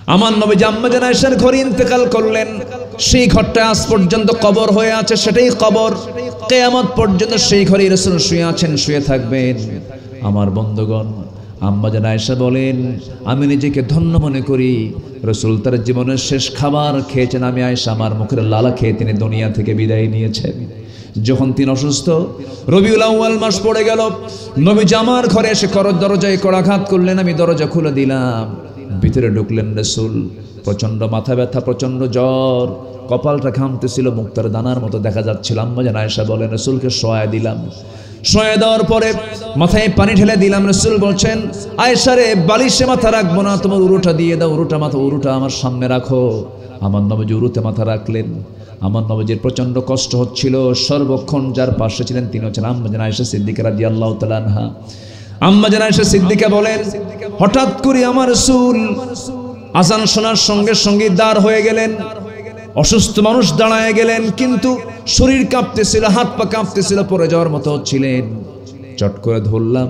আমার নবী আম্মা জান আয়েশার ঘরে ইন্তেকাল করলেন। সেই ঘরটা আজ পর্যন্ত কবর হয়ে আছে, সেটাই কবর। কিয়ামত পর্যন্ত সেই ঘরে রাসূল শুয়ে আছেন, শুয়ে থাকবেন। আমার বন্ধুগণ, আম্মা জান আয়েশা বলেন, আমি নিজেকে ধন্য মনে করি, রাসূল তার জীবনের শেষ খাবার খেয়েছেন। আমি আয়েশা আমার মুখের লালা খেয়ে তিনি দুনিয়া থেকে বিদায় নিয়েছেন। যখন তিনি অসুস্থ, রবিউল আউয়াল মাস পড়ে গেল, নবীজি আমার ঘরে এসে দরজায় করাঘাত করলেন। আমি দরজা খুলে দিলাম, ভিতরে ঢুকলেন রাসূল। প্রচন্ড মাথা ব্যথা, প্রচন্ড জ্বর, কপালটা ঘামতেছিল, মুক্তার দানার মতো দেখা যাচ্ছিল। আম্মা জান আয়েশা বলেন, রাসূলকে শোয়া দিলাম। শোয়া দেওয়ার পরে মাথায় পানি ঢেলে দিলাম। রাসূল বলছেন, আয়েশা রে, বালিশে মাথা রাখবো না, তোমার উরুটা দিয়ে দাও, উরুটা আমার সামনে রাখো। আমার নবীজি উরুতে মাথা রাখলেন। আমার নবীজির প্রচন্ড কষ্ট হচ্ছিল। সর্বক্ষণ যার পাশে ছিলেন তিনি হচ্ছেন আম্মা জান আয়েশা সিদ্দিকা রাদিয়াল্লাহু তাআলা আনহা। আম্মা জান আয়েশা সিদ্দিকা বলেন, হঠাৎ করে আমার রাসূল আযান শোনার সঙ্গে সঙ্গে দাঁড় হয়ে গেলেন। অসুস্থ মানুষ দাঁড়ায় গেলেন, কিন্তু শরীর কাঁপতেছিল, হাত পা কাঁপতেছিল, পড়ে যাওয়ার মতো ছিলেন। চট করে ধরলাম,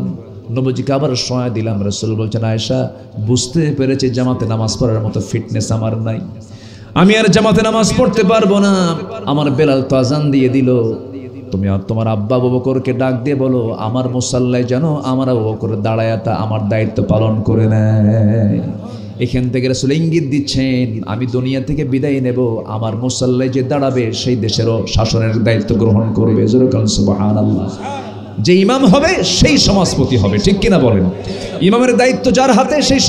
নবীজিকে আবার শোয়া দিলাম। রাসূল বলছেন, আয়েশা, বুঝতে পেরেছি জামাতে নামাজ পড়ার মতো ফিটনেস আমার নাই, আমি আর জামাতে নামাজ পড়তে পারবো না। আমার বেলাল তো আযান দিয়ে দিল, তুমি আর তোমার আব্বা আবু বকরকে ডাক দিয়ে বলো আমার মুসাল্লায় যেন আমার আবু বকর দাঁড়ায় তা আমার দায়িত্ব পালন করে নেয়। এখান থেকে রাসূল ইঙ্গিত দিচ্ছেন, আমি দুনিয়া থেকে বিদায় নেব, আমার মুসাল্লায় যে দাঁড়াবে সেই দেশেরও শাসনের দায়িত্ব গ্রহণ করবে। জোরে বলেন সুবহানাল্লাহ। যে ইমাম হবে সেই সমাজপতি হবে, ঠিক কিনা বলেন? ইমামের দায়িত্ব যার হাতে, সেই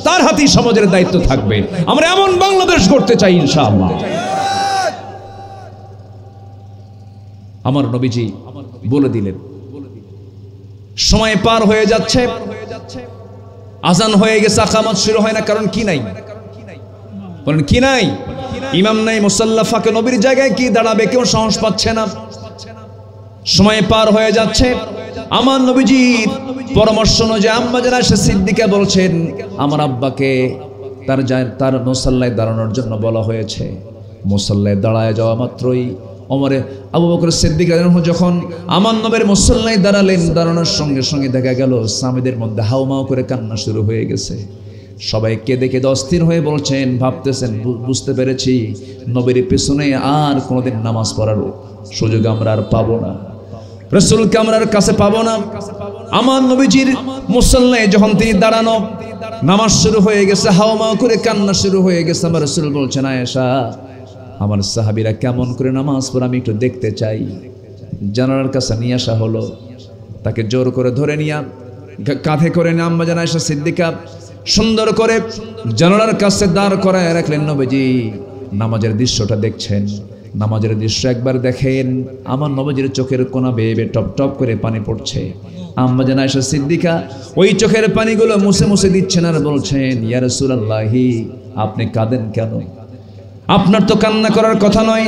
তার হাতেই সমাজের দায়িত্ব থাকবে। আমরা এমন বাংলাদেশ গড়তে চাই ইনশাআল্লাহ। আমার নবীজি বলে দিলেন, সময় পার হয়ে যাচ্ছে, আজান হয়ে গেছে, আকামত শুরু হয় না। কারণ কি নাই? বলেন কি নাই? ইমাম নাই, মুসাল্লা ফাঁকে, নবীর জায়গায় কি দাঁড়াবে? কেউ সাহস পাচ্ছে না। সময় পার হয়ে যাচ্ছে। আমার নবীজির পরামর্শ অনুযায়ী আম্মা জান আয়েশা সিদ্দিকা বলছেন, আমার আব্বাকে তার মুসাল্লায় দাঁড়ানোর জন্য বলা হয়েছে। মুসাল্লায় দাঁড়ায় যাওয়া মাত্রই ওমরে আবু বকর সিদ্দিক রাদিয়াল্লাহু যখন আমার নবীর মুসাল্লায় দাঁড়ালেন, দাঁড়ানোর সঙ্গে সঙ্গে দেখা গেল সাহাবীদের মধ্যে হাউমাউ করে কান্না শুরু হয়ে গেছে। সবাই কেঁদে কেঁদে অস্থির হয়ে বলছেন, ভাবতেছেন, বুঝতে পেরেছি নবীর পেছনে আর কোনোদিন নামাজ পড়ার সুযোগ আমরা আর পাবো না, রাসূলকে আমরা আর কাছে পাবো না। আমার নবীজির মুসাল্লায় যখন তিনি দাঁড়ানো, নামাজ শুরু হয়ে গেছে, হাউমাউ করে কান্না শুরু হয়ে গেছে। আমার রাসূল বলছেন, আয়েশা, আমার সাহাবীরা কেমন করে নামাজ পড়ে আমি একটু দেখতে চাই। জানালার কাছে নিয়ে আসা হলো, তাকে জোর করে ধরে নিয়ে কাঁধে করে নিয়ে আম্মা জান আয়েশা সিদ্দিকা সুন্দর করে জানালার কাছে দাঁড় করায় রাখলেন। নবীজি নামাজের দৃশ্যটা দেখছেন। নামাজের দৃশ্য একবার দেখেন, আমার নবীজির চোখের কোনা বেয়ে বেয়ে টপ টপ করে পানি পড়ছে। আম্মা জান আয়েশা সিদ্দিকা ওই চোখের পানিগুলো মুছে মুছে দিচ্ছেন আর বলছেন, ইয়া রাসূলুল্লাহি, আপনি কাঁদেন কেন? আপনার তো কান্না করার কথা নয়,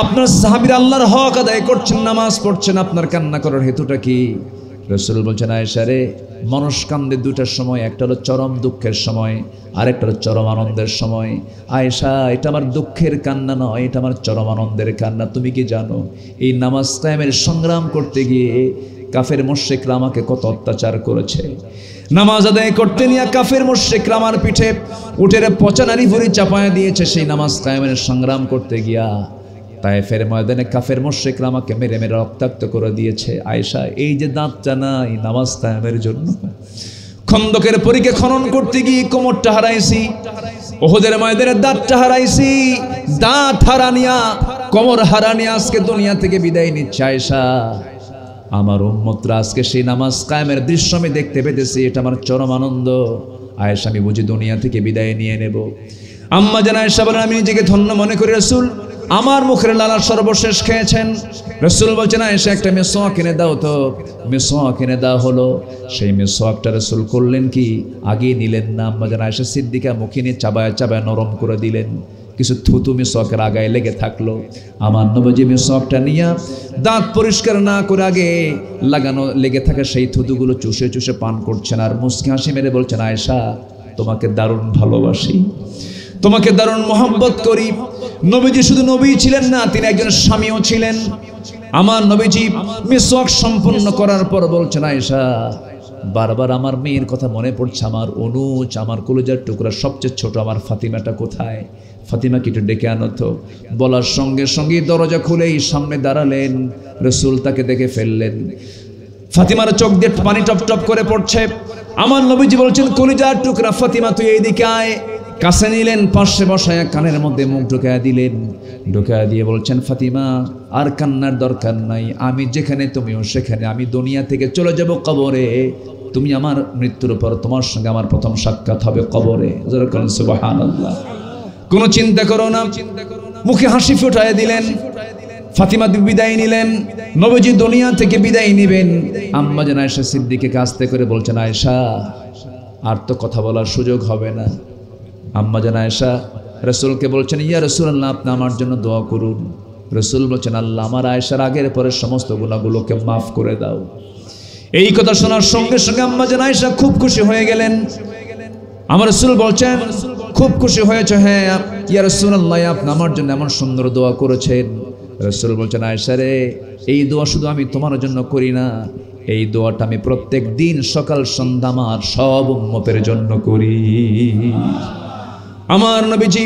আপনার সাহাবীরা আল্লাহর হক আদায় করছেন, নামাজ পড়ছেন, আপনার কান্না করার হেতুটা কি? রাসূল বলছেন, আয়েশা রে, মানুষ কান্দে দুটার সময়, একটা হলো চরম দুঃখের সময়, আর একটা হলো চরম আনন্দের সময়। আয়েশা, এটা আমার দুঃখের কান্না নয়, এটা আমার চরম আনন্দের কান্না। তুমি কি জানো, এই নামাজ কায়েমের সংগ্রাম করতে গিয়ে কাফের মুশরিকরা আমাকে কত অত্যাচার করেছে। নামাজ আদায় করতে নিয়ে কাফের মুশরিকরা আমার পিঠে উটের পচা নারী ভুঁড়ি চাপায় দিয়েছে। সেই নামাজ কায়েমের সংগ্রাম করতে গিয়া তায়েফের ময়দানে কাফের মুশরিকরা আমাকে মেরে মেরে রক্তাক্ত করে দিয়েছে। আয়েশা, এই যে দাঁতটা নাই নামাজ কায়েমের জন্য, খন্দকের পরীকে খনন করতে গিয়ে কোমরটা হারাইছি, উহুদের ময়দানে দাঁতটা হারাইছি, দাঁত হারানিয়া কোমর হারানিয়া আজকে দুনিয়া থেকে বিদায় নিচ্ছে। আয়েশা, আমার উম্মতরা আজকে সেই নামাজ কায়েমের দৃশ্য আমি দেখতে পেতেছি, এটা আমার চরম আনন্দ। আয়েশা, আমি বুঝি দুনিয়া থেকে বিদায় নিয়ে নেব। আম্মা জান আয়েশা বলেন, আমি নিজেকে ধন্য মনে করি, রাসূল আমার মুখের লালা সর্বশেষ খেয়েছেন। রাসূল বলছেন, আয়েশা, একটা মিসওয়াক কিনে দাও তো। মিসওয়াক কিনে দেওয়া হলো। সেই মিসওয়াকটা রাসূল করলেন কি, আগে নিলেন না, আম্মা জান আয়েশা সিদ্দিকা মুখে নিয়ে চাবায় চাবায় নরম করে দিলেন। কিছু থুতু মিসওয়াকের আগায় লেগে থাকলো। আমার নবীজি মিসওয়াকটা নিয়ে দাঁত পরিষ্কার না করে আগে লাগানো লেগে থাকা সেই থুতুগুলো চুষে চুষে পান করছেন আর মুচকি হাসি মেরে বলছেন, আয়েশা, তোমাকে দারুণ ভালোবাসি, তোমাকে দারুণ মহব্বত করি। নবীজি শুধু নবী ছিলেন না, তিনি একজন স্বামীও ছিলেন। আমার নবীজি মিসওয়াক সম্পূর্ণ করার পর বলছেন, আয়েশা, বারবার আমার মেয়ের কথা মনে পড়ছে, আমার অনুজ, আমার কলিজার টুকরা সবচেয়ে ছোট আমার ফাতিমাটা কোথায়, ফাতিমাকে একটু ডেকে আনো তো। বলার সঙ্গে সঙ্গে দরজা খুলেই সামনে দাঁড়ালেন রাসূল, তাকে দেখে ফেললেন। ফাতিমার চোখ দিয়ে পানি টপ টপ করে পড়ছে। আমার নবীজি বলছেন, কলিজার টুকরা ফাতিমা তুই এইদিকে আয়। কাছে নিলেন, পাশে বসায় কানের মধ্যে মুখ ঢুকায়া দিলেন। ঢুকায়া দিয়ে বলছেন, ফাতিমা আর কান্নার দরকার নাই, আমি যেখানে তুমিও সেখানে। আমি দুনিয়া থেকে চলে যাব কবরে, তুমি আমার মৃত্যুর পর তোমার সঙ্গে আমার প্রথম সাক্ষাৎ হবে কবরে। সুবহানাল্লাহ। কোনো চিন্তা করো না। মুখে হাসি ফুটায় দিলেন। ফাতিমা বিদায় নিলেন। নবীজি দুনিয়া থেকে বিদায় নেবেন। আম্মা জান আয়েশা সিদ্দিকাকে আস্তে করে বলছেন, আয়েশা আর তো কথা বলার সুযোগ হবে না। আম্মা জান আয়েশা রাসূলকে বলছেন, ইয়া রাসূলুল্লাহ আপনি আমার জন্য দোয়া করুন। রাসূল বলছেন, আল্লাহ আমার আয়েশার আগের পরের সমস্ত গুনাহগুলোকে মাফ করে দাও। এই কথা শোনার সঙ্গে সঙ্গে আম্মা জান আয়েশা খুব খুশি হয়ে গেলেন। আমার রাসূল বলছেন, খুব খুশি হয়েছে? হ্যাঁ ইয়া রাসূলুল্লাহ আপনি আমার জন্য এমন সুন্দর দোয়া করেছেন। রাসূল বলছেন, আয়েশা রে এই দোয়া শুধু আমি তোমার জন্য করি না, এই দোয়াটা আমি প্রত্যেক দিন সকাল সন্ধ্যা আমার সব উম্মতের জন্য করি। আমার নবীজি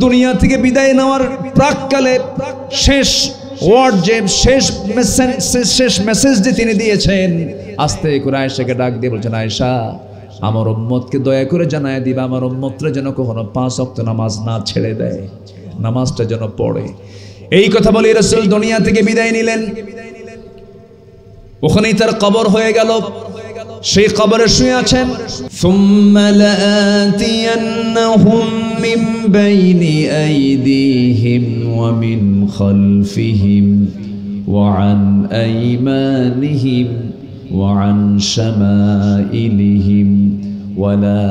দুনিয়া থেকে বিদায় নেওয়ার প্রাককালে শেষ ওয়ার্ড, যে শেষ মেসেজ যে তিনি দিয়েছেন, আস্তে করে আয়েশাকে ডাক দিয়ে বলছেন, আয়েশা আমার উম্মতকে দয়া করে জানায় দিবা, আমার উম্মতরা যেন কখনো 5 ওয়াক্ত নামাজ না ছেড়ে দেয়, নামাজটা যেন পড়ে। এই কথা বলে রাসূল দুনিয়া থেকে বিদায় নিলেন। ওখানেই তার কবর হয়ে গেল। সেই কবরে শুয়ে আছেন। সুম্মা লাআতিয়ান্নাহুম মিন বাইনি আইদিহিম ওয়া মিন খালফিহিম ওয়া আন আইমানিহিম ওয়া আন শামাইলিহিম ওয়া লা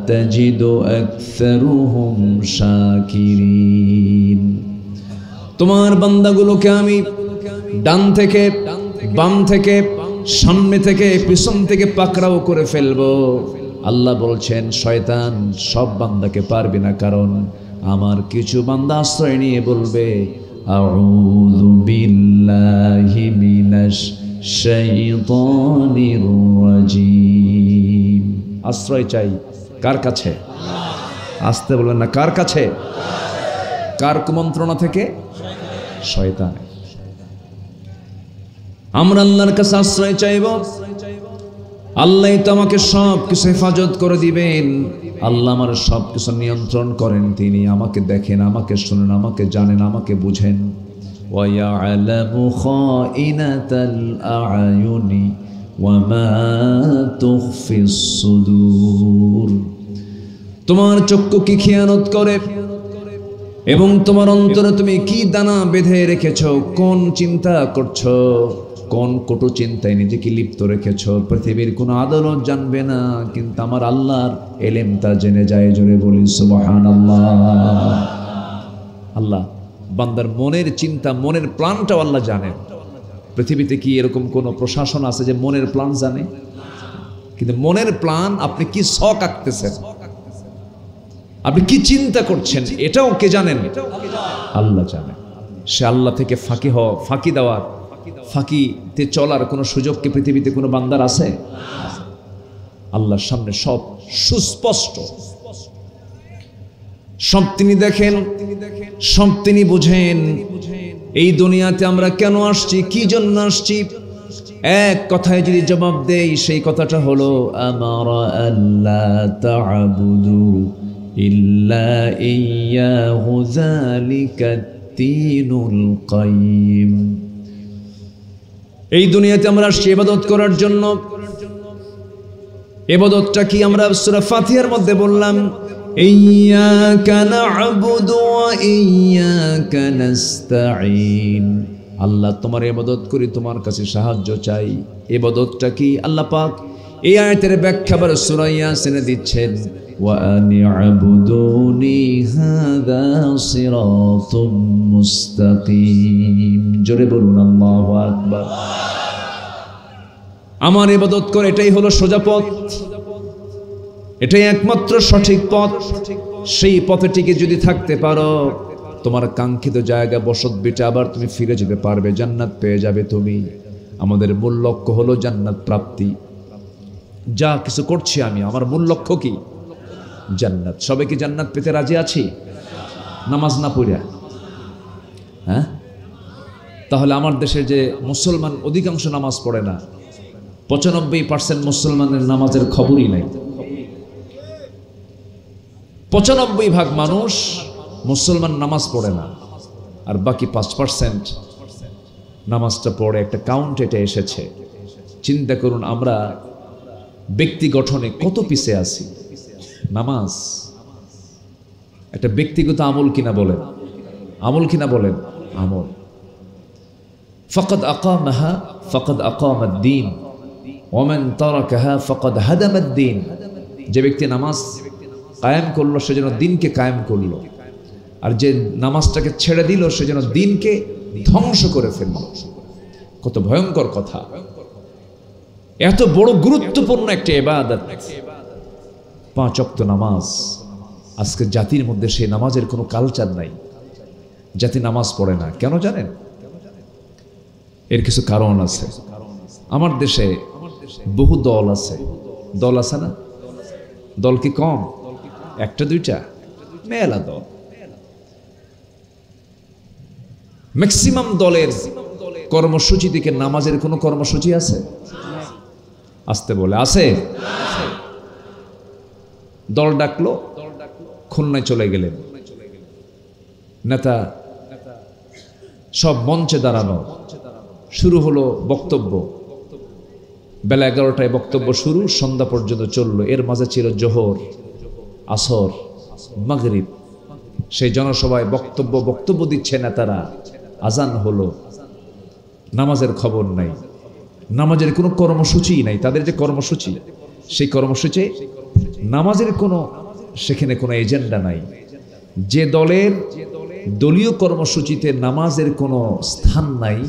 তাজিদু আকসারুহুম শাকিরিন। তোমার বান্দাগুলোকে আমি ডান থেকে, বাম থেকে, সামনে থেকে, পিছন থেকে পাকড়াও করে ফেলবো। আল্লাহ বলছেন, শয়তান সব বান্দাকে পারবে না, কারণ আমার কিছু বান্দা আশ্রয় নিয়ে বলবে, আউযু বিল্লাহি মিনাশ শাইতানির রাজিম। আশ্রয় চাই কার কাছে? আসতে বলবেন না, কার কাছে? কার কুমন্ত্রণা থেকে? শয়তান। আমরা আল্লাহর কাছে আশ্রয় চাইব। আল্লাহ তো আমাকে সব কিছু হেফাজত করে দিবেন। আল্লাহ আমার সব কিছু নিয়ন্ত্রণ করেন, তিনি আমাকে দেখেন, আমাকে শুনেন, আমাকে জানেন, আমাকে বুঝেন। ওয়া ইয়ালামু খাইনাতাল আ'য়ুনি ওয়া মা তুখফিস সুদূর। তোমার চক্ষু কি খেয়ানত করে এবং তোমার অন্তরে তুমি কি দানা বেঁধে রেখেছো, কোন চিন্তা করছো, কোন কটু চিন্তায় নিজেকে লিপ্ত রেখেছো, পৃথিবীর কোনো আদালত জানবে না, কিন্তু আমার আল্লাহর এলেম তা জেনে যায়। জোরে বলি সুবহানাল্লাহ। আল্লাহ বান্দার মনের চিন্তা, মনের প্ল্যানটাও আল্লাহ জানেন। পৃথিবীতে কি এরকম কোনো প্রশাসন আছে যে মনের প্ল্যান জানে? কিন্তু মনের প্ল্যান, আপনি কি শখ আঁকতেছেন, আপনি কি চিন্তা করছেন, এটাও কে জানেন? আল্লাহ জানেন। সে আল্লাহ থেকে ফাঁকি দেওয়ার, ফাঁকিতে চলার কোনো সুযোগ কি পৃথিবীতে কোনো বান্দার আছে? আল্লাহর সামনে সব সুস্পষ্ট, সব তিনি দেখেন, সব তিনি বুঝেন। এই দুনিয়াতে আমরা কেন আসছি, কি জন্য আসছি, এক কথায় যদি জবাব দেই, সেই কথাটা হলো আমারা আল্লাহ তা'বুদু ইল্লা ইয়্যাহু যালিকাত-দীনুল কাইয়্যিম। এই দুনিয়াতে আমরা আসছি ইবাদত করার জন্য। ইবাদতটা কি আমরা সূরা ফাতিহার মধ্যে বললাম, ইয়্যাকা না'বুদু ওয়া ইয়্যাকা নাস্তাঈন। আল্লাহ তোমার ইবাদত করি, তোমার কাছে সাহায্য চাই। ইবাদতটা কি? আল্লাহ পাক এই আয়াতের ব্যাখ্যা আবার সূরা ইয়াসিনে দিচ্ছেন, ওয়া আনি'বুদুনি হাযা সিরাতুম মুস্তাকিম। জোরে বলুন আল্লাহু আকবার। আমার ইবাদত করে, এটাই হলো সোজা পথ, এটাই একমাত্র সঠিক পথ। সেই পথে টিকে যদি থাকতে পারো, তোমার কাঙ্ক্ষিত জায়গা বসত বিটা আবার তুমি ফিরে যেতে পারবে, জান্নাত পেয়ে যাবে তুমি। আমাদের মূল লক্ষ্য হলো জান্নাত প্রাপ্তি। যা কিছু করছি আমি, আমার মূল লক্ষ্য কি? জান্নাত। সবাই কি জান্নাত পেতে রাজি আছি? নামাজ না পড়িয়া? হ্যাঁ, তাহলে আমার দেশের যে মুসলমান অধিকাংশ নামাজ পড়ে না, 95% মুসলমানের নামাজের খবরই নাই। 95% মানুষ মুসলমান নামাজ পড়ে না, আর বাকি 5% নামাজটা পড়ে। একটা কাউন্ট এটা এসেছে। চিন্তা করুন আমরা ব্যক্তি গঠনে কত পিছে আছি। নামাজ একটা ব্যক্তিগত আমল কিনা বলেন, আমল কিনা বলেন, আমল। ফাকাদ আকামাহা ফাকাদ আকামাদ-দ্বীন ওয়া মান তারাকাহা ফাকাদ হাদামাদ-দ্বীন। যে ব্যক্তি নামাজ কায়েম করলো সে যেন দিনকে কায়েম করলো, আর যে নামাজটাকে ছেড়ে দিল সে যেন দিনকে ধ্বংস করে ফেলল। কত ভয়ঙ্কর কথা! এত বড় গুরুত্বপূর্ণ একটা ইবাদত 5 ওয়াক্ত নামাজ। আজকে জাতির মধ্যে সেই নামাজের কোনো কালচার নাই, জাতি নামাজ পড়ে না। কেন জানেন? এর কিছু কারণ আছে। আমার দেশে বহু দল আছে। দল আছে না? দল কি কম? একটা দুইটা? মেলা দল। ম্যাক্সিমাম দলের কর্মসূচি থেকে নামাজের কোনো কর্মসূচি আছে? আসতে বলে আছে। দল ডাকলো, খুলনায় চলে গেলেন, নেতা সব মঞ্চে দাঁড়ানো, শুরু হলো বক্তব্য। বেলা 11টায় বক্তব্য শুরু, সন্ধ্যা পর্যন্ত চললো। এর মাঝে ছিল জোহর, আসর, মাগরিব। সেই জনসভায় বক্তব্য দিচ্ছে নেতারা। আজান হলো, নামাজের খবর নাই, নামাজের কোনো কর্মসূচি নাই। তাদের যে কর্মসূচি, সেই কর্মসূচি নামাজের কোনো, সেখানে কোনো এজেন্ডা নাই। যে দলের দলীয় কর্মসূচিতে নামাজের কোনো স্থান নাই,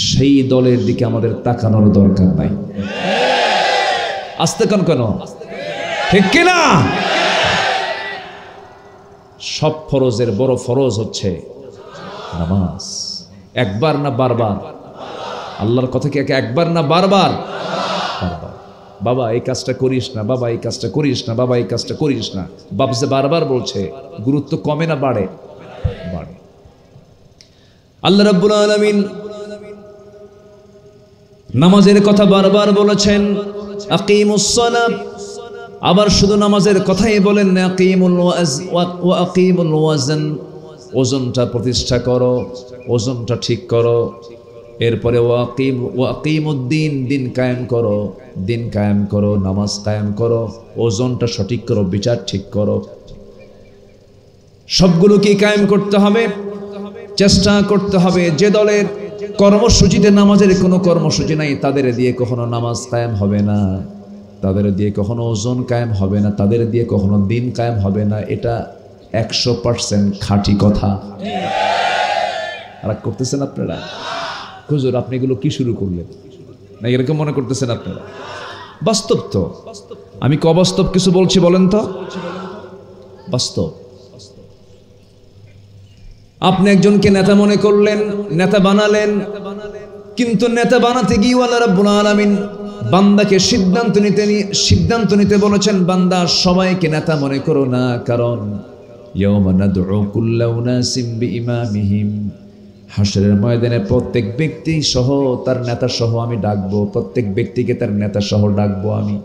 সেই দলের দিকে আমাদের তাকানোর দরকার নাই। আসতে কেন কেন? ঠিক কিনা? সব ফরজের বড় ফরজ হচ্ছে নামাজ। একবার না বারবার? আল্লাহর কথা কি একবার না বারবার? বারবার। বাবা এই কাজটা করিস না, বাবা এই কাজটা করিস না, বাবা এই কাজটা করিস না। বাপ যে বারবার বলছে, গুরুত্ব কমে না বাড়ে? বাড়ে। আল্লাহ রাব্বুল আলামিন নামাজের কথা বারবার বলেছেন, আকিমুস সালাত। আবার শুধু নামাজের কথাই বলেন না, আকিমুল ওয়া আকিমুল ওয়াজন। ওজনটা প্রতিষ্ঠা করো, ওজনটা ঠিক করো। এরপরে ওয়া আকিমুদ্দিন, দিন কায়েম করো, দিন কায়েম করো, নামাজ কায়েম করো, ওজনটা সঠিক করো, বিচার ঠিক করো। সবগুলোকে কায়েম করতে হবে, চেষ্টা করতে হবে। যে দলের কর্মসূচিতে নামাজের কোনো কর্মসূচি নাই, তাদের দিয়ে কখনো নামাজ কায়েম হবে না, তাদের দিয়ে কখনো ওজন কায়েম হবে না, তাদের দিয়ে কখনো দিন কায়েম হবে না। এটা 100% খাঁটি কথা। রাগ করতেছেন আপনারা? হুজুর আপনি এগুলো কি শুরু করলেন? না এরকম মনে করতেছেন আপনারা? বাস্তব তো। আমি কি অবাস্তব কিছু বলছি বলেন তো? বাস্তব। আপনি একজনকে নেতা মনে করলেন, নেতা বানালেন, কিন্তু নেতা বানাতে গিয়ে আল্লাহ রাব্বুল আলামিন বান্দাকে সিদ্ধান্ত নিতে বলেছেন, বান্দা সবাইকে নেতা মনে করো না, কারণ ইয়াওমা নাদউ কুল্লা উনাসিম বিইমামিহিম। হাসরের ময়দানে প্রত্যেক ব্যক্তি সহ তার নেতা সহ আমি ডাকবো, প্রত্যেক ব্যক্তিকে তার নেতা সহ ডাকবো আমি।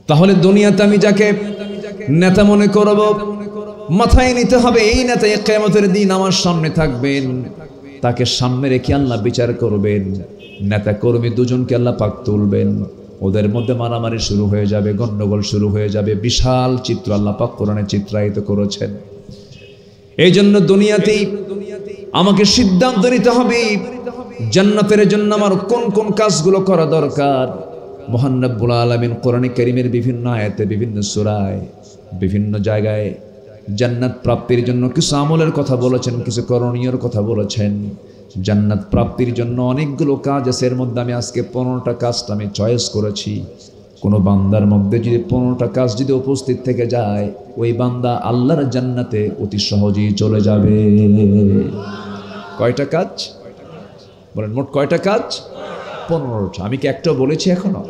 তাহলে দুনিয়াতে আমি যাকে নেতা মনে করব, মাথায় নিতে হবে এই নেতা কিয়ামতের দিন আমার সামনে থাকবেন, তাকে সামনে রেখে আল্লাহ বিচার করবেন। নেতা কর্মী দুজনকে আল্লাহ পাক তুলবেন, ওদের মধ্যে মারামারি শুরু হয়ে যাবে, গন্ডগোল শুরু হয়ে যাবে। বিশাল চিত্র আল্লাহ পাক কোরআনে চিত্রায়িত করেছেন। এই জন্য দুনিয়াতেই আমাকে সিদ্ধান্ত নিতে হবে জান্নাতের জন্য আমার কোন কোন কাজগুলো করা দরকার। মহান রব্বুল আলামিন কোরআনে কারীমের বিভিন্ন আয়াতে, বিভিন্ন সূরায়, বিভিন্ন জায়গায় জান্নাত প্রাপ্তির জন্য কিছু আমলের কথা বলেছেন, কিছু করণীয়র কথা বলেছেন। জান্নাত প্রাপ্তির জন্য অনেকগুলো কাজ আছে, এর মধ্যে আমি আজকে 15টা কাজটা আমি চয়েস করেছি। কোনো বান্দার মধ্যে যদি 15টা কাজ যদি উপস্থিত থেকে যায়, ওই বান্দা আল্লাহর জান্নাতে অতি সহজেই চলে যাবে। কয়টা কাজ বলেন? মোট কয়টা কাজ? 15টা। আমি কি একটাও বলেছি এখনো?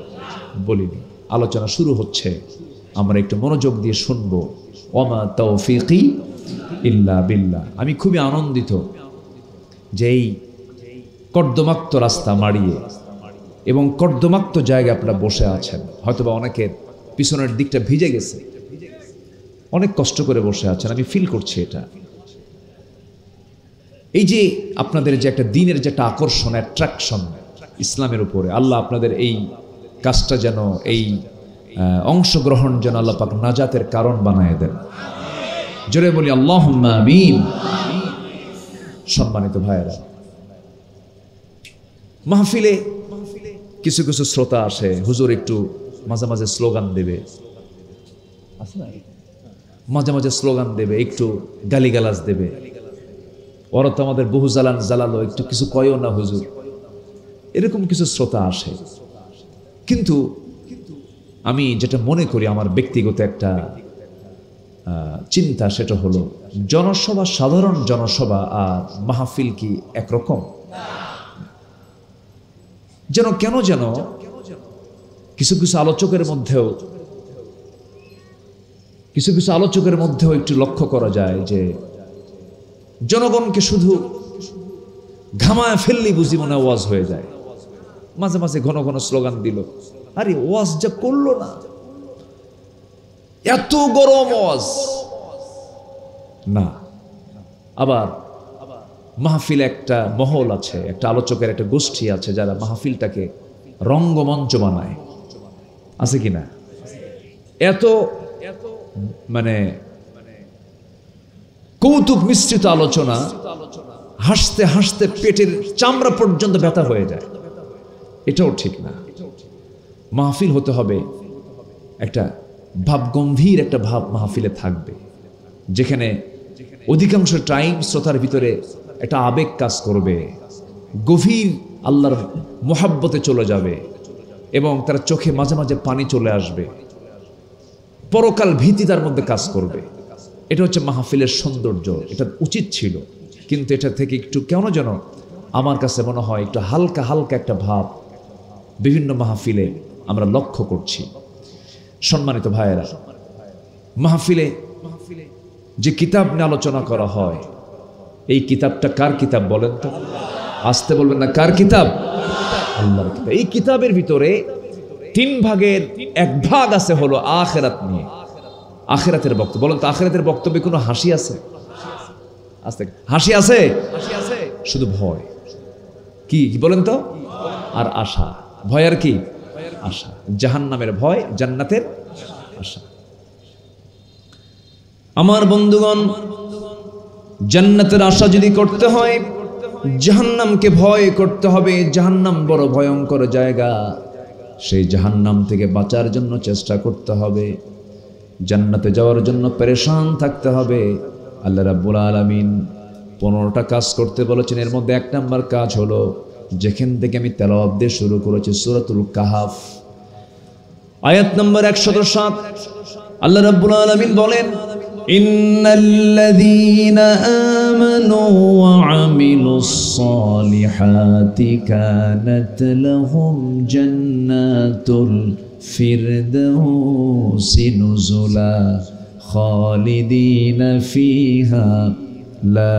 বলিনি। আলোচনা শুরু হচ্ছে, আমরা একটু মনোযোগ দিয়ে শুনবো। ওমা তৌফিকি ইল্লা বিল্লাহ। আমি খুবই আনন্দিত যে এই কর্দমাক্ত রাস্তা মাড়িয়ে এবং কর্দমাক্ত জায়গায় আপনারা বসে আছেন। হয়তোবা অনেকের পিছনের দিকটা ভিজে গেছে, অনেক কষ্ট করে বসে আছেন, আমি ফিল করছি এটা। এই যে আপনাদের যে একটা দিনের যে একটা আকর্ষণ, অ্যাট্রাকশন ইসলামের উপরে, আল্লাহ আপনাদের এই কাজটা যেন, এই অংশগ্রহণ যেন আল্লাহ পাক নাজাতের কারণ বানায় দেন। জোরে বলি আল্লাহুম্মা আমিন। সম্মানিত ভাইয়েরা, মাহফিলে কিছু কিছু শ্রোতা আসে, হুজুর একটু মাঝে মাঝে স্লোগান দেবে, মাঝে মাঝে স্লোগান দেবে, একটু গালিগালাজ দেবে। ওরা তো আমাদের বহু জ্বালালো, একটু কিছু কয়ও না হুজুর, এরকম কিছু শ্রোতা আসে। কিন্তু আমি যেটা মনে করি, আমার ব্যক্তিগত একটা চিন্তা, সেটা হলো জনসভা, সাধারণ জনসভা আর মাহফিল কি একরকম? কেন যেন কিছু কিছু আলোচকের মধ্যেও একটু লক্ষ্য করা যায় যে জনগণকে শুধু ঘামায় ফেললি বুঝি মনে ওয়াজ হয়ে যায়। মাঝে মাঝে ঘন ঘন স্লোগান দিল, আরে ওয়াজ যা করলো না, এত গরম ওয়াজ না। আবার মাহফিলে একটা মহল আছে, একটা আলোচকের একটা গোষ্ঠী আছে যারা মাহফিলটাকে রঙ্গমঞ্চ বানায়, আছে কিনা? এত মানে কৌতুক মিশ্রিত আলোচনা, হাসতে হাসতে পেটের চামড়া পর্যন্ত ব্যথা হয়ে যায়। এটাও ঠিক না। মাহফিল হতে হবে একটা ভাবগম্ভীর একটা ভাব মাহফিলে থাকবে, যেখানে অধিকাংশ টাইম শ্রোতার ভিতরে একটা আবেগ কাজ করবে, গভীর আল্লাহর মোহাব্বতে চলে যাবে এবং তার চোখে মাঝে মাঝে পানি চলে আসবে, পরকাল ভীতি তার মধ্যে কাজ করবে। এটা হচ্ছে মাহফিলের সৌন্দর্য। এটা উচিত ছিল, কিন্তু এটা থেকে একটু কেন যেন আমার কাছে মনে হয় একটু হালকা হালকা একটা ভাব বিভিন্ন মাহফিলে আমরা লক্ষ্য করছি। সম্মানিত ভাইয়েরা, মাহফিলে যে কিতাব নিয়ে আলোচনা করা হয়, এই কিতাবটা কার কিতাব বলেন তো? আসতে বলবেন না, কার কিতাব? আল্লাহর কিতাব। এই কিতাবের ভিতরে 3 ভাগের 1 ভাগ আছে হলো আখিরাত নিয়ে, আখিরাতের বক্তব্য। বলেন তো, আখিরাতের বক্তব্যে কোনো হাসি আছে? হাসি আছে? শুধু ভয়। কি বলেন তো? আর আশা। ভয় আর কি? আশা। জাহান্নামের ভয়, জান্নাতের আশা। আমার বন্ধুগণ, জান্নাতের আশা যদি করতে হয়, জাহান্নামকে ভয় করতে হবে। জাহান্নাম বড় ভয়ঙ্কর জায়গা, সেই জাহান্নাম থেকে বাঁচার জন্য চেষ্টা করতে হবে। জান্নাতে যাওয়ার জন্য পেরেশান থাকতে হবে। আল্লাহ রাব্বুল আলামিন 15টা কাজ করতে বলেছেন। এর মধ্যে 1 নাম্বার কাজ হলো, যেখান থেকে আমি তেলাওয়াত দিয়ে শুরু করেছি, সূরাতুল কাহাফ আয়াত নম্বর 107। আল্লাহ রাব্বুল আলামিন বলেন, ইন্নাল্লাযীনা আমানু ওয়া আমিলুস সালিহাতি কানাত লাহুম জান্নাতুল ফিরদাউসি নুজুলা খালিদিনা ফিহা লা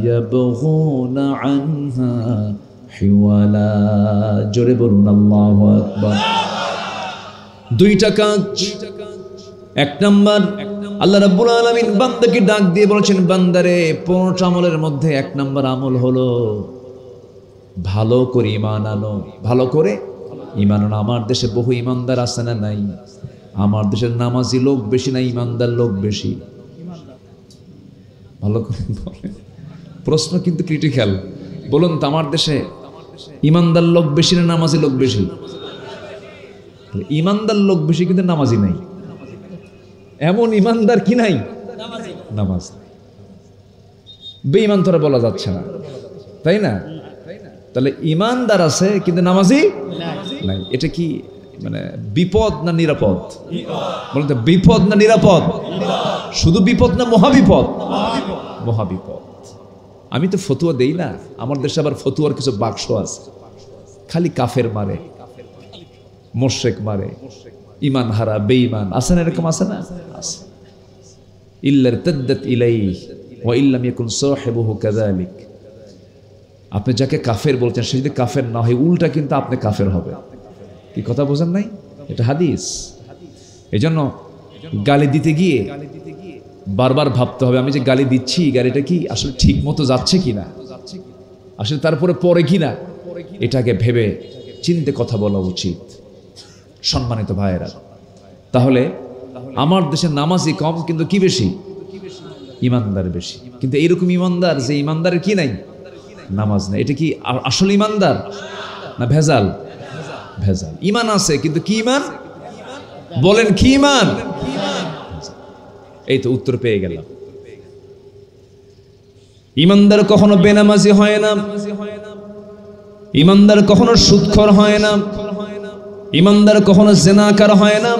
ইয়াবগুনা আনহা হিওয়ালা। জোরে বলুন আল্লাহু আকবার। 2টা কাজ। 1 নাম্বার, আল্লাহ রাব্বুল আলামিন বান্দাকে ডাক দিয়ে বলেছেন, বান্দারে 15টা আমলের মধ্যে 1 নাম্বার আমল হলো ভালো করে ঈমান আনো। ভালো করে ঈমান আনো। আমার দেশে বহু ঈমানদার আছে না নাই? আমার দেশের নামাজি লোক বেশি না ঈমানদার লোক বেশি? ভালো করে বলেন, প্রশ্ন কিন্তু ক্রিটিক্যাল। বলুন তো, আমার দেশে ঈমানদার লোক বেশি না নামাজি লোক বেশি? ঈমানদার লোক বেশি, কিন্তু নামাজি নাই। এমন ঈমানদার কি নাই? নামাজ। বেঈমান তোরা বলা যাচ্ছে না, তাই না? তাহলে ঈমানদার আছে কিন্তু নামাজি নাই। এটা কি মানে বিপদ না নিরাপদ? বলুন তো, বিপদ না নিরাপদ? শুধু বিপদ না মহাবিপদ? মহাবিপদ। আমি তো ফতুয়া দেই না, আমার দেশে আবার ফতুয়ার কিছু বাক্স আছে, খালি কাফের মারে। মুশরিক মারে, ইমান হারা, বেঈমান, আছে না এরকম? আছে না? আছে। ইল্লা ইরতাদ্দাত ইলাইহি ওয়া ইল্লাম ইয়াকুন সাহিবুহু কাযালিক। আপনি যাকে কাফের বলছেন সে যদি কাফের না হয়, উল্টা কিন্তু আপনি কাফের হবে। কি কথা বোঝেন নাই? এটা হাদিস। এজন্য গালি দিতে গিয়ে বারবার ভাবতে হবে, আমি যে গালি দিচ্ছি গালিটা কি আসলে ঠিক মতো যাচ্ছে কিনা, আসলে তারপরে পরে কিনা, এটাকে ভেবে চিন্তে কথা বলা উচিত। সম্মানিত ভাইয়েরা, তাহলে আমার দেশে নামাজি কম, কিন্তু কি বেশি? ইমানদার বেশি। কিন্তু এরকম ইমানদার যে ইমানদারের কি নাই? নামাজ নাই। এটা কি আসলে ইমানদার না ভেজাল? ভেজাল। ইমান আছে কিন্তু কি ইমান? বলেন কি ইমান? এই তো উত্তর পেয়ে গেলাম। ইমানদার কখনো বেনামাজি হয় না, ইমানদার কখনো সুদখোর হয় না, ইমানদার কখনো জিনাকার হয় না,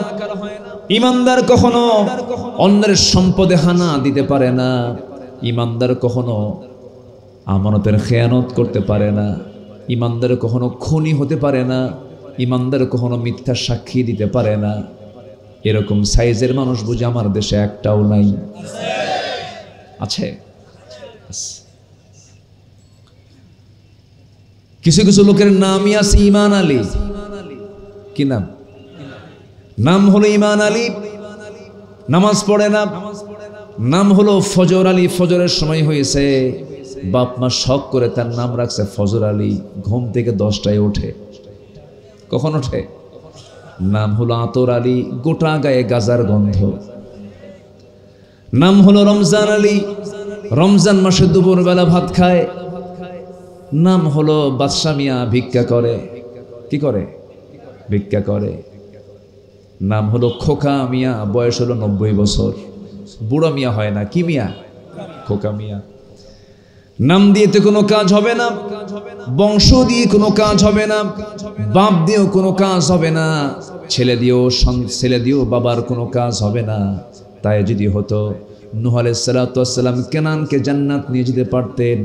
ইমানদার কখনো অন্যের সম্পদে হানা দিতে পারে না, ইমানদার কখনো আমানতের খেয়ানত করতে পারে না, ইমানদার কখনো খুনি হতে পারে না, ইমানদার কখনো মিথ্যা সাক্ষী দিতে পারে না। এরকম সাইজের মানুষ বুঝি আমার দেশে একটাও নাই? আছে। কিছু কিছু লোকের নামই আছে ঈমান আলী। কি নাম? নাম হলো ঈমান আলী, নামাজ পড়ে না। নাম হলো ফজর আলী, ফজরের সময় হয়েছে, বাপ মা শখ করে তার নাম রাখছে ফজর আলী। ঘুম থেকে 10টায় ওঠে। কখন ওঠে? নাম হলো আতর আলী, গোটা গায়ে গাজার গন্ধ। নাম হলো রমজান আলী, রমজান মাসে দুপুরবেলা ভাত খায়। নাম হলো বাদশা মিয়া, ভিক্ষা করে। কি করে? ভিক্ষা করে। নাম হলো খোকা মিয়া, বয়স হলো 90 বছর। বুড়ো মিয়া হয় না, কি মিয়া? খোকা মিয়া। নাম দিয়ে তো কোনো কাজ হবে না, বংশ দিয়ে কোনো কাজ হবে না, বাপ দিয়েও কোনো কাজ হবে না, ছেলে দিয়েও বাবার কোনো কাজ হবে না। তাই যদি হতো নূহ আলাইহিস সালাতু ওয়াস সালাম কেনানকে জান্নাত নিয়ে যেতে পারতেন,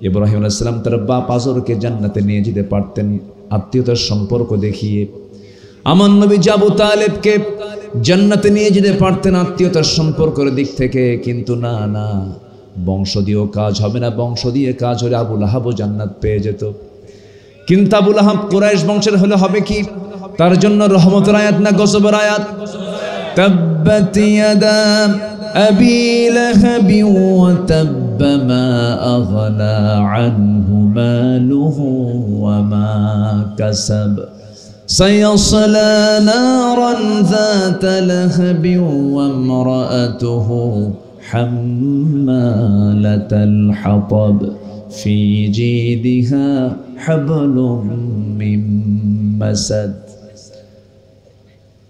ইব্রাহিম আলাইহিস সালাম তার বাপ আজরকে জান্নাতে নিয়ে যেতে পারতেন আত্মীয়তার সম্পর্ক দেখিয়ে। আমার নবী আবু তালেবকে জান্নাতে নিয়ে যেতে পারতেন আত্মীয়তার সম্পর্কের দিক থেকে। কিন্তু না না, বংশ দিয়েও কাজ হবে না, বংশ দিয়ে কাজ হলে আবু লাহাবও জান্নাত পেয়ে যেত। কিন্তু আবু লাহাব কুরাইশ বংশের হলে হবে কি? তার জন্য রহমতের আয়াত না গজবের আয়াত? তাব্বাত ইয়াদা আবি লাহাব ওয়া তাব্ব মা আগনা আনহু মালুহু ওয়া মা কাসাব سيصلى نارا ذات لهب وامرأته حمالة الحطب في جيدها حبل من مسد।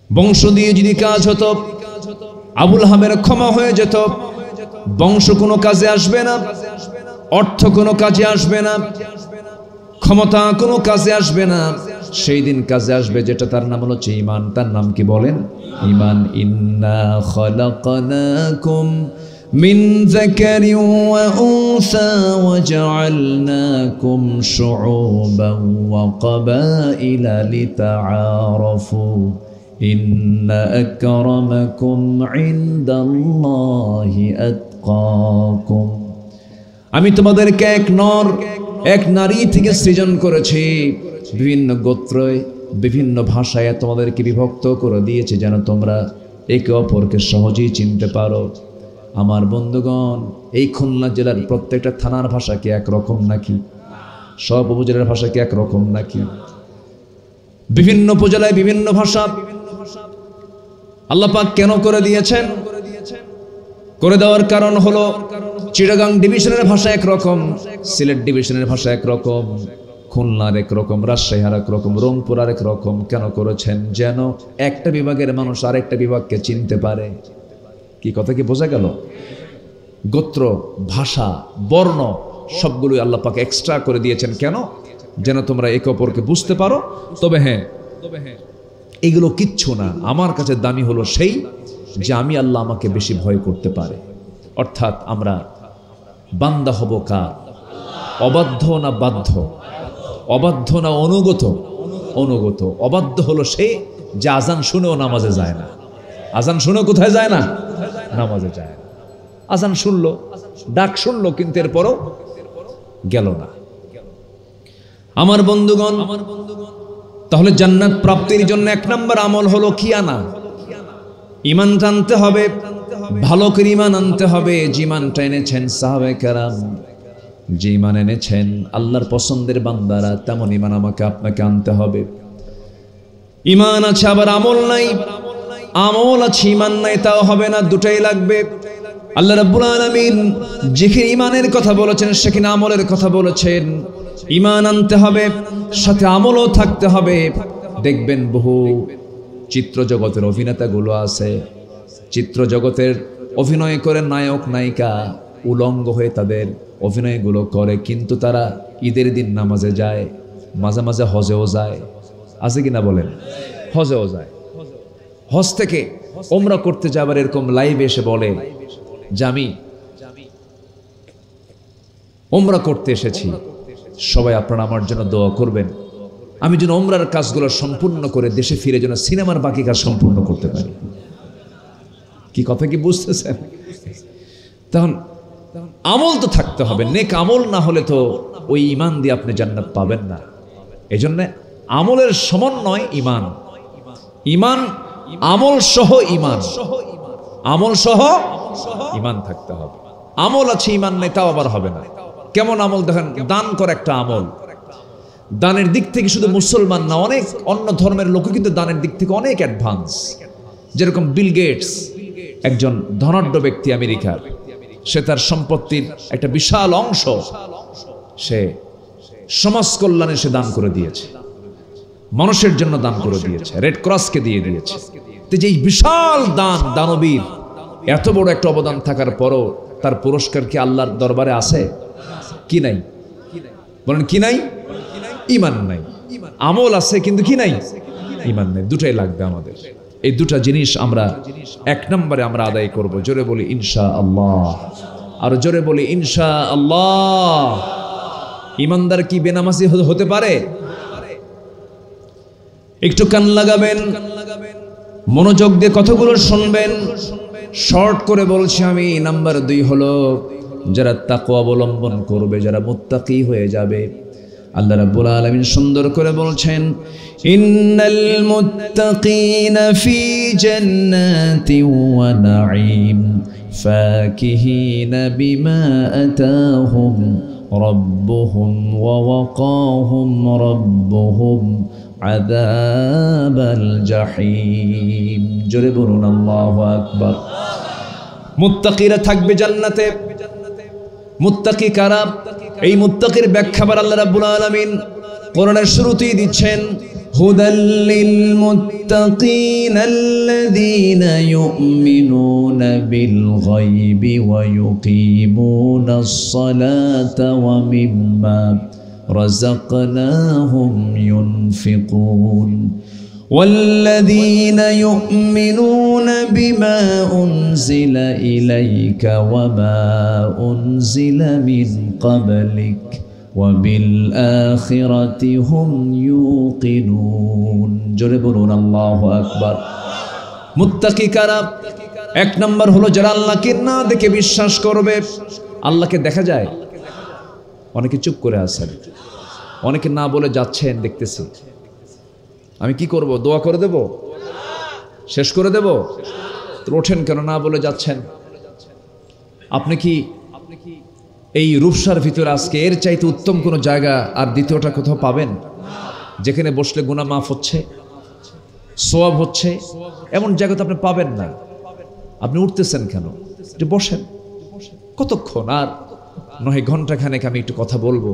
বংশ দিয়ে যদি কাজ হতো আবুল হামের ক্ষমা হয়ে যেত। বংশ কোনো কাজে আসবে না, অর্থ কোনো কাজে আসবে না, ক্ষমতা কোনো কাজে আসবে না। সেই দিন কাজে আসবে যেটা, তার নাম হচ্ছে ঈমান। তার নাম কি বলেন? ঈমান। ইন্না খালাকনাকুম মিন যাকারিন ওয়া উনসা ওয়া জাআলনাকুম শুউবান ওয়া ক্বাবাইলা লিতাআরাফু ইন্না আকরামাকুম ইনদাল্লাহি আতকাকুম। আমি তোমাদেরকে এক নর এক নারী থেকে সৃজন করেছি, বিভিন্ন গোত্রে বিভিন্ন ভাষায় তোমাদেরকে বিভক্ত করে দিয়েছে যেন তোমরা একে অপরকে সহজেই চিনতে পারো। আমার বন্ধুগণ, এই খুলনা জেলার প্রত্যেকটা থানার ভাষা কি একরকম নাকি? সব উপজেলার ভাষা কি একরকম নাকি? বিভিন্ন উপজেলায় বিভিন্ন ভাষা। আল্লাহ পাক কেন করে দিয়েছেন? করে দেওয়ার কারণ হলো চিটাগাং ডিভিশনের ভাষা একরকম, সিলেট ডিভিশনের ভাষা একরকম, খুলনার একরকম, রাজশাহী আর একরকম, রংপুর আর একরকম। কেন করেছেন? যেন একটা বিভাগের মানুষ আরেকটা বিভাগকে চিনতে পারে। কি কথা কি বোঝা গেল? গোত্র, ভাষা, বর্ণ সবগুলোই আল্লাহ পাক এক্সট্রা করে দিয়েছেন। কেন? যেন তোমরা একে অপরকে বুঝতে পারো। তবে হ্যাঁ, এগুলো কিচ্ছু না। আমার কাছে দামি হলো সেই যে আমি আল্লাহ আমাকে বেশি ভয় করতে পারে। অর্থাৎ আমরা বান্দা হব কার? অবাধ্য না বাধ্য? অবাধ্য না অনুগত? অনুগত। অবাধ্য হলো সে যে আজান শুনেও নামাজে যায় না। আজান শুনেও কোথায় যায় না? নামাজে যায় না। আজান শুনলো, ডাক শুনলো, কিন্তু এরপরও গেল না। আমার বন্ধুগণ, তাহলে জান্নাত প্রাপ্তির জন্য 1 নম্বর আমল হলো কি আনা? ঈমান আনতে হবে, ভালো করে ঈমান আনতে হবে। যে ঈমানটা এনেছেন সাহাবায়ে কেরাম, যে ঈমান এনেছেন আল্লাহর পছন্দের বান্দারা, তেমন ঈমান আমাকে আপনাকে আনতে হবে। ঈমান আছে আবার আমল নাই, আমল আছে ঈমান নাই, তাও হবে না, দুটাই লাগবে। আল্লাহ রাব্বুল আলামিন যেখানে ঈমানের কথা বলেছেন সেখানে আমলের কথা বলেছেন। ঈমান আনতে হবে, সাথে আমলও থাকতে হবে। দেখবেন বহু চিত্র জগতের অভিনেতাগুলো আছে, চিত্র জগতের অভিনয় করে নায়ক নায়িকা উলঙ্গ হয়ে তাদের অভিনয়গুলো করে, কিন্তু তারা ঈদের দিন নামাজে যায়, মাঝে মাঝে হজেও যায়। আছে কিনা বলেন? হজেও যায়। হজ থেকে ওমরা করতে যাবার এরকম লাইভে এসে বলে যে আমি ওমরা করতে এসেছি, সবাই আপনারা আমার জন্য দোয়া করবেন, আমি যেন ওমরার কাজগুলো সম্পূর্ণ করে দেশে ফিরে যেন সিনেমার বাকি কাজ সম্পূর্ণ করতে পারি। কি কথা কি বুঝতেছেন? তখন আমল তো থাকতে হবে, নেক আমল না হলে তো ওই ঈমান দিয়ে আপনি জান্নাত পাবেন না। এই জন্য আমলের সমন্বয় ঈমান, ঈমান আমল সহ ঈমান, আমল সহ ঈমান থাকতে হবে। আমল আছে ঈমান নেই তাও আবার হবে না। কেমন আমল দেখেন, দান করে একটা আমল। দানের দিক থেকে শুধু মুসলমান না, অনেক অন্য ধর্মের লোক কিন্তু দানের দিক থেকে অনেক অ্যাডভান্স। যেরকম বিল গেটস, একজন ধনাঢ্য ব্যক্তি আমেরিকার, সে তার সম্পত্তির একটা বিশাল অংশ সে সমাজ কল্যাণে সে দান করে দিয়েছে, মানুষের জন্য দান করে দিয়েছে, রেড ক্রসকে দিয়ে দিয়েছে। তো যে বিশাল দান, দানবীর এত বড় একটা অবদান থাকার পরও তার পুরস্কার কি আল্লাহর দরবারে আছে? কি নাই? বলেন কি নাই? ঈমান নাই। আমল আছে কিন্তু কি নাই? ঈমান নাই। দুটাই লাগবে আমাদের। এই দুটা জিনিস আমরা 1 নম্বরে আমরা আদায় করব। জোরে বলি ইনশাআল্লাহ, আর জোরে বলি ইনশাআল্লাহ। ঈমানদার কি বেনামাজি হতে পারে? একটু কান লাগাবেন, মনোযোগ দিয়ে কথাগুলো শুনবেন। শর্ট করে বলছি আমি। নাম্বার 2 হলো যারা তাকওয়া অবলম্বন করবে, যারা মুত্তাকি হয়ে যাবে। আল্লাহ রাব্বুল আলামিন সুন্দর করে বলছেন, ইন্নাল মুত্তাকিনা ফি জান্নাতিন ওয়া নাঈম ফাকিহিনা বিমা আতাহুম রাব্বুহুম ওয়া ওয়াকাহুম রাব্বুহুম আযাবাল জাহিম। জোরে বলুন আল্লাহু আকবার। মুত্তাকিরা থাকবে জান্নাতে। মুত্তাকি কারা? এই মুত্তাকির ব্যাখ্যা আল্লাহ রাব্বুল আলামিন কোরআনের শুরুতেই দিচ্ছেন, হুদাল লিল মুত্তাকিন আল্লাযীনা ইউমিনুনা বিল গায়বি ওয়া ইউকিমুনাস সালাতা ওয়া মিম্মা রাযাকনাহুম ইউনফিকুন والذين يؤمنون بما أنزل إليك وما أنزل من قبلك وبالآخرة هم يوقنون। জোরে বলুন আল্লাহু আকবার। মুত্তাকি কারা? 1 নম্বর হলো যারা আল্লাহকে না দেখে বিশ্বাস করবে। আল্লাহকে দেখা যায়? অনেকে চুপ করে আছেন, অনেকে না বলে যাচ্ছেন, দেখতেছি। আমি কি করব? দোয়া করে দেব? শেষ করে দেব? ওঠেন কেন? না বলে যাচ্ছেন। আপনি কি এই রূপসার ভিতরে আজকে এর চাইতে উত্তম কোনো জায়গা আর দ্বিতীয়টা কোথাও পাবেন, যেখানে বসলে গুনাহ মাফ হচ্ছে, সওয়াব হচ্ছে? এমন জায়গা তো আপনি পাবেন না। আপনি উঠতেছেন কেন? একটু বসেন। কতক্ষণ? আর নয় ঘন্টাখানেক আমি একটু কথা বলবো।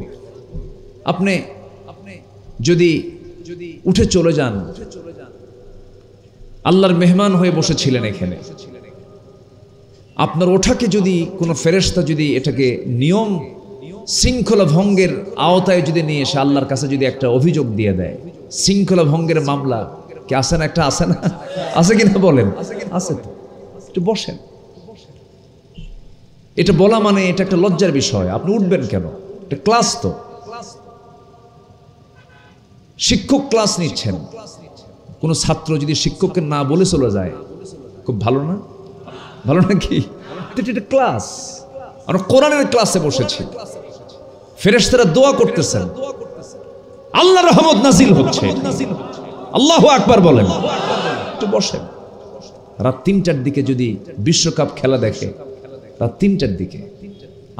আপনি যদি উঠে চলে যান, আল্লাহর মেহমান হয়ে বসেছিলেন এখানে, আপনার ওঠাকে যদি কোনো ফেরেশতা যদি এটাকে নিয়ম শৃঙ্খলা ভঙ্গের আওতায় যদি নিয়ে এসে আল্লাহর কাছে যদি একটা অভিযোগ দিয়ে দেয়, শৃঙ্খলা ভঙ্গের মামলা কি আছে না? একটা আছে না? আছে কিনা বলেন? আছে তো। একটু বসেন। এটা বলা মানে এটা একটা লজ্জার বিষয়। আপনি উঠবেন কেন? এটা ক্লাস তো। শিক্ষক ক্লাস নিচ্ছেন, কোনো ছাত্র যদি শিক্ষককে না বলে চলে যায়, খুব ভালো না? ভালো না কি? এটা ক্লাস। আমরা কোরআনের ক্লাসে বসেছি, ফেরেশতারা দোয়া করতেছেন, আল্লাহর রহমত নাজিল হচ্ছে। আল্লাহু আকবার বলেন। একটু বসেন। রাত ৩টার দিকে যদি বিশ্বকাপ খেলা দেখে, রাত ৩টার দিকে,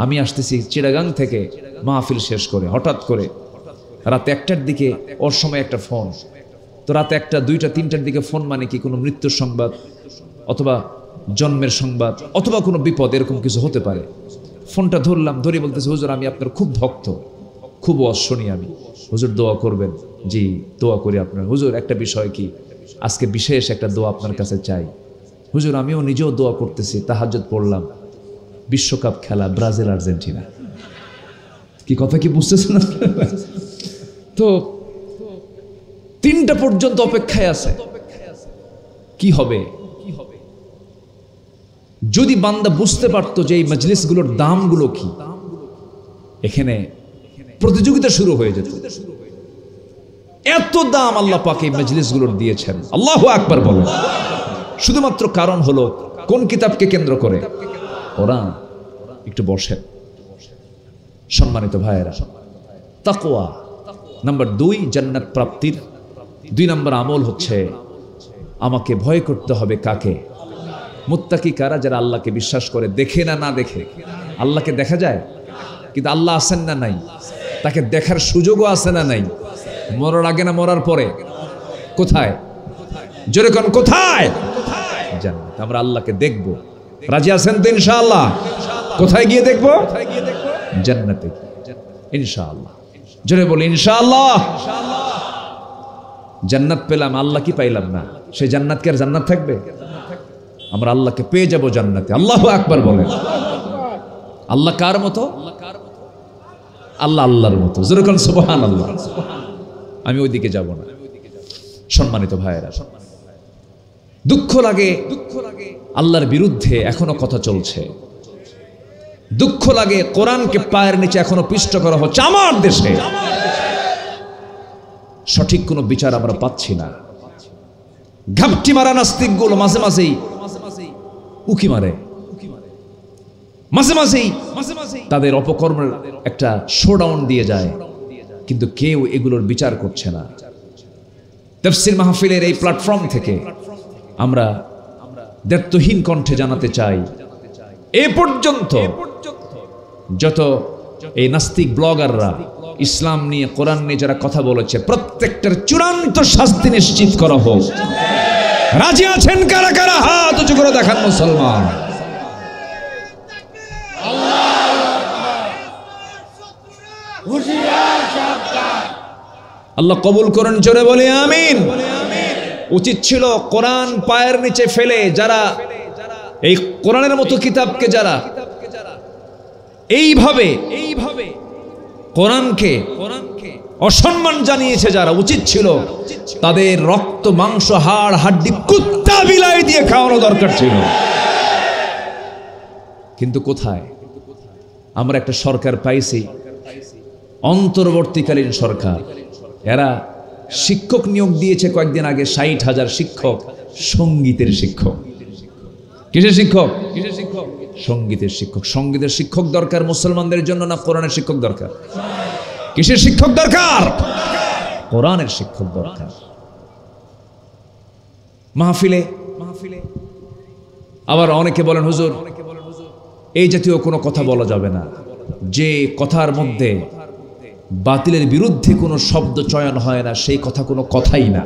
আমি আসতেছি চিটাগাং থেকে মাহফিল শেষ করে, হঠাৎ করে রাত ১টার দিকে ওর সময় একটা ফোন, তো রাত ১টা ২টা ৩টার দিকে ফোন মানে কি কোনো মৃত্যুর সংবাদ অথবা জন্মের সংবাদ অথবা কোনো বিপদ, এরকম কিছু হতে পারে। ফোনটা ধরলাম, ধরে বলতেছে, হুজুর আমি আপনার খুব ভক্ত, খুব ওয়াজ শুনি আমি, হুজুর দোয়া করবেন। জি দোয়া করি আপনার। হুজুর একটা বিষয় কি, আজকে বিশেষ একটা দোয়া আপনার কাছে চাই। হুজুর আমিও নিজেও দোয়া করতেছি, তাহাজ্জুদ পড়লাম, বিশ্বকাপ খেলা ব্রাজিল আর্জেন্টিনা। কি কথা কি বুঝতেছেন? তো ৩টা পর্যন্ত অপেক্ষায় আছে, কি হবে? যদি বান্দা বুঝতে পারতো যে এই মজলিসগুলোর দামগুলো কি, এখানে প্রতিযোগিতা শুরু হয়ে যেত। এত দাম আল্লাহ পাক এই মজলিসগুলোর দিয়েছেন। আল্লাহু আকবার বলেন। শুধুমাত্র কারণ হলো কোন কিতাবকে কেন্দ্র করে? কোরআন। একটু বসেন সম্মানিত ভাইয়েরা। তাকওয়া নাম্বার ২, জান্নাত প্রাপ্তির ২ নম্বর আমল হচ্ছে আমাকে ভয় করতে হবে কাকে? মুত্তাকি কারা? যারা আল্লাহকে বিশ্বাস করে, দেখে না না দেখে। আল্লাহকে দেখা যায়, কিন্তু আল্লাহ আছেন না নাই? তাকে দেখার সুযোগও আছে না নাই? মরার আগে না মরার পরে? কোথায়? জোরে কোন কোথায়? জান্নাত। আমরা আল্লাহকে দেখব, রাজি আছেন তো ইনশাআল্লাহ? কোথায় গিয়ে দেখব? জান্নাতে ইনশাআল্লাহ। জোরে বলি ইনশাআল্লাহ। জান্নাত পেলাম, আল্লাহ কি পাইলাম না? সেই জান্নাত কি আর জান্নাত থাকবে? আমরা আল্লাহকে পেয়ে যাব জান্নাতে। আল্লাহু আকবার বলেন। আল্লাহ কার মতো? আল্লাহ আল্লাহর মতো। জোরে কোন সুবহানাল্লাহ। আমি ওইদিকে যাব না। সম্মানিত ভাইয়েরা, দুঃখ লাগে আল্লাহর বিরুদ্ধে এখনো কথা চলছে। দুঃখ লাগে কোরআনকে পায়ের নিচে এখনো পিষ্ট করা হচ্ছে আমার দেশে। সঠিক কোনো বিচার আমরা পাচ্ছি না। ঘাপটি মারা নাস্তিকগুলো মাঝে মাঝেই উকি মারে, মাঝে মাঝেই তাদের অপকর্মের একটা শোডাউন দিয়ে যায়, কিন্তু কেউ এগুলোর বিচার করছে না। তাফসীর মাহফিলের এই প্ল্যাটফর্ম থেকে আমরা দায়িত্বহীন কণ্ঠে জানাতে চাই, এ পর্যন্ত যত এই নাস্তিক ব্লগাররা ইসলাম নিয়ে, কোরআন নিয়ে যারা কথা বলেছে, প্রত্যেকটার চূড়ান্ত শাস্তি নিশ্চিত করা হোক। রাজি আছেন কারা কারা? হাত উঁচু করে দেখান মুসলমান। আল্লাহ কবুল করুন, জোরে বলি আমিন। উচিত ছিল কোরআন পায়ের নিচে ফেলে যারা এই কোরআনের মতো কিতাবকে যারা এইভাবে কোরআনকে অসম্মান জানিয়েছে, যারা, উচিত ছিল তাদের রক্ত মাংস হাড় হাড্ডি কুত্তা বিলাই দিয়ে খাওয়ানো দরকার ছিল। কিন্তু কোথায়? আমরা একটা সরকার পাইছি, অন্তর্বর্তীকালীন সরকার। এরা শিক্ষক নিয়োগ দিয়েছে কয়েকদিন আগে, ৬০,০০০ শিক্ষক, সঙ্গীতের শিক্ষক। কিসের শিক্ষক? সঙ্গীতের শিক্ষক। সঙ্গীতের শিক্ষক দরকার মুসলমানদের জন্য না কোরআনের শিক্ষক দরকার? কিসের শিক্ষক দরকার? কোরআনের শিক্ষক দরকার। মাহফিলে আবার অনেকে বলেন, হুজুর এই জাতীয় কোনো কথা বলা যাবে না, যে কথার মধ্যে বাতিলের বিরুদ্ধে কোনো শব্দ চয়ন হয় না, সেই কথা কোনো কথাই না।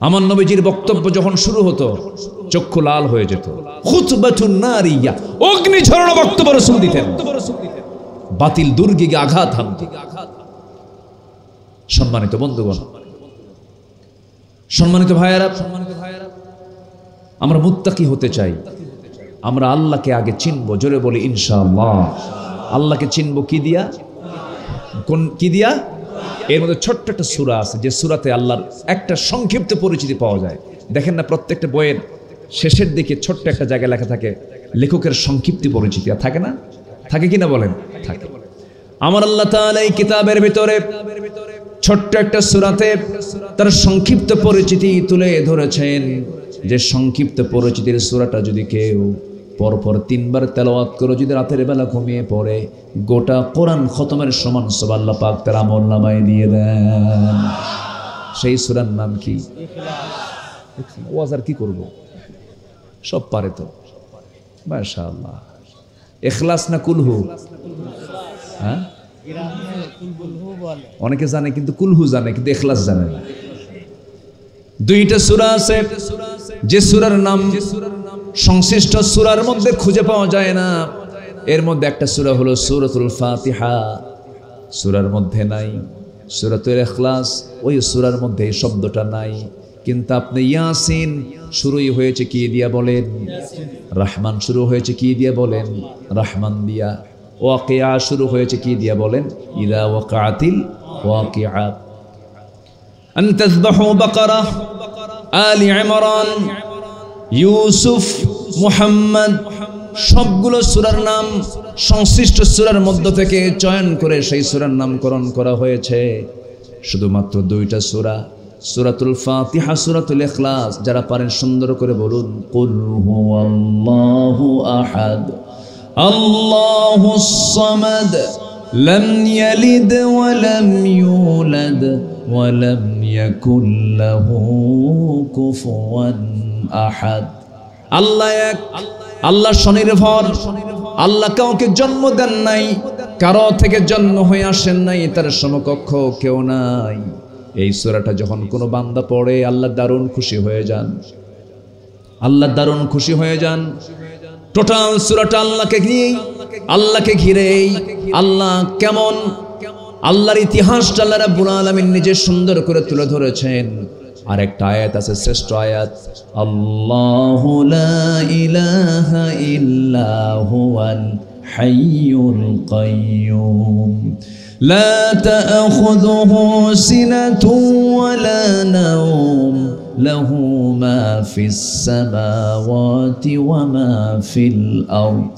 আমার নবীজির বক্তব্য যখন শুরু হতো চক্ষু লাল হয়ে যেত। খুতবাতুন নারিয়া, অগ্নি ঝরানো বক্তব্য রাসূল দিতেন, বাতিল দুর্গে আঘাত হানতেন। সম্মানিত বন্ধুগণ, সম্মানিত ভাইয়েরা, আমরা মুত্তাকি হতে চাই। আমরা আল্লাহকে আগে চিনব, জোরে বলি ইনশাআল্লাহ। আল্লাহকে চিনব কি দিয়া? কি দিয়া? এর মধ্যে ছোট্ট একটা সূরা আছে, যে সূরাতে আল্লাহর একটা সংক্ষিপ্ত পরিচিতি পাওয়া যায়। দেখেন না, প্রত্যেকটা বইয়ের শেষের দিকে ছোট্ট একটা জায়গায় লেখা থাকে লেখকের সংক্ষিপ্ত পরিচিতি, আর থাকে না? থাকে কিনা বলেন? থাকে। আমার আল্লাহ তাআলা এই কিতাবের ভিতরে ছোট্ট একটা সূরাতে তার সংক্ষিপ্ত পরিচিতি তুলে ধরেছেন, যে সংক্ষিপ্ত পরিচিতির সূরাটা যদি কেউ পরপর 3 বার তেলাওয়াত করে যদি রাতের বেলা ঘুমিয়ে পড়ে, গোটা কোরআন খতমের সমান সব আল্লাহ পাক তার আমলনামায় দিয়ে দেন। সেই সূরার নাম কি? ওয়াজ আর কি করব, সব পারে তো মাশাআল্লাহ। ইখলাস না কুলহু? হ্যাঁ, অনেকে জানে কিন্তু কুলহু জানে, কিন্তু ইখলাস জানে না। দুইটা সূরা আছে, যে সূরার নাম সংশ্লিষ্ট সূরার মধ্যে খুঁজে পাওয়া যায় না। এর মধ্যে একটা সূরা হলো সূরাতুল ফাতিহা, সূরার মধ্যে নাই। সূরাতুল ইখলাস, ওই সূরার মধ্যে এই শব্দটা নাই। কিন্তু আপনি ইয়াসিন শুরুই হয়েছে কি দিয়া বলেন? রহমান শুরু হয়েছে কি দিয়া বলেন? রহমান দিয়া। ওয়াকিয়া শুরু হয়েছে কি দিয়া বলেন? ইযা ওয়াকাতিল ওয়াকিয়া। আন তাযবাহু বাকারা, আলি ইমরান, ইউসুফ, মুহাম্মদ, সবগুলো সূরার নাম সংশ্লিষ্ট সূরার মধ্য থেকে চয়ন করে সেই সূরার নামকরণ করা হয়েছে। শুধুমাত্র 2টা সূরা, সূরাতুল ফাতিহা, সূরাতুল ইখলাস। যারা পারেন সুন্দর করে বলুন, কুল হুয়াল্লাহু আহাদ, আল্লাহুস সামাদ, লাম ইয়ালিদ ওয়া লাম ইউলাদ ওয়া লাম ইয়াকুল লাহু কুফুয়ান আহাদ। আল্লাহ এক, আল্লাহ স্বনির্ভর, আল্লাহ কাউকে জন্ম দেন নাই, কারো থেকে জন্ম হয়ে আসেন নাই, তার সমকক্ষ কেউ নাই। এই সূরাটা যখন কোনো বান্দা পড়ে আল্লাহ দারুণ খুশি হয়ে যান, আল্লাহ দারুণ খুশি হয়ে যান। টোটাল সূরাটা আল্লাহকে ঘিরে, আল্লাহকে ঘিরেই। আল্লাহ কেমন, আল্লাহর ইতিহাসটা আল্লাহ রাব্বুল আলামিন নিজে সুন্দর করে তুলে ধরেছেন। আর একটা আয়াত আছে, শ্রেষ্ঠ আয়াত, আল্লাহু লা ইলাহা ইল্লা হুয়াল হাইয়ুল কাইয়্যুম লা তা'খুযুহু সিনাতুন ওয়া লা নাওম লাহু মা ফিস সামাওয়াতি ওয়া মা ফিল আরদ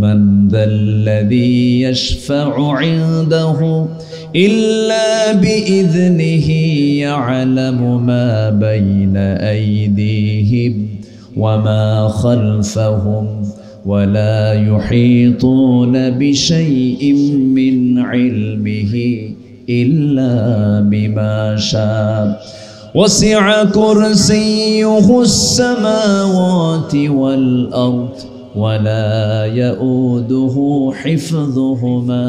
মান যাল্লাযী ইয়াশফা'ু 'ইনদাহু إلا بإذنه يعلم ما بين أيديهم وما خلفهم ولا يحيطون بشيء من علمه إلا بما شاء وسع كرسيه السماوات والأرض ولا يؤوده حفظهما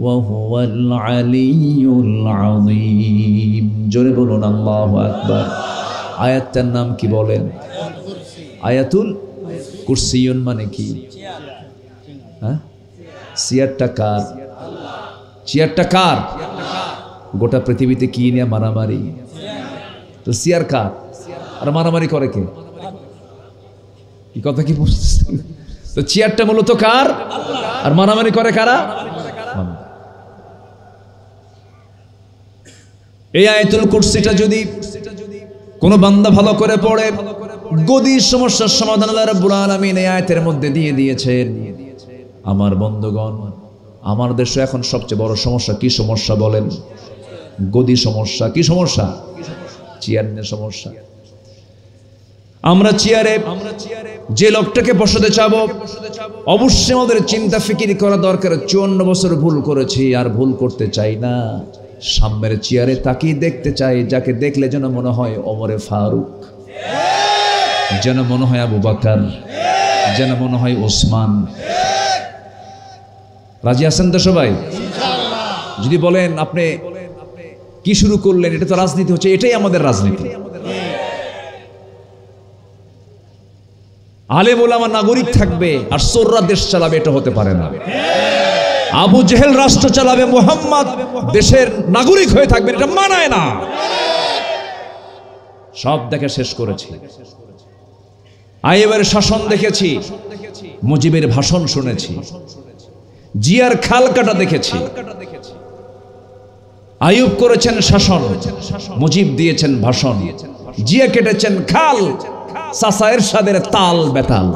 وهو العلي العظيم। জোরে বলুন আল্লাহু আকবার। আয়াতটার নাম কি বলেন? আয়াতুল কুরসিয়ুন। মানে কি? হ্যাঁ, চেয়ারটা কার? চেয়ারটা কার? গোটা পৃথিবীতে কি নিয়ে মারামারি, তো চেয়ার কার? আর মারামারি করে কে? কি কথা কি বুঝতেছেন? তো চেয়ারটা মূলত কার, আর মারামারি করে কারা? এই আয়াতুল কুরসিটা যদি কোনো বান্দা ভালো করে পড়ে, গদির সমস্যার সমাধান আল্লাহ রাব্বুল আলামিন এই আয়াতের মধ্যে দিয়ে দিয়েছেন। আমার বন্ধুগণ, আমার দেশে এখন সবচেয়ে বড় সমস্যা কি সমস্যা বলেন? গদি সমস্যা। কি সমস্যা? চেয়ার নিয়ে সমস্যা। আমরা চেয়ারে যে লোকটাকে বসাতে চাবো, অবশ্যই আমাদের চিন্তা ফিকির করা দরকার। 54 বছর ভুল করেছি, আর ভুল করতে চাই না। সামনের চেয়ারে তাকিয়ে দেখতে চাই, যাকে দেখলে যেন মনে হয় ওমরে ফারুক, যেন মনে হয় আবু বকর, যেন মনে হয় ওসমান। রাজি আছেন তো সবাই? যদি বলেন আপনি কি শুরু করলেন, এটা তো রাজনীতি হচ্ছে। এটাই আমাদের রাজনীতি। আলেম ওলামা নাগরিক থাকবে আর চোররা দেশ চালাবে, এটা হতে পারে না। আবু জেহেল রাষ্ট্র চালাবে, মুহাম্মদ দেশের নাগরিক হয়ে থাকবেন, এটা মানায় না। সব দেখে শেষ করেছি। আইয়ুবের শাসন দেখেছি, মুজিবের ভাষণ শুনেছি, জিয়ার খাল কাটা দেখেছি। আইয়ুব করেছেন শাসন, মুজিব দিয়েছেন ভাষণ, জিয়া কেটেছেন খাল, চাচা এরশাদের তাল বেতাল।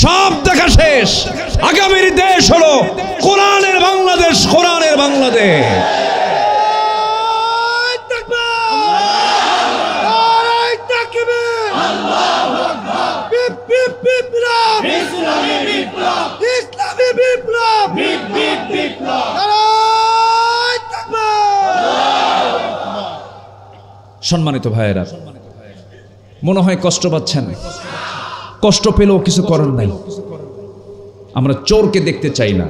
সব দেখা শেষ। আগামীর দেশ হলো কোরআনের বাংলাদেশ, কোরআনের বাংলাদেশ। সম্মানিত ভাইয়েরা, মনে হয় কষ্ট পাচ্ছেন, কষ্ট পেলেও কিছু করার নাই। আমরা চোরকে দেখতে চাই না,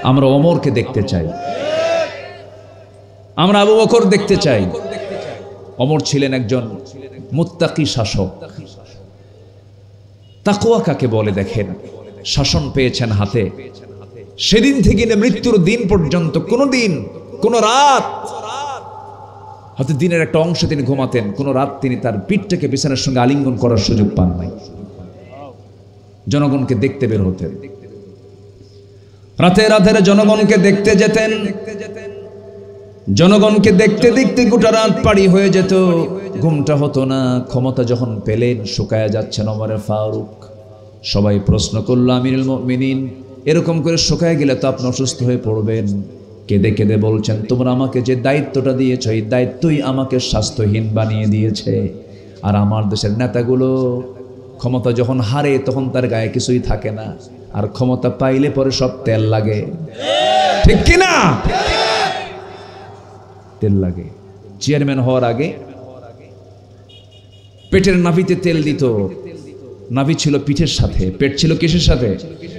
আমরা ওমরকে দেখতে চাই, আমরা আবু বকর দেখতে চাই। ওমর ছিলেন একজন মুত্তাকি শাসক। তাকওয়া কাকে বলে দেখেন, শাসন পেয়েছেন হাতে, সেদিন থেকে মৃত্যুর দিন পর্যন্ত কোনো দিন, কোনো রাত, হয়তো দিনের একটা অংশ তিনি ঘুমাতেন, কোনো রাত তিনি তার পিঠটাকে বিছানার সঙ্গে আলিঙ্গন করার সুযোগ পান নাই। জনগণকে দেখতে বের হতেন, রাতে রাতের জনগণকে দেখতে যেতেন। জনগণকে দেখতে দেখতে গোটা রাত পাড়ি হয়ে যেত, ঘুমটা হতো না। ক্ষমতা যখন পেলেন, শুকায়া যাচ্ছেন ওমর ফারুক। সবাই প্রশ্ন করলো, আমিরুল মুমিনিন, এরকম করে শুকায় গেলে তো আপনি অসুস্থ হয়ে পড়বেন। কেঁদে কেঁদে বলছেন, তোমরা আমাকে যে দায়িত্বটা দিয়েছ, এই দায়িত্বই আমাকে স্বাস্থ্যহীন বানিয়ে দিয়েছে। আর আমার দেশের নেতাগুলো ক্ষমতা যখন হারে তখন তার গায়ে কিছুই থাকে না, আর ক্ষমতা পাইলে পরে সব তেল লাগে, ঠিক কিনা? তেল লাগে। চেয়ারম্যান হওয়ার আগে পেটের নাভিতে তেল দিত। নাভি ছিল পিঠের সাথে, পেট ছিল কিসের সাথে?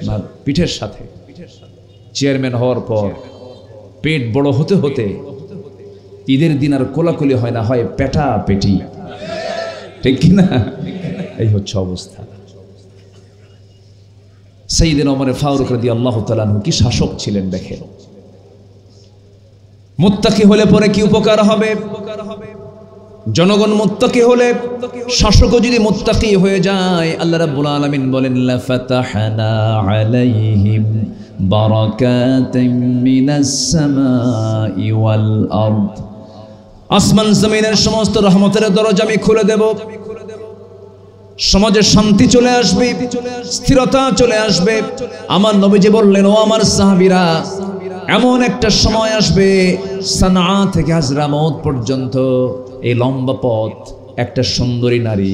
না, পিঠের সাথে। চেয়ারম্যান হওয়ার পর পেট বড় হতে হতে ঈদের দিন আর কোলাকুলি হয় না, হয় পেটা পেটি, ঠিক কিনা? এই হচ্ছে অবস্থা। সাইয়েদনা ওমর ফারুক রাদিয়াল্লাহু তাআলা আনহু কি শাসক ছিলেন দেখেন। মুত্তাকি হলে পরে কি উপকার হবে? জনগণ মুত্তাকি হলে, শাসকও যদি মুত্তাকি হয়ে যায়, আল্লাহ রাব্বুল আলামিন বলেন, লা ফাতাহনা আলাইহিম বারাকাতিন মিনাস সামাই ওয়াল আরদ। আসমান জমিনের সমস্ত রহমতের দরজা আমি খুলে দেব। সমাজে শান্তি চলে আসবে, স্থিরতা চলে আসবে। আমার নবীজি বললেন, ও আমার সাহাবীরা, এমন একটা সময় আসবে, সানআ থেকে হাজরামউত পর্যন্ত এই লম্বা পথ, একটা সুন্দরী নারী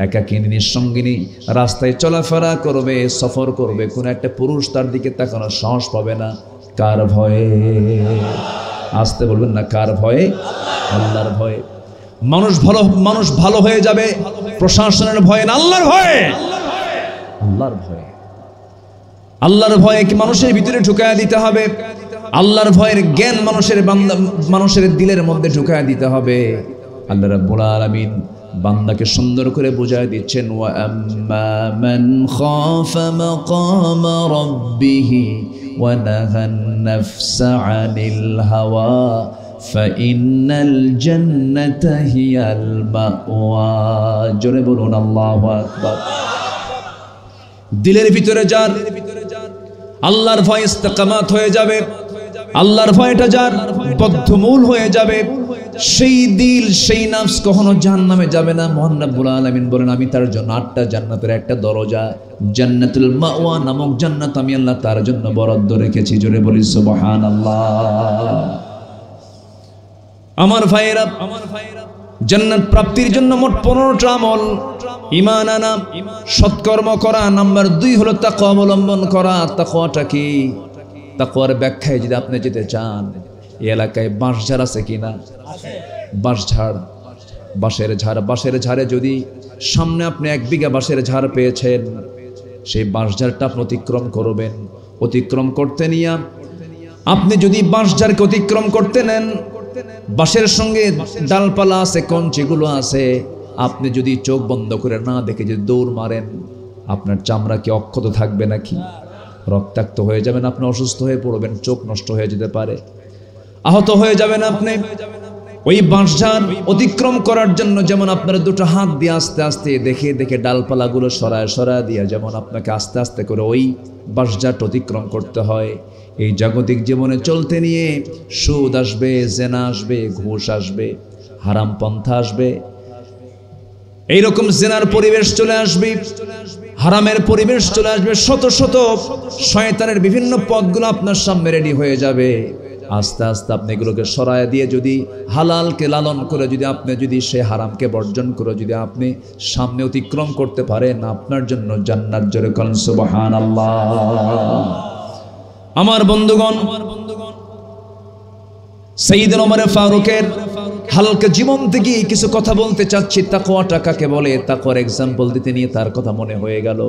একাকিনী নিঃসঙ্গিনী রাস্তায় চলাফেরা করবে, সফর করবে, কোন একটা পুরুষ তার দিকে তাকানোর সাহস পাবে না। কার ভয়ে? আসতে বলবেন না, কার ভয়ে? আল্লাহর ভয়ে। মানুষ ভালো হয়ে যাবে প্রশাসনের ভয়ে না, আল্লাহর ভয়ে। আল্লাহর ভয়ে, আল্লাহর ভয়ে কি মানুষের ভিতরে ঢুকায় দিতে হবে। আল্লাহর ভয়ের জ্ঞান মানুষের দিলের মধ্যে ঢুকায় দিতে হবে। আল্লাহ রাব্বুল আলামিন বান্দাকে সুন্দর করে বুঝায় দিচ্ছেন, ওয়া আম্মা মান খাফা মাকাম রাব্বিহি ওয়া নাহান নাফসা আনিল হাওয়া ফাইন্নাল জান্নাতা হিয়াল মাওয়া। জোরে বলুন আল্লাহু আকবার। দিলের ভিতরে যার আল্লাহর ভয় ইস্তেকামাত হয়ে যাবে, আল্লাহর ভয়টা যার বদ্ধমূল হয়ে যাবে, সেই দিল, সেই নফস কখনো জাহান্নামে যাবে না। মহান রব্বুল আলামিন বলেন, আমি তার জন্য 8টা জান্নাতের একটা দরজা, জান্নাতুল মাওয়া নামক জান্নাত আমি আল্লাহ তার জন্য বরাদ্দ রেখেছি। জোরে বলি সুবহানাল্লাহ। আমার ভাইয়েরা, জান্নাত প্রাপ্তির জন্য মোট 15টা আমল। ঈমান আনা, সৎকর্ম করা। নাম্বার 2 হলো তাকওয়া অবলম্বন করা। তাকওয়াটা কি? তাকওয়ার ব্যাখ্যায় যদি আপনি যেতে চান, এই এলাকায় বাঁশঝাড় আছে কিনা? বাঁশঝাড়, বাঁশের ঝাড়। বাঁশের ঝাড়ে যদি সামনে আপনি 1 বিঘা বাঁশের ঝাড় পেয়েছেন, সেই বাঁশঝাড়টা আপনি অতিক্রম করবেন। অতিক্রম করতে নিয়ে আপনি যদি বাঁশঝাড়কে অতিক্রম করতে নেন, বাঁশের সঙ্গে ডালপালা আছে, কঞ্চিগুলো আছে, আপনি যদি চোখ বন্ধ করে না দেখে যদি দৌড় মারেন, আপনার চামড়া কি অক্ষত থাকবে নাকি? রক্তাক্ত হয়ে যাবেন, আপনি অসুস্থ হয়ে পড়বেন, চোখ নষ্ট হয়ে যেতে পারে, আহত হয়ে যাবেন আপনি। ওই বাঁশঝাড় অতিক্রম করার জন্য যেমন আপনার 2টো হাত দিয়ে আস্তে আস্তে দেখে দেখে ডালপালাগুলো সরায় দিয়ে যেমন আপনাকে আস্তে আস্তে করে ওই বাঁশঝাড় অতিক্রম করতে হয়, এই জাগতিক জীবনে চলতে নিয়ে সুদ আসবে, জেনা আসবে, ঘুষ আসবে, হারাম পন্থা আসবে, এইরকম জিনার পরিবেশ চলে আসবে, হারামের পরিবেশ চলে আসবে, শত শত শয়তানের বিভিন্ন পথগুলো আপনার সামনে রেডি হয়ে যাবে। আস্তে আস্তে আপনি এগুলোকে সরায় দিয়ে যদি হালালকে লালন করে যদি আপনি যদি সে হারামকে বর্জন করে যদি আপনি সামনে অতিক্রম করতে পারেন, আপনার জন্য জান্নাত। জোরে বলেন সুবহানাল্লাহ। আমার বন্ধুগণ, সাইয়েদনা ওমর ফারুকের হালকা জীবন থেকে কিছু কথা বলতে চাচ্ছি। তাকওয়াটা কাকে বলে, তাকওয়ার এক্সাম্পল দিতে নিয়ে তার কথা মনে হয়ে গেল।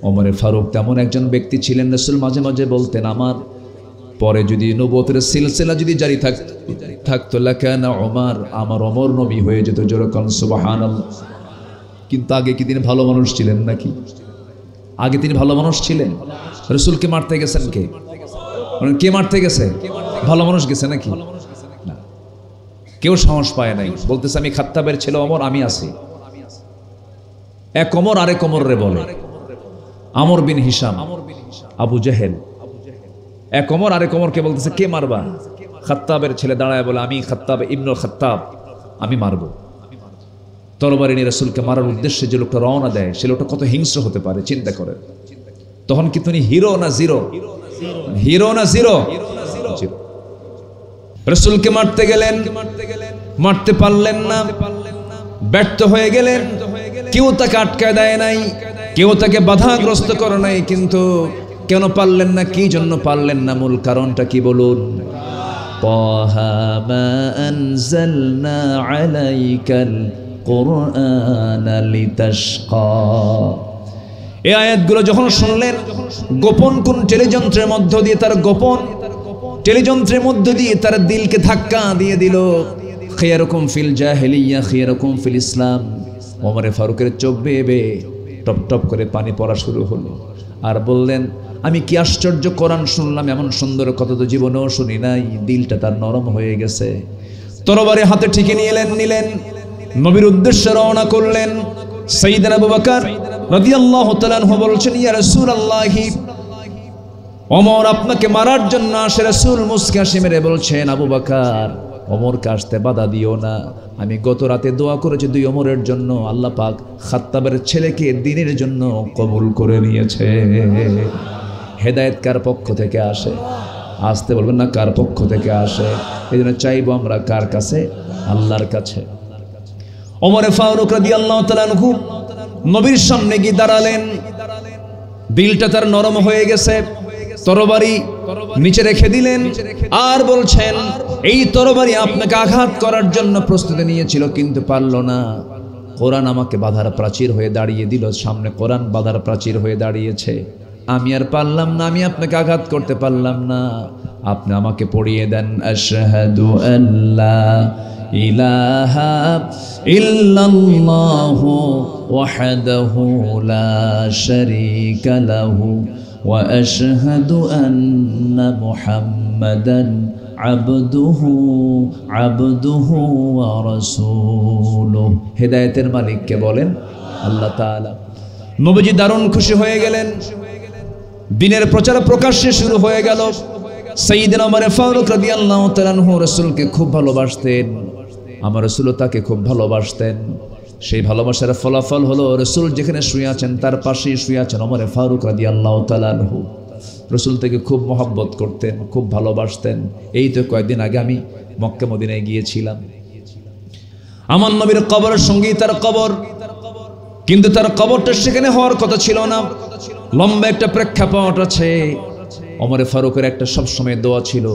ওমর ফারুক তেমন একজন ব্যক্তি ছিলেন, রাসূল মাঝে মাঝে বলতেন, আমার পরে যদি নবুয়তের সিলসিলা যদি জারি থাকতো লাকানা ওমর, আমার ওমর নবী হয়ে যেত। জোরে বলেন সুবহানাল্লাহ। কিন্তু আগে কি তিনি ভালো মানুষ ছিলেন নাকি? আগে তিনি ভালো মানুষ ছিলেন? রাসূলকে মারতে গেছেন কে? কে মারতে গেছে? ভালো মানুষ গেছে নাকি? না, কেউ সাহস পায় নাই। বলতেছে আমি খাত্তাবের ছেলে ওমর, আমি আছি। এক ওমর আরেক ওমর রে বলে, আমর বিন হিশাম, আবু জেহেল। এক ওমর আরেক ওমরকে বলতেছে কে মারবা? খাত্তাবের ছেলে দাঁড়ায় বলে আমি খাত্তাব ইবনুল খাত্তাব, আমি মারবো। তরবারি নিয়ে রাসূলকে মারার উদ্দেশ্যে যে লোকটা রওনা দেয়, সে লোকটা কত হিংস্র হতে পারে চিন্তা করেন। তখন কি তিনি হিরো না জিরো? হিরো না জিরো? রাসূলকে মারতে গেলেন, মারতে পারলেন না, ব্যর্থ হয়ে গেলেন। কেউ তাকে আটকায় দেয় নাই, কেউ তাকে বাধাগ্রস্ত করে নাই। কিন্তু কেন পারলেন না? কি জন্য পারলেন না? মূল কারণটা কি বলুন? তাহা মা আনজালনা আলাইকাল কুরআনা লিতাশকা। এই আয়াতগুলো যখন শুনলেন, গোপন কোন টেলিযন্ত্রের মধ্য দিয়ে তার গোপন টেলিযন্ত্রের মধ্য দিয়ে তার দিলকে ধাক্কা দিয়ে দিল। খিয়ারুকুম ফিল জাহিলিয়া খিয়ারুকুম ফিল ইসলাম। ওমর ফারুকের চোখ বেয়ে বেয়ে টপ টপ করে পানি পড়া শুরু হলো। আর বললেন, আমি কি আশ্চর্য কোরআন শুনলাম, এমন সুন্দর কথা তো জীবনেও শুনি নাই। দিলটা তার নরম হয়ে গেছে। তরবারি হাতে ঠিকই নিলেন, নবীর উদ্দেশ্যে রওনা করলেন। সাইয়েদনা আবু বকর রাদিয়াল্লাহু তাআলা আনহু বলছেন, ইয়া রাসূলুল্লাহ, ওমর আপনাকে মারার জন্য আসে। রাসূল মুস্কি হাসি মেরে বলছেন, আবু বকর, ওমরকে আসতে বাধা দিও না। আমি গত রাতে দোয়া করেছি দুই ওমরের জন্য, আল্লাহ পাক খাত্তাবের ছেলেকে দ্বীনের জন্য কবুল করে নিয়েছে। হেদায়েত কার পক্ষ থেকে আসে? আসতে বলবেন না, কার পক্ষ থেকে আসে? এই জন্য চাইবো আমরা কার কাছে? আল্লাহর কাছে। ওমর ফারুক রাদিয়াল্লাহু তাআলা আনহু নবীর সামনে গিয়ে দাঁড়ালেন। দিলটা তার নরম হয়ে গেছে। তরবারি নিচে রেখে দিলেন আর বলছেন, এই তরবারি আপনাকে আঘাত করার জন্য প্রস্তুতি নিয়েছিল কিন্তু পারল না। কোরআন আমাকে বাধার প্রাচীর হয়ে দাঁড়িয়ে দিল। সামনে কোরআন বাধার প্রাচীর হয়ে দাঁড়িয়েছে। আমি আর পারলাম না, আমি আপনাকে আঘাত করতে পারলাম না। আপনি আমাকে পড়িয়ে দেন, আশহাদু আল্লা ইলাহা ইল্লাল্লাহু ওয়াহদাহু লা শারীকা লাহু ওয়া আশহাদু আন্না মুহাম্মাদান আবদুহু ওয়া রাসূলুহু। হেদায়েতের মালিক কে বলেন? আল্লাহ তাআলা। নবীজি দারুণ খুশি হয়ে গেলেন। দিনের প্রচার প্রকাশ্যে শুরু হয়ে গেল। সাইয়েদনা ওমর ফারুক রাদিয়াল্লাহু তাআলা আনহু রাসূলকে খুব ভালোবাসতেন। আমার রাসূলও তাকে খুব ভালোবাসতেন। সেই ভালোবাসার ফলাফল হলো রাসূল যেখানে শুয়ে আছেন তার পাশেই শুয়ে আছেন ওমর ফারুক রাদিয়াল্লাহু তাআলা আনহু। রাসূল থেকে খুব মহব্বত করতেন, খুব ভালোবাসতেন। এই তো কয়েকদিন আগে আমি মক্কা মদিনায় গিয়েছিলাম। আমার নবীর কবরের সঙ্গেই তার কবর, কিন্তু তার কবরটা সেখানে হওয়ার কথা ছিল না। লম্বা একটা প্রেক্ষাপট আছে। ওমর ফারুকের একটা সবসময় দোয়া ছিল,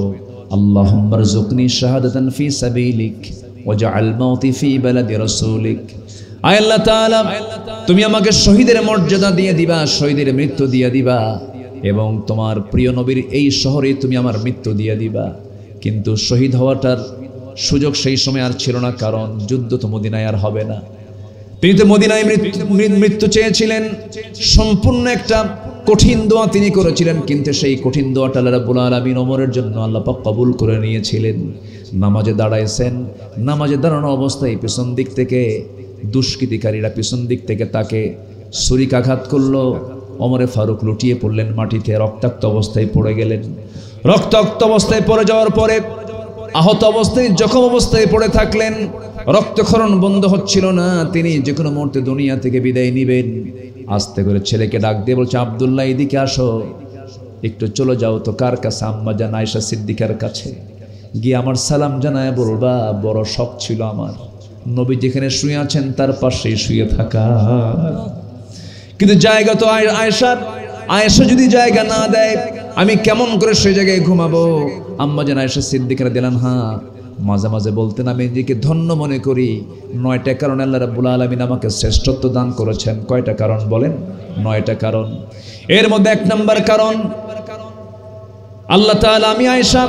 আল্লাহুম্মা রযুকনি শাহাদাতান ফি সাবিলিক ওয়াজআল মাউতি ফি বালাদি রাসূলিক। আয় আল্লাহ তাআলা, তুমি আমাকে শহীদের মর্যাদা দিয়ে দিবা, শহীদের মৃত্যু দিয়ে দিবা, এবং তোমার প্রিয় নবীর এই শহরে তুমি আমার মৃত্যু দিয়ে দিবা। কিন্তু শহীদ হওয়াটার সুযোগ সেই সময় আর ছিল না, কারণ যুদ্ধ তো মদিনায় আর হবে না। তিনি তো মদিনায় মৃত্যু চেয়েছিলেন। সম্পূর্ণ একটা কঠিন দোয়া তিনি করেছিলেন, কিন্তু সেই কঠিন দোয়াটা আল্লাহ রাব্বুল আলামিন ওমরের জন্য আল্লাহ পাক কবুল করে নিয়েছিলেন। নামাজে দাঁড়াইছেন, নামাজে দাঁড়ানো অবস্থায় পিছন দিক থেকে দুষ্কৃতিকারীরা পিছন দিক থেকে তাকে ছুরিকাঘাত করলো। ওমরে ফারুক লুটিয়ে পড়লেন মাটিতে, রক্তাক্ত অবস্থায় পড়ে গেলেন। রক্তাক্ত অবস্থায় পড়ে যাওয়ার পরে আহত অবস্থায় জখম অবস্থায় পড়ে থাকলেন, রক্তক্ষরণ বন্ধ হচ্ছিল না, তিনি যে কোনো মুহূর্তে দুনিয়া থেকে বিদায় নিবেন। আস্তে করে ছেলেকে ডাক দিয়ে বলছে, আব্দুল্লাহ এদিকে আসো, একটু চলে যাও তো কার কাছে, আম্মা জান আয়েশা সিদ্দিকার কাছে গিয়ে আমার সালাম জানায় বলবা, বড় শখ ছিল আমার নবী যেখানে শুয়ে আছেন তার পাশেই শুয়ে থাকা, কিন্তু জায়গা তো আয়েশা যদি জায়গা না দেয় আমি কেমন করে সেই জায়গায় ঘুমাবো। আম্মা জান আয়েশা সিদ্দিকা রাদিয়াল্লাহু আনহা মাঝে মাঝে বলতেন, আমি নিজেকে ধন্য মনে করি, 9টা কারণে আল্লাহ রাব্বুল আলামিন আমাকে শ্রেষ্ঠত্ব দান করেছেন। কয়টা কারণ বলেন? 9টা কারণ। এর মধ্যে 1 নম্বর কারণ, আল্লাহ তাআলা আমি আয়েশা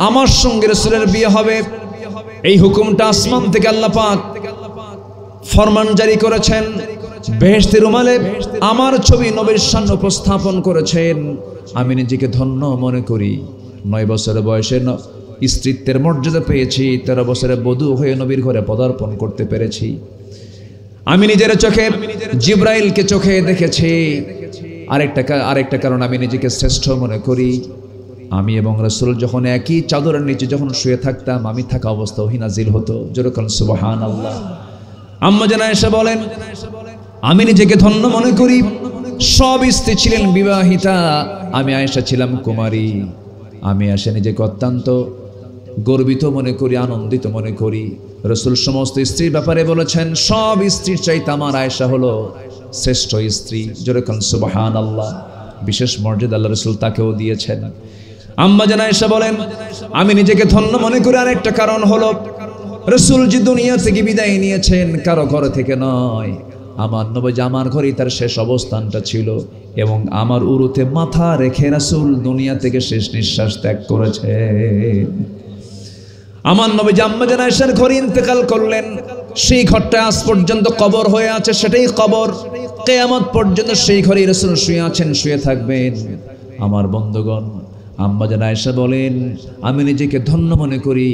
আমার সঙ্গে রাসূলের বিয়ে হবে এই হুকুমটা আসমান থেকে আল্লাহ পাক ফরমান জারি করেছেন। বেহেশতের রুমালে আমার ছবি নবীর সামনে উপস্থাপন করেছেন। আমি নিজেকে ধন্য মনে করি, 9 বছরের বয়সে স্ত্রীত্বের মর্যাদা পেয়েছি, 13 বছরে বধূ হয়ে নবীর ঘরে পদার্পণ করতে পেরেছি। আমি নিজের চোখে জিব্রাইলকে চোখে দেখেছি। আরেকটা কারণ, আমি নিজেকে শ্রেষ্ঠ মনে করি। আমি এবং রাসূল যখন একই চাদরের নিচে যখন শুয়ে থাকতাম, আমি থাকা অবস্থা ওহী নাজিল হতো। জোরে বলেন সুবহানাল্লাহ। আম্মা জান আয়েশা বলেন, আমি নিজেকে ধন্য মনে করি, সব স্ত্রী ছিলেন বিবাহিতা, আমি আয়েশা ছিলাম কুমারী। আমি আয়েশা নিজেকে অত্যন্ত গর্বিত মনে করি, আনন্দিত মনে করি। রাসূল সমস্ত স্ত্রীর ব্যাপারে বলেছেন, সব স্ত্রীর চাইতে আমার আয়েশা হলো শ্রেষ্ঠ স্ত্রী। জোরে বলেন সুবহানাল্লাহ। বিশেষ মর্যাদা আল্লাহ রাসূল তাকেও দিয়েছেন। আম্মা জান আয়েশা বলেন, আমি নিজেকে ধন্য মনে করি আরেকটা কারণ হলো, রাসূল যে দুনিয়া থেকে বিদায় নিয়েছেন কারো ঘর থেকে নয়, আমার নবী আমার ঘরেই তার শেষ অবস্থানটা ছিল, এবং আমার উরুতে মাথা রেখে রাসূল দুনিয়া থেকে শেষ নিঃশ্বাস ত্যাগ করেছে। আমার নবী আম্মা জান আয়েশার ঘরে ইন্তেকাল করলেন, সেই ঘরটা আজ পর্যন্ত কবর হয়ে আছে, সেটাই কবর। কিয়ামত পর্যন্ত সেই ঘরেই রাসূল শুয়ে আছেন, শুয়ে থাকবেন। আমার বন্ধুগণ, আম্মা জান আয়েশা বলেন, আমি নিজেকে ধন্য মনে করি,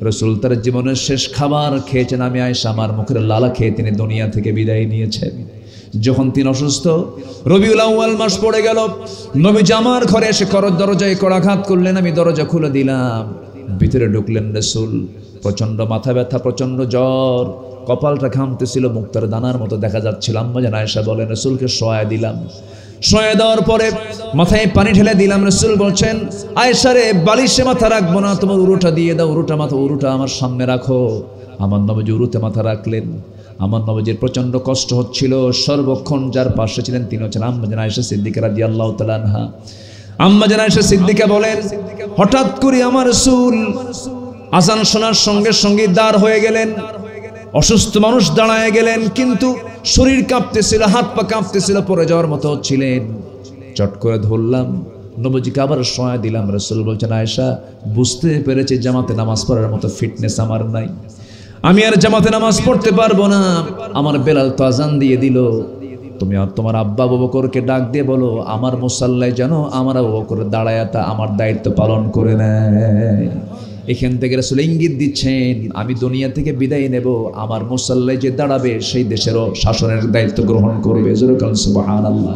রাসূল তার জীবনের শেষ খাবার খেয়েছেন, আমি আয়েশা আমার মুখের লালা খেয়ে তিনি দুনিয়া থেকে বিদায় নিয়েছেন। যখন তিনি অসুস্থ, রবিউল আউয়াল মাস পড়ে গেল, নবীজি আমার ঘরে এসে দরজায় করাঘাত করলেন, আমি দরজা খুলে দিলাম। ভিতরে ঢুকলেন রাসূল, প্রচন্ড মাথা ব্যথা, প্রচন্ড জ্বর, কপালটা ঘামতেছিল, মুক্তার দানার মতো দেখা যাচ্ছিল। আম্মা জান আয়েশা বলেন, রাসূলকে শোয়া দিলাম। শোয়া দেওয়ার পরে মাথায় পানি ঢেলে দিলাম। রাসূল বলছেন, আয়েশা রে, বালিশে মাথা রাখবো না, তোমার উরুটা দিয়ে দাও, উরুটা আমার সামনে রাখো। আমার নবীজি উরুতে মাথা রাখলেন। আমার নবীজির প্রচন্ড কষ্ট হচ্ছিল। সর্বক্ষণ যার পাশে ছিলেন তিনি হচ্ছেন আম্মা জান আয়েশা সিদ্দিকা রাদিয়াল্লাহু তাআলা আনহা। আম্মা জান আয়েশা সিদ্দিকা বলেন, হঠাৎ করে আমার রাসূল আযান শোনার সঙ্গে সঙ্গে দাঁড় হয়ে গেলেন। অসুস্থ মানুষ দাঁড়ায় গেলেন, কিন্তু শরীর কাঁপতেছিল, হাত পা কাঁপতেছিল, পড়ে যাওয়ার মতো ছিলেন। চট করে ধরলাম, নবীজিকে আবার শোয়া দিলাম। রাসূল বলছেন, আয়েশা, বুঝতে পেরেছি জামাতে নামাজ পড়ার মতো ফিটনেস আমার নাই, আমি আর জামাতে নামাজ পড়তে পারবো না। আমার বেলাল তো আযান দিয়ে দিল, তুমি আর তোমার আব্বা আবু বকরকে ডাক দিয়ে বলো আমার মুসাল্লায় যেন আমার আবু বকর দাঁড়ায় তা আমার দায়িত্ব পালন করে নেয়। এখান থেকে রাসূল ইঙ্গিত দিচ্ছেন, আমি দুনিয়া থেকে বিদায় নেব, আমার মুসাল্লায় যে দাঁড়াবে সেই দেশেরও শাসনের দায়িত্ব গ্রহণ করবে। জোরে বলেন সুবহানাল্লাহ।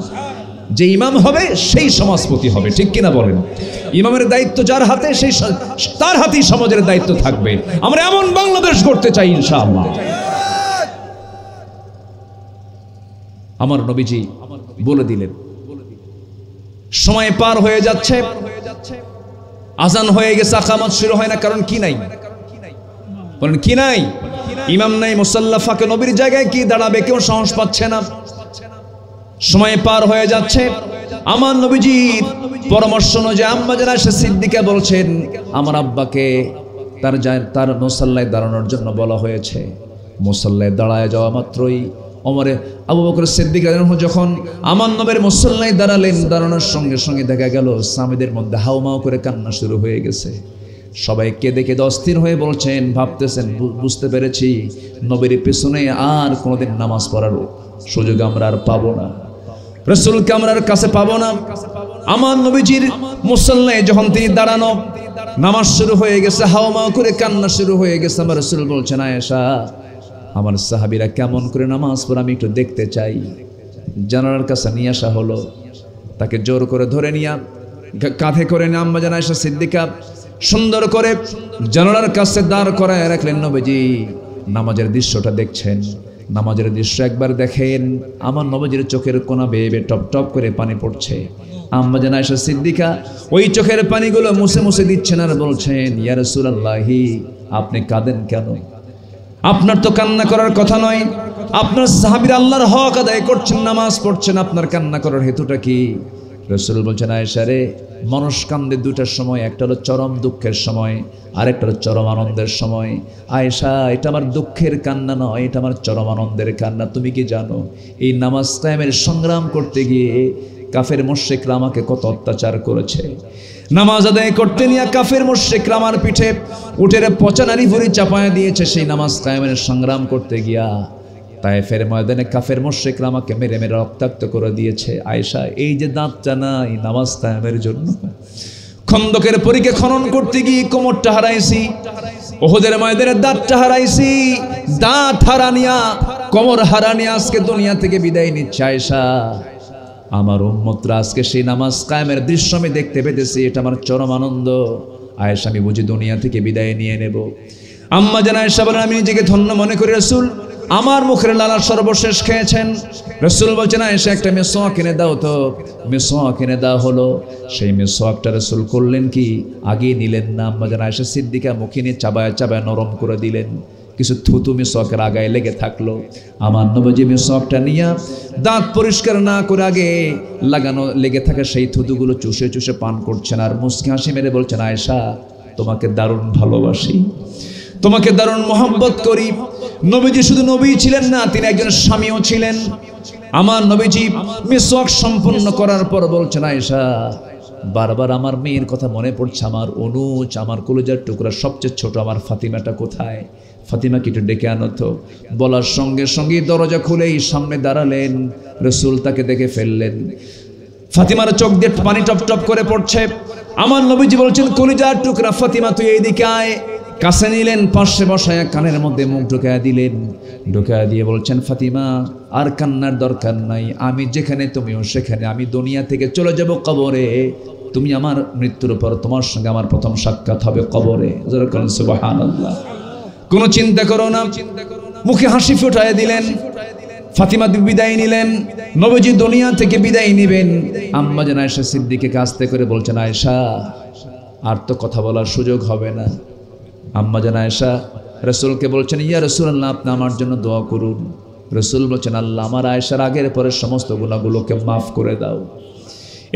যে ইমাম হবে সেই সমাজপতি হবে, ঠিক কিনা বলেন? ইমামের দায়িত্ব যার হাতে, সেই তার হাতেই সমাজের দায়িত্ব থাকবে। আমরা এমন বাংলাদেশ গড়তে চাই ইনশাআল্লাহ। আমার নবীজি বলে দিলেন, সময় পার হয়ে যাচ্ছে, আজান হয়ে গেছে, আকামত শুরু হয় না, কারণ কি নাই? বলেন কি নাই? ইমাম নাই, মুসাল্লা ফাঁকে নবীর জায়গায় কি দাঁড়াবে? কেউ সাহস পাচ্ছে না। সময় পার হয়ে যাচ্ছে। আমার নবীজির পরামর্শ অনুযায়ী আম্মা জান আয়েশা সিদ্দিকা বলছেন, আমার আব্বাকে তার মুসাল্লায় দাঁড়ানোর জন্য বলা হয়েছে। মুসাল্লায় দাঁড়ায় যাওয়া মাত্রই ওমরে আবু বকর সিদ্দিক রাদিয়াল্লাহু যখন আমার নবীর মুসাল্লায় দাঁড়ালেন, দাঁড়ানোর সঙ্গে সঙ্গে দেখা গেল সাহাবীদের মধ্যে হাউমাউ করে কান্না শুরু হয়ে গেছে। সবাই কেঁদে কেঁদে অস্থির হয়ে বলছেন, ভাবতেছেন, বুঝতে পেরেছি নবীর পেছনে আর কোনোদিন নামাজ পড়ার সুযোগ আমরা আর পাবো না, রাসূলকে আমরা আর কাছে পাবো না। আমার নবীজির মুসাল্লায় যখন তিনি দাঁড়ানো, নামাজ শুরু হয়ে গেছে, হাউমাউ করে কান্না শুরু হয়ে গেছে। আমার রাসূল বলছেন, আয়েশা, আমার সাহাবীরা কেমন করে নামাজ পড়ে আমি একটু দেখতে চাই। জানালার কাছে নিয়ে আসা হলো, তাকে জোর করে ধরে নিয়ে কাঁধে করে নিয়ে আম্মা জান আয়েশা সিদ্দিকা সুন্দর করে জানালার কাছে দাঁড় করায় রাখলেন। নবীজি নামাজের দৃশ্যটা দেখছেন। নামাজের দৃশ্য একবার দেখেন, আমার নবীজির চোখের কোনা বেয়ে বেয়ে টপ টপ করে পানি পড়ছে। আম্মা জান আয়েশা সিদ্দিকা ওই চোখের পানিগুলো মুছে মুছে দিচ্ছেন আর বলছেন, ইয়া রাসূলুল্লাহি, আপনি কাঁদেন কেন? আপনার তো কান্না করার কথা নয়, আপনার সাহাবীরা আল্লাহর হক আদায় করছেন, নামাজ পড়ছেন, আপনার কান্না করার হেতুটা কি? রাসূল বলছেন, আয়েশা রে, মানুষ কান্দে দুটার সময়, একটা হলো চরম দুঃখের সময়, আর একটা হলো চরম আনন্দের সময়। আয়েশা, এটা আমার দুঃখের কান্না নয়, এটা আমার চরম আনন্দের কান্না। তুমি কি জানো, এই নামাজ কায়েমের সংগ্রাম করতে গিয়ে কাফের মুশরিকরা আমাকে কত অত্যাচার করেছে। নামাজ আদায় করতে নিয়ে কাফের মুশরিকরা আমার পিঠে উটের পচা নারী ভুঁড়ি চাপায় দিয়েছে সেই নামাজ কায়েমের সংগ্রাম করতে গিয়া। তায়েফের ময়দানে কাফের মুশরিকরা আমাকে মেরে মেরে রক্তাক্ত করে দিয়েছে। আয়েশা, এই যে দাঁতটা নাই নামাজ কায়েমের জন্য, খন্দকের পরীকে খনন করতে গিয়ে কোমরটা হারাইছি, ওহুদের ময়দানে দাঁতটা হারাইছি, দাঁত হারানিয়া কোমর হারানিয়া আজকে দুনিয়া থেকে বিদায় নিচ্ছে। আয়েশা, আমার উম্মতরা আজকে সেই নামাজ কায়েমের দৃশ্য আমি দেখতে পেতেছি, এটা আমার চরম আনন্দ। আয়েশা, আমি বুঝি দুনিয়া থেকে বিদায় নিয়ে নেব। আম্মা জান আয়েশা বলেন, আমি নিজেকে ধন্য মনে করি রাসূল আমার মুখের লালা সর্বশেষ খেয়েছেন। রাসূল বলছেন, আয়েশা একটা মিসওয়াক এনে দাও তো। মিসওয়াক এনে দেওয়া হলো। সেই মিসওয়াকটা রাসূল করলেন কি, আগে নিলেন না, আম্মা জান আয়েশা সিদ্দিকা মুখে নিয়ে চাবায় চাবায় নরম করে দিলেন। কিছু থুতু মিসওয়াকের আগায় লেগে থাকলো। আমার নবীজি মিসওয়াকটা নিয়ে দাঁত পরিষ্কার না করে আগে লাগানো লেগে থাকা সেই থুতুগুলো চুষে চুষে পান করছেন আর মুচকি হাসি মেরে বলছেন, আয়েশা, তোমাকে দারুণ ভালোবাসি, তোমাকে দারুণ মহব্বত করি। নবীজি শুধু নবী ছিলেন না, তিনি একজন স্বামীও ছিলেন। আমার নবীজি মিসওয়াক সম্পূর্ণ করার পর বলছেন, আয়েশা, বারবার আমার মেয়ের কথা মনে পড়ছে, আমার অনুজ, আমার কলিজার টুকরা সবচেয়ে ছোট আমার ফাতিমাটা কোথায়? ফাতিমাকে একটু ডেকে আনো তো। বলার সঙ্গে সঙ্গে দরজা খুলেই সামনে দাঁড়ালেন। রাসূল তাকে দেখে ফেললেন। ফাতিমার চোখ দিয়ে পানি টপ টপ করে পড়ছে। আমার নবীজি বলছেন, কলিজার টুকরা ফাতিমা, তুই এইদিকে আয়। কাছে নিলেন, পাশে বসায় কানের মধ্যে মুখ ঢুকায়া দিলেন। ঢুকায়া দিয়ে বলছেন, ফাতিমা, আর কান্নার দরকার নাই, আমি যেখানে তুমিও সেখানে। আমি দুনিয়া থেকে চলে যাব কবরে, তুমি আমার মৃত্যুর পর তোমার সঙ্গে আমার প্রথম সাক্ষাৎ হবে কবরে। সুবহানাল্লাহ। কোনো চিন্তা করো না। মুখে হাসি ফুটায় দিলেন। ফাতিমা বিদায় নিলেন। নবীজি দুনিয়া থেকে বিদায় নেবেন। আম্মা জান আয়েশা সিদ্দিকাকে আস্তে করে বলছেন, আয়েশা, আর তো কথা বলার সুযোগ হবে না। আম্মা জান আয়েশা রাসূলকে বলছেন, ইয়া রাসূলুল্লাহ, আপনি আমার জন্য দোয়া করুন। রাসূল বলছেন, আল্লাহ আমার আয়েশার আগের পরের সমস্ত গুনাহগুলোকে মাফ করে দাও।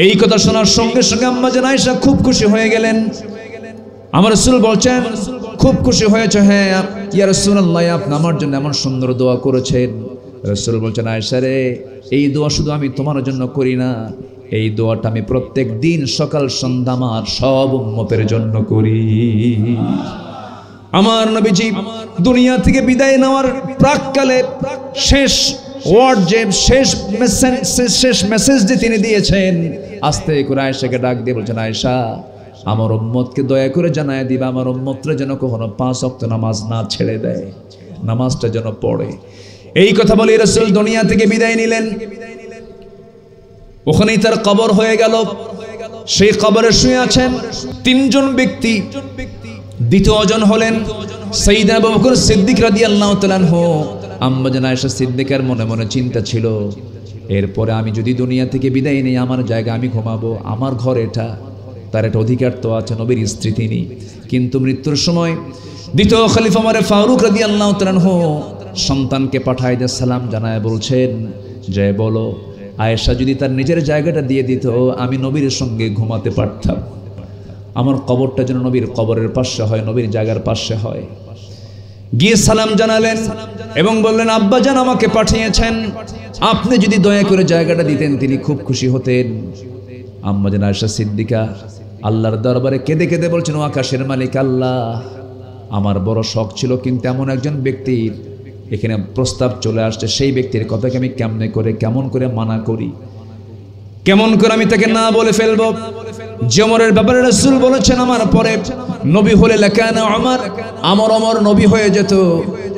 এই কথা শোনার সঙ্গে সঙ্গে আম্মা জান আয়েশা খুব খুশি হয়ে গেলেন। আমার রাসূল বলছেন, খুব খুশি হয়েছে? হ্যাঁ ইয়া রাসূলুল্লাহ, আপনি আমার জন্য এমন সুন্দর দোয়া করেছেন। রাসূল বলছেন, আয়েশা রে, এই দোয়া শুধু আমি তোমার জন্য করি না, এই দোয়াটা আমি প্রত্যেক দিন সকাল সন্ধ্যা আমার সব উম্মতের জন্য করি। আমার নবীজি দুনিয়া থেকে বিদায় নেওয়ার প্রাককালে শেষ ওয়ার্ড, যে শেষ মেসেজ যে তিনি দিয়েছেন, আস্তে করে আয়েশাকে ডাক দিয়ে বলছেন, আয়েশা, আমার উম্মতকে দয়া করে জানায় দিবা, আমার উম্মতরা যেন কখনো 5 ওয়াক্ত নামাজ না ছেড়ে দেয়, নামাজটা যেন পড়ে। এই কথা বলে রাসূল দুনিয়া থেকে বিদায় নিলেন। ওখানেই তার কবর হয়ে গেল। সেই কবরে শুয়ে আছেন 3 জন ব্যক্তি। দ্বিতীয় জন হলেন সাইয়েদনা আবু বকর সিদ্দিক রাদিয়াল্লাহু তাআলা আনহু। আম্মা জান আয়েশা সিদ্দিকার মনে মনে চিন্তা ছিল, এরপরে আমি যদি দুনিয়া থেকে বিদায় নিই, আমার জায়গা আমি ঘুমাবো, আমার ঘর এটা, তার একটা অধিকার তো আছে, নবীর স্ত্রী তিনি। কিন্তু মৃত্যুর সময় দ্বিতীয় খলিফা ওমর ফারুক রাদিয়াল্লাহু তাআলা আনহু সন্তানকে পাঠায় দিয়ে সালাম জানায় বলছেন, যে বলো, আয়েশা যদি তার নিজের জায়গাটা দিয়ে দিত, আমি নবীর সঙ্গে ঘুমাতে পারতাম। আমার কবরটা যেন নবীর কবরের পাশে হয়, নবীর জায়গার পাশে হয়। গিয়ে সালাম জানালেন এবং বললেন, আব্বা জান আমাকে পাঠিয়েছেন, আপনি যদি দয়া করে জায়গাটা দিতেন তিনি খুব খুশি হতেন। আম্মা জান আয়েশা সিদ্দিকা আল্লাহর দরবারে কেঁদে কেঁদে বলছেন, ও আকাশের মালিক আল্লাহ, আমার বড় শখ ছিল, কিন্তু এমন একজন ব্যক্তির এখানে প্রস্তাব চলে আসছে, সেই ব্যক্তির কথাকে আমি কেমন করে মানা করি, কেমন করে আমি তাকে না বলে ফেলবো। যে ওমরের ব্যাপারে রাসূল বলেছেন, আমার পরে নবী হলে লাকানা ওমর, আমার ওমর নবী হয়ে যেত,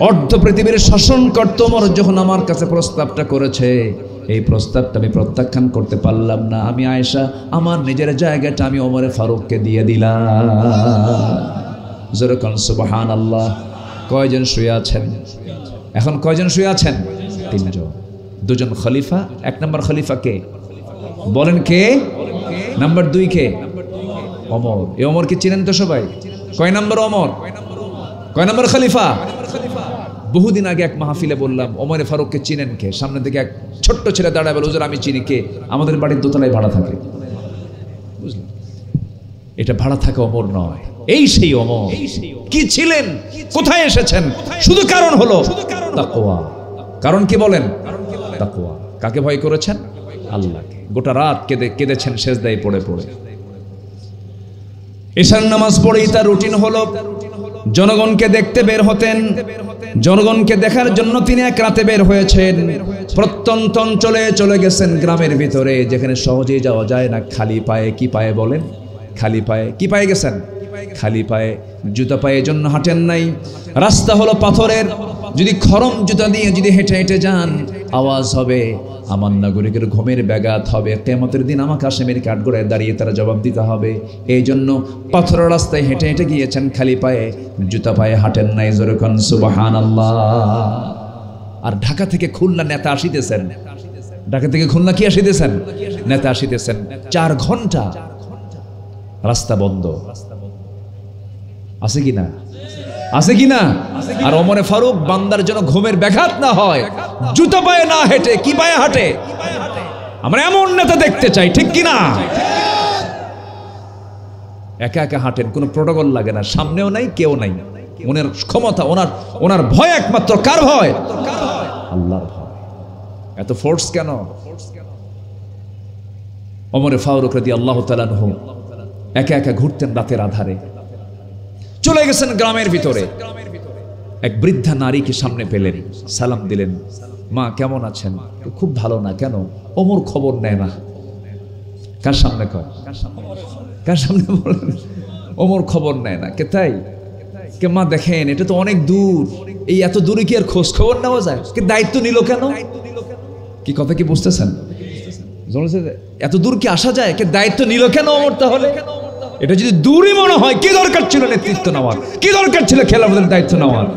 অর্ধ পৃথিবীর শাসন করত ওমর। যখন আমার কাছে প্রস্তাবটা করেছে, এই প্রস্তাবটা আমি প্রত্যাখ্যান করতে পারলাম না। আমি আয়েশা আমার নিজের জায়গাটা আমি ওমরে ফারুককে দিয়ে দিলাম। যেরকম সুবহানাল্লাহ। কয়জন শুয়ে আছেন এখন? কয়জন শুয়ে আছেন? তিনজন। দুজন খলিফা। এক নম্বর খলিফা কে বলেন? কে? নাম্বার দুই কে? ওমর। এই ওমরকে চিনেন তো সবাই? কয় নম্বর ওমর? কয় নম্বর খলিফা? বহুদিন আগে এক মাহফিলে বললাম ওমরে ফারুককে চিনেন কে? সামনে থেকে এক ছোট্ট ছেলে দাঁড়ায় বলে, হুজুর আমি চিনি। কে? আমাদের বাড়ির দোতলায় ভাড়া থাকে। বুঝলেন? এটা ভাড়া থাকা ওমর নয়, এই সেই ওমর। কি ছিলেন? কোথায় এসেছেন? শুধু কারণ হলো তাকওয়া। কারণ কি বলেন? তাকওয়া। কাকে ভয় করেছেন? আল্লাহকে। গোটা রাত কেঁদেছেন সেজদায় পড়ে পড়ে। ঈশার নামাজ পড়েই তার রুটিন হলো জনগণকে দেখতে বের হতেন। জনগণকে দেখার জন্য তিনি এক রাতে বের হয়েছেন। প্রত্যন্ত অঞ্চলে চলে গেছেন, গ্রামের ভিতরে, যেখানে সহজেই যাওয়া যায় না। খালি পায়ে। কি পায়ে বলেন? খালি পায়ে। কি পায়ে গেছেন? খালি পায়ে। জুতা পায়ে জন্য হাঁটেন নাই। রাস্তা হলো পাথরের। যদি খরম জুতা দিয়ে যদি হেঁটে হেঁটে যান, আওয়াজ হবে, আমার নাগরিকের ঘুমের ব্যাঘাত হবে। কিয়ামতের দিন আমাকে আসামির কাঠগড়ায় দাঁড়িয়ে তারা জবাব দিতে হবে। এই জন্য পাথরের রাস্তায় হেঁটে হেঁটে গিয়েছেন খালি পায়ে, জুতা পায়ে হাঁটেন নাই। যেরকম সুবহানাল্লাহ। আর ঢাকা থেকে খুলনা নেতা আসিতেছেন। ঢাকা থেকে খুলনা কি আসিতেছেন? নেতা আসিতেছেন। 4 ঘন্টা রাস্তা বন্ধ। আছে কি না? আছে কি না? আর ওমরে ফারুক বান্দার জন্য ঘুমের ব্যাঘাত না হয়, জুতা পায়ে না হেঁটে কি পায়ে হাঁটে? আমরা এমন নেতা দেখতে চাই, ঠিক কি না? একা একা হাঁটেন, কোনো প্রোটোকল লাগে না, সামনেও নাই কেউ নাই। ওনার ক্ষমতা, ওনার ভয় একমাত্র কার ভয়? আল্লাহর ভয়। এত ফোর্স কেন? ওমরে ফারুক রাদিয়াল্লাহু তাআলা আনহু একা একা ঘুরতেন রাতের আধারে। চলে গেছেন গ্রামের ভিতরে। এক বৃদ্ধা নারীকে সামনে পেলেন, সালাম দিলেন। মা কেমন আছেন? খুব ভালো না। কেন? ওমর খবর নেয় না। কার সামনে কয়? কার সামনে বলেন? ওমর খবর নেয় না। কে তাই? কে মা দেখেন এটা তো অনেক দূর, এই এত দূরে কি আর খোঁজ খবর নেওয়া যায়? কে দায়িত্ব নিল কেন? কি কথা কি বুঝতেছেন? এত দূর কি আসা যায়? কে দায়িত্ব নিল কেন ওমর? তাহলে এটা যদি দূরই মনে হয়, কি দরকার ছিল নেতৃত্ব নেওয়ার? কি দরকার ছিল খেলাফতের দায়িত্ব নেওয়ার?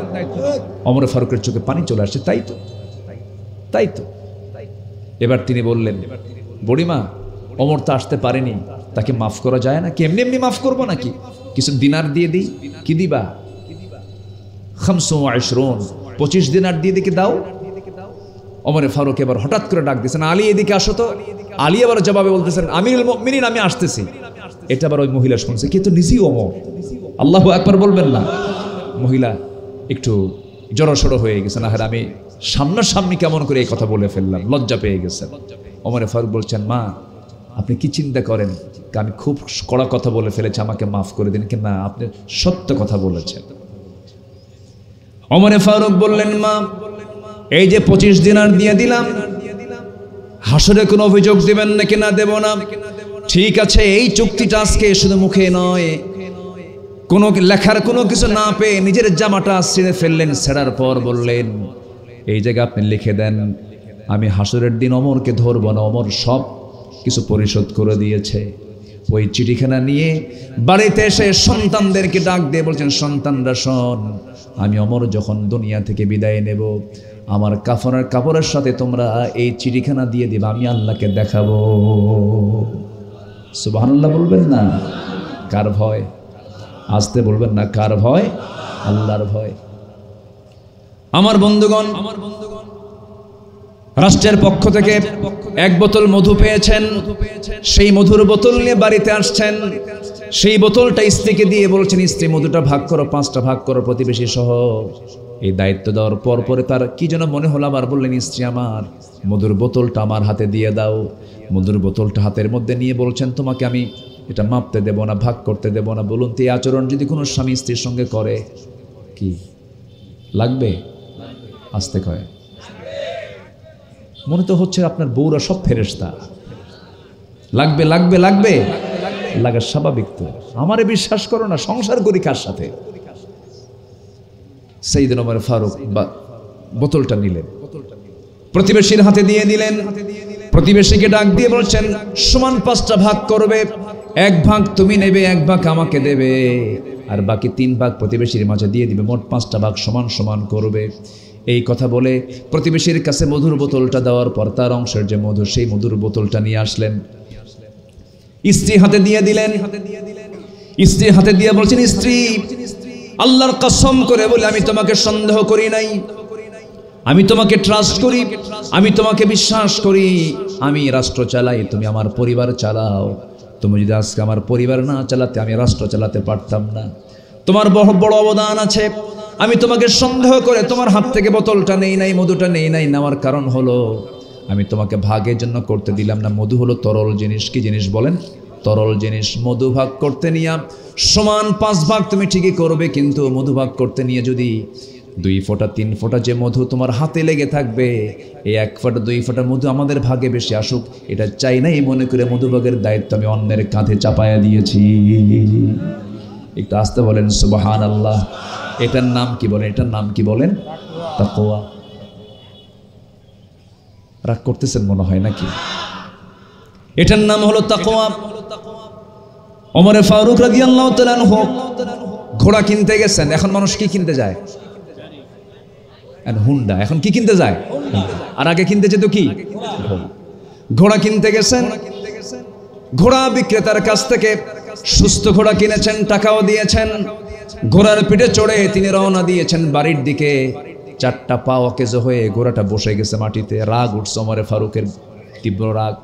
ওমর ফারুকের চোখে পানি চলে আসছে। তাই তো, তাই তো। এবার তিনি বললেন, বুড়িমা ওমর তো আসতে পারেনি, তাকে মাফ করা যায় না? কি এমনি এমনি মাফ করবো নাকি? কিছু দিনার দিয়ে দিই। কি দিবা? 25 দিনার দিয়ে দিকে দাও। ওমরে ফারুক এবার হঠাৎ করে ডাক দিয়েছেন, আলী এদিকে আসো তো। আলী আবার জবাবে বলতেছেন, আমিরুল মুমিনিন আমি আসতেছি। এটা আবার ওই মহিলা শুনছে, কিন্তু নিজেই ওমর। আল্লাহু আকবার বলবেন না? মহিলা একটু জড়সড় হয়ে গেছেন। আর আমি সামনাসামনি কেমন করে এই কথা বলে ফেললাম, লজ্জা পেয়ে গেছেন। ওমরে ফারুক বলছেন, মা আপনি কি চিন্তা করেন আমি খুব কড়া কথা বলে ফেলেছি, আমাকে মাফ করে দিন? কি না, আপনি সত্য কথা বলেছেন। ওমরে ফারুক বললেন, মা এই যে 25 দিনার দিয়ে দিলাম, হাসরে কোনো অভিযোগ দিবেন নাকি? না দেব না। ঠিক আছে, এই চুক্তিটা আজকে শুধু মুখে নয়, কোনো লেখার কোনো কিছু না পেয়ে নিজের জামাটা ছিঁড়ে ফেললেন। ছেঁড়ার পর বললেন, এই জায়গায় আপনি লিখে দেন আমি হাসরের দিন ওমরকে ধরবো না, ওমর সব কিছু পরিশোধ করে দিয়েছে। ওই চিঠিখানা নিয়ে বাড়িতে এসে সন্তানদেরকে ডাক দিয়ে বলছেন, সন্তানরা শোন, আমি ওমর যখন দুনিয়া থেকে বিদায় নেব, আমার কাফনের কাপড়ের সাথে তোমরা এই চিঠিখানা দিয়ে দিবা, আমি আল্লাহকে দেখাবো। সুবহানাল্লাহ বলবেন না? কার ভয়? আসতে বলবেন না, কার ভয়? আল্লাহর ভয়। আমার বন্ধুগণ, রাষ্ট্রের পক্ষ থেকে 1 বোতল মধু পেয়েছেন। সেই মধুর বোতল নিয়ে বাড়িতে আসছেন। সেই বোতলটা স্ত্রীকে দিয়ে বলছেন, স্ত্রী মধুটা ভাগ করো, 5টা ভাগ করো প্রতিবেশী সহ। এই দায়িত্ব দেওয়ার পরে তার কি যেন মনে হলো, আবার বললেন, স্ত্রী আমার মধুর বোতলটা আমার হাতে দিয়ে দাও। মধুর বোতলটা হাতের মধ্যে নিয়ে বলছেন, তোমাকে আমি এটা মাপতে দেব না, ভাগ করতে দেব না। বলুন তো এই আচরণ যদি কোনো স্বামী স্ত্রীর সঙ্গে করে, কি লাগবে? আসতে কয় মনে তো হচ্ছে আপনার বউরা সব ফেরেশতা। লাগবে লাগবে লাগবে লাগা স্বাভাবিক তো। আমারে বিশ্বাস করো না, সংসার করি কার সাথে? সাইয়েদনা ওমর ফারুক বোতলটা নিলেন। প্রতিবেশীর হাতে দিয়ে দিলেন। প্রতিবেশীকে ডাক দিয়ে বলছেন সমান 5টা ভাগ করবে, 1 ভাগ তুমি নেবে, 1 ভাগ আমাকে দেবে, আর বাকি 3 ভাগ প্রতিবেশীর মাঝে দিয়ে দিবে, মোট 5টা ভাগ সমান সমান করবে। এই কথা বলে প্রতিবেশীর কাছে মধুর বোতলটা দেওয়ার পর তার অংশের যে মধু, সেই মধুর বোতলটা নিয়ে আসলেন, স্ত্রী হাতে দিয়ে দিলেন। স্ত্রী হাতে দিয়ে বলছেন স্ত্রী, আল্লাহর কসম করে বলে আমি তোমাকে সন্দেহ করি নাই, আমি তোমাকে ট্রাস্ট করি, আমি তোমাকে বিশ্বাস করি, আমি রাষ্ট্র চালাই, তুমি আমার পরিবার চালাও। তুমি যদি আজকে আমার পরিবার না চালাতে আমি রাষ্ট্র চালাতে পারতাম না, তোমার বড় অবদান আছে। আমি তোমাকে সন্দেহ করে তোমার হাত থেকে বোতলটা নেই নাই, মধুটা নেই নাই। নেওয়ার কারণ হলো আমি তোমাকে ভাগের জন্য করতে দিলাম না। মধু হলো তরল জিনিস। কি জিনিস বলেন? তরল জিনিস। মধু ভাগ করতে নিয়ে সমান 5 ভাগ তুমি ঠিকই করবে, কিন্তু মধু ভাগ করতে নিয়ে যদি 2 ফোঁটা 3 ফোঁটা যে মধু তোমার হাতে লেগে থাকবে, এই 1 ফোঁটা 2 ফোঁটা মধু আমাদের ভাগে বেশি আসুক, এটা চাই না। এই মনে করে মধুভাগের দায়িত্ব আমি অন্যের কাঁধে চাপায়া দিয়েছি। একটু আসতে বলেন সুবহানাল্লাহ। এটার নাম কি বলেন? এটার নাম কি বলেন? তাকওয়া। রাগ করতেছেন মনে হয় নাকি? এটার নাম হলো তাকওয়া। ওমর ফারুক রাদিয়াল্লাহু তাআলা আনহু ঘোড়া কিনতে গেছেন। এখন মানুষ কি কিনতে যায়? হুন্ডা। এখন কি কিনতে যায়? আর আগে কিনতে যেত কি? ঘোড়া কিনতে গেছেন। ঘোড়া বিক্রেতার কাছ থেকে সুস্থ ঘোড়া কিনেছেন, টাকাও দিয়েছেন। ঘোড়ার পিঠে চড়ে তিনি রওনা দিয়েছেন বাড়ির দিকে। 4টা পা অকেজো হয়ে ঘোড়াটা বসে গেছে মাটিতে। রাগ উঠছে ওমরে ফারুকের, তীব্র রাগ।